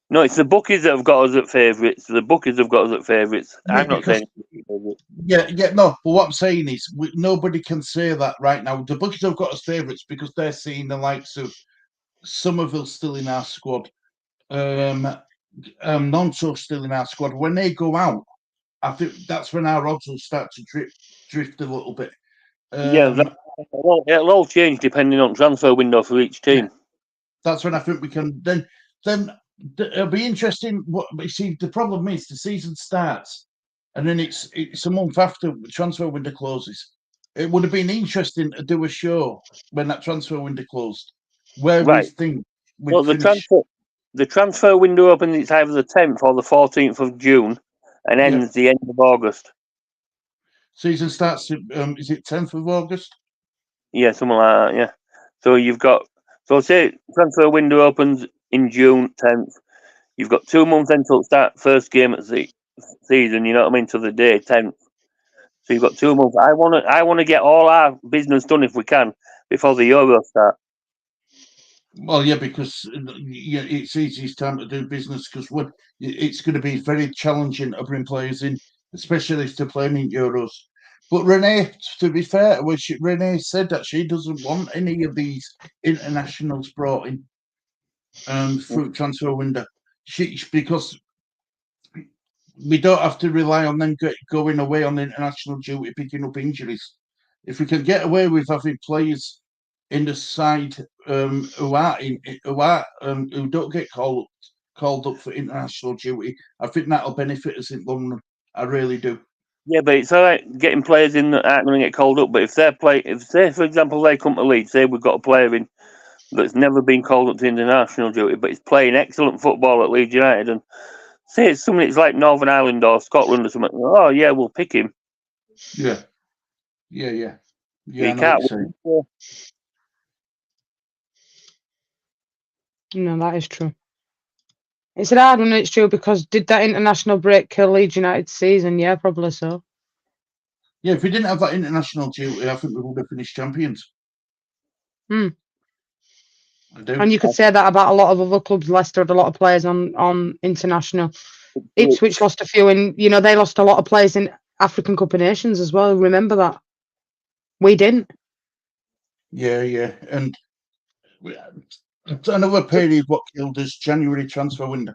S1: No, it's the bookies that have got us at favourites. The bookies have got us at favourites.
S3: Yeah,
S1: I'm not
S3: because-
S1: saying favourites.
S3: Yeah, no. But what I'm saying is, nobody can say that right now. The bookies have got us favourites because they're seeing the likes of Somerville still in our squad, Nonso still in our squad. When they go out, I think that's when our odds will start to drift a little bit.
S1: It'll all change depending on transfer window for each team.
S3: That's when I think we can. Then it'll be interesting. What you see, the problem is the season starts, and then it's a month after the transfer window closes. It would have been interesting to do a show when that transfer window closed, where we think we'd
S1: Well, the transfer window opens. It's either the 10th or the 14th of June, and ends the end of August.
S3: Season starts. Is it 10th of August?
S1: Yeah, something like that. Yeah. So you've got. So say transfer window opens in June 10th. You've got 2 months until it start first game at the season. You know what I mean? To the day 10th. So you've got 2 months. I want to get all our business done if we can before the Euro start.
S3: Well, yeah, because it's easiest time to do business because it's going to be very challenging to bring players in, especially to play in Euros. But Renee, to be fair, Renee said that she doesn't want any of these internationals brought in through transfer window. Because we don't have to rely on them going away on international duty, picking up injuries. If we can get away with having players in the side who don't get called up for international duty, I think that'll benefit us in London. I really do.
S1: Yeah, but it's all right getting players in that aren't going to get called up. But if say for example they come to Leeds, say we've got a player in that's never been called up to international duty, but he's playing excellent football at Leeds United, and say it's somebody that's like Northern Ireland or Scotland or something. Oh yeah, we'll pick him.
S3: Yeah.
S1: You
S3: can't.
S2: No, that is true. It's a hard one, it's true, because did that international break kill Leeds United's season? Yeah, probably so.
S3: Yeah, if we didn't have that international duty, I think we would have finished champions.
S2: I
S3: do.
S2: And you could say that about a lot of other clubs. Leicester had a lot of players on international. Ipswich lost a few, and they lost a lot of players in African Cup of Nations as well. Remember that? We didn't.
S3: Yeah, and another period what killed us, January transfer window.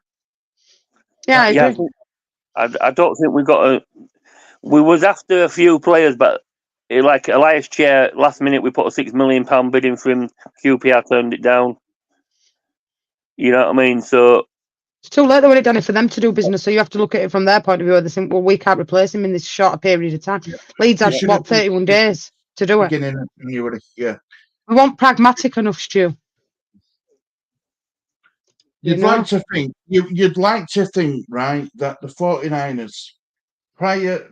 S2: Yeah, I agree.
S1: I don't think we got we was after a few players, but like Elias Chair, last minute we put a £6 million bid in for him. QPR turned it down. You know what I mean? So
S2: it's too late. They would have done it for them to do business. So you have to look at it from their point of view. They think, well, we can't replace him in this shorter period of time. Leeds had 31 days to do it.
S3: Beginning of January, yeah.
S2: We want pragmatic enough, Stu.
S3: You'd like to think, right, that the 49ers prior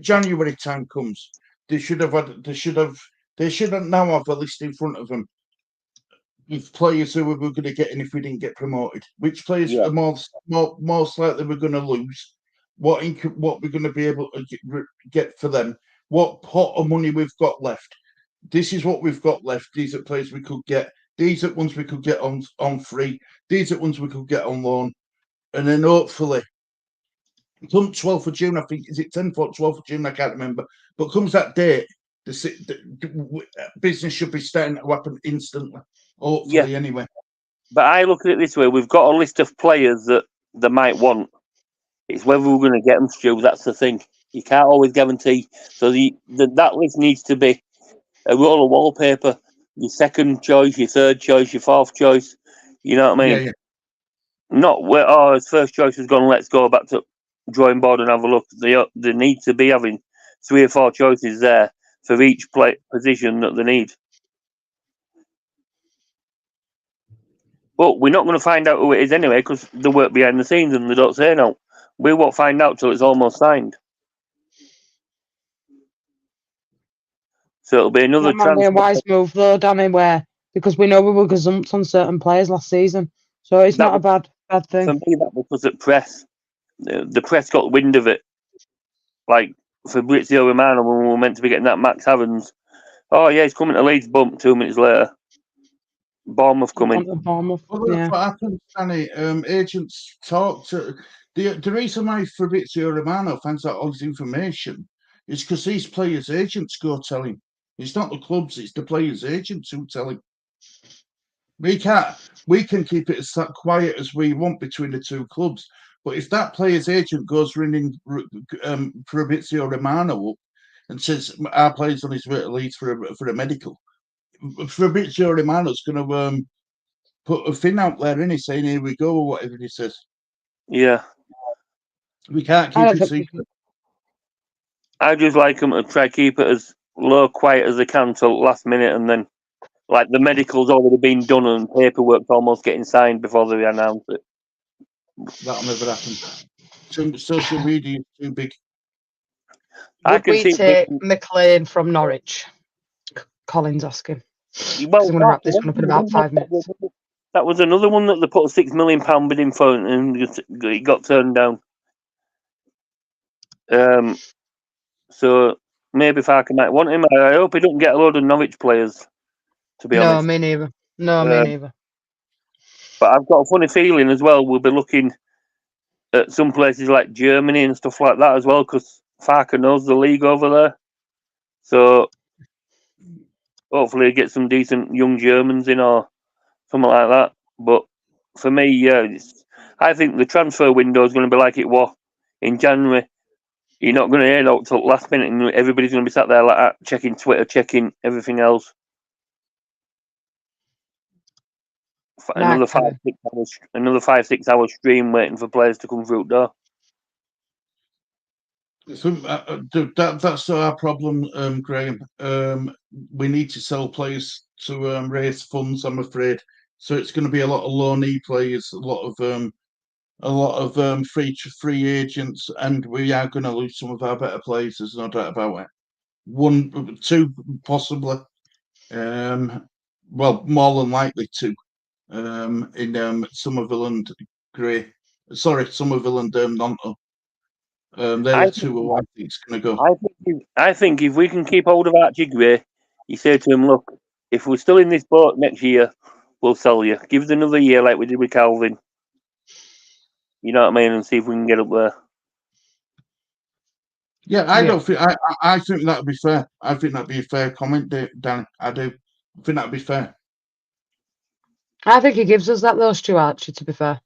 S3: January time comes, they should now have a list in front of them with players who we're going to get in if we didn't get promoted. Which players are most likely we're going to lose? What we're going to be able to get for them? What pot of money we've got left? This is what we've got left. These are players we could get. These are ones we could get on free. These are ones we could get on loan. And then hopefully, come 12th of June, I think, is it 10th or 12th of June? I can't remember. But comes that date, the business should be starting to happen instantly. Hopefully, anyway.
S1: But I look at it this way: we've got a list of players that they might want. It's whether we're going to get them, Stu. That's the thing. You can't always guarantee. So that list needs to be a roll of wallpaper. Your second choice, your third choice, your fourth choice. You know what I mean?
S3: Yeah.
S1: Not where his first choice has gone. Let's go back to drawing board and have a look. They need to be having 3 or 4 choices there for each position that they need. But we're not going to find out who it is anyway because they work behind the scenes and they don't say no. We won't find out till it's almost signed. So it'll be another
S2: That might be a wise move though, Danny, because we know we were gazumped on certain players last season. So it's
S1: That
S2: not a bad
S1: For
S2: thing.
S1: me, that was because at press, the press got wind of it. Like Fabrizio Romano, when we were meant to be getting that Max Evans. Oh yeah, he's coming to Leeds. Bump. 2 minutes later, Bournemouth coming.
S2: Bournemouth.
S3: Well, that's
S2: Yeah.
S3: what happens, Danny. Agents talk to the reason why Fabrizio Romano finds out all this information is because these players' agents go tell him. It's not the clubs; it's the players' agents who tell him. We can keep it as quiet as we want between the two clubs. But if that player's agent goes ringing Fabrizio Romano up and says our player's on his way to Leeds for a medical, Fabrizio Romano's going to put a thing out there, innit, saying here we go or whatever he says.
S1: Yeah.
S3: We can't
S2: I
S3: keep
S2: don't
S3: it
S2: think
S3: secret.
S1: I just like them to try keep it as low quiet as they can till last minute, and then like the medical's already been done and paperwork's almost getting signed before they announce it.
S3: That'll never happen. Social media is too big.
S1: I
S2: Would
S1: can
S2: we
S1: see
S2: take McLean from Norwich? Colin's asking.
S1: well,
S2: I'm going to wrap this one up in about 5 minutes.
S1: that was another one that they put a £6 million bid in for, and it got turned down. So maybe Farker might want him. I hope he don't get a load of Norwich players, to be honest.
S2: No, me neither. No, me neither.
S1: But I've got a funny feeling as well. We'll be looking at some places like Germany and stuff like that as well, because Farker knows the league over there. So hopefully get some decent young Germans in or something like that. But for me, yeah, I think the transfer window is going to be like it was in January. You're not going to hear out till last minute, and everybody's going to be sat there like that, checking Twitter, checking everything else. Another 5-6 hour stream waiting for players to come through the door.
S3: So, that's our problem, Graham. We need to sell players to raise funds, I'm afraid. So it's going to be a lot of loanee players, a lot of free agents, and we are going to lose some of our better players. There's no doubt about it. 1, 2, possibly. Well, more than likely 2. In Somerville and Gray. Sorry, Somerville and Nonto. They're the 2 who I think is going to go.
S1: I think if we can keep hold of Archie Gray, you say to him, look, if we're still in this boat next year, we'll sell you. Give us another year like we did with Calvin. You know what I mean? And see if we can get up there.
S3: Yeah, don't think. I think that'd be fair. I think that'd be a fair comment, Danny. I do. I think that'd be fair.
S2: I think he gives us that though, Stu Archie, to be fair.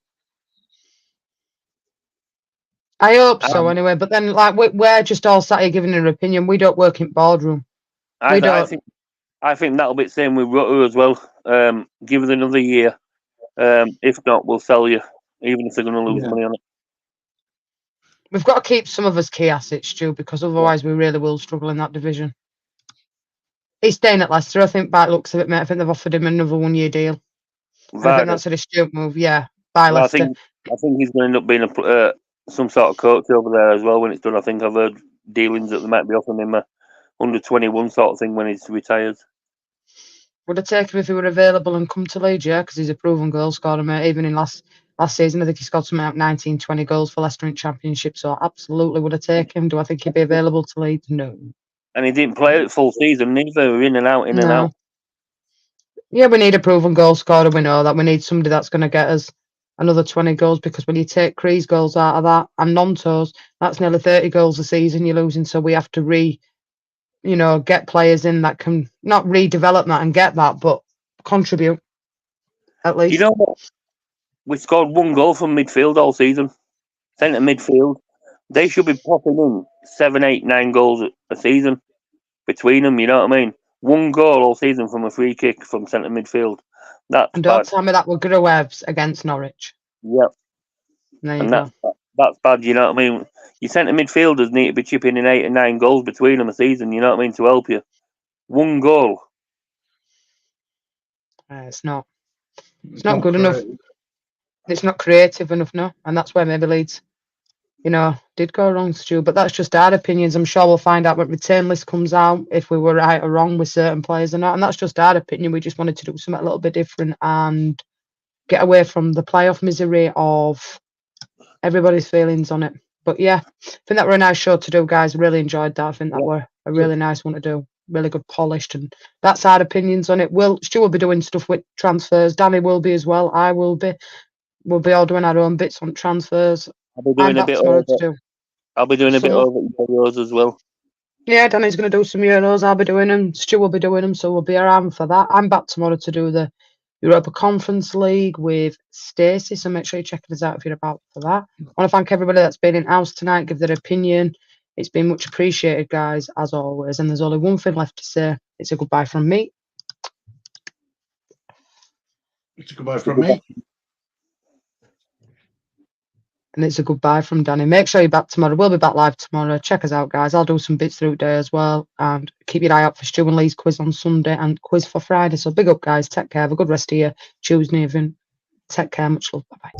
S2: I hope so anyway, but then like we're just all sat here giving an opinion. We don't work in boardroom.
S1: I think that'll be the same with Rutter as well. Give us another year. If not, we'll sell you, even if they're going to lose money on it.
S2: We've got to keep some of us key assets, Stu, because otherwise we really will struggle in that division. He's staying at Leicester. I think by looks of it, mate. I think they've offered him another 1-year deal. I think that's a stupid move. Yeah, by Leicester.
S1: I think he's going to end up being some sort of coach over there as well when it's done. I think I've heard dealings that they might be offering him a under 21 sort of thing when he's retired.
S2: Would I take him if he were available and come to Leeds? Yeah, because he's a proven goal scorer, mate. Even in last season, I think he scored something like 19, 20 goals for Leicester in Championship. So absolutely, would I take him? Do I think he'd be available to Leeds? No.
S1: And he didn't play it full season neither. In and out, in and out.
S2: Yeah, we need a proven goal scorer. We know that. We need somebody that's going to get us another 20 goals, because when you take Cree's goals out of that and Nonto's, that's nearly 30 goals a season you're losing. So we have to get players in that can not redevelop that and get that, but contribute at least.
S1: You know what? We scored 1 goal from midfield all season. Centre midfield. They should be popping in 7, 8, 9 goals a season between them. You know what I mean? 1 goal all season from a free kick from centre midfield. That's
S2: and don't
S1: bad.
S2: tell me that we're Gruevs against Norwich.
S1: Yep.
S2: There you go.
S1: That's bad. You know what I mean? Your centre midfielders need to be chipping in 8 and 9 goals between them a season. You know what I mean? To help you. 1 goal.
S2: It's not good enough. It's not creative enough, no. And that's where maybe Leeds, did go wrong, Stu. But that's just our opinions. I'm sure we'll find out when return list comes out if we were right or wrong with certain players or not. And that's just our opinion. We just wanted to do something a little bit different and get away from the playoff misery of everybody's feelings on it. But yeah, I think that were a nice show to do, guys. Really enjoyed that. I think that were a really nice one to do. Really good, polished, and that's our opinions on it. Stu will be doing stuff with transfers. Danny will be as well. I will be. We'll be all doing our own bits on transfers.
S1: I'll be doing a bit over. I'll be doing a bit over Euros as well.
S2: Yeah, Danny's going to do some Euros. I'll be doing them. Stu will be doing them, so we'll be around for that. I'm back tomorrow to do the Europa Conference League with Stacey, so make sure you check us out if you're about for that. I want to thank everybody that's been in house tonight, give their opinion. It's been much appreciated, guys, as always. And there's only one thing left to say. It's a goodbye from me.
S3: It's a goodbye from me.
S2: And it's a goodbye from Danny. Make sure you're back tomorrow. We'll be back live tomorrow. Check us out, guys. I'll do some bits through the day as well. And keep your eye out for Stu and Lee's quiz on Sunday and quiz for Friday. So big up, guys. Take care. Have a good rest of your Tuesday evening. Take care. Much love. Bye-bye.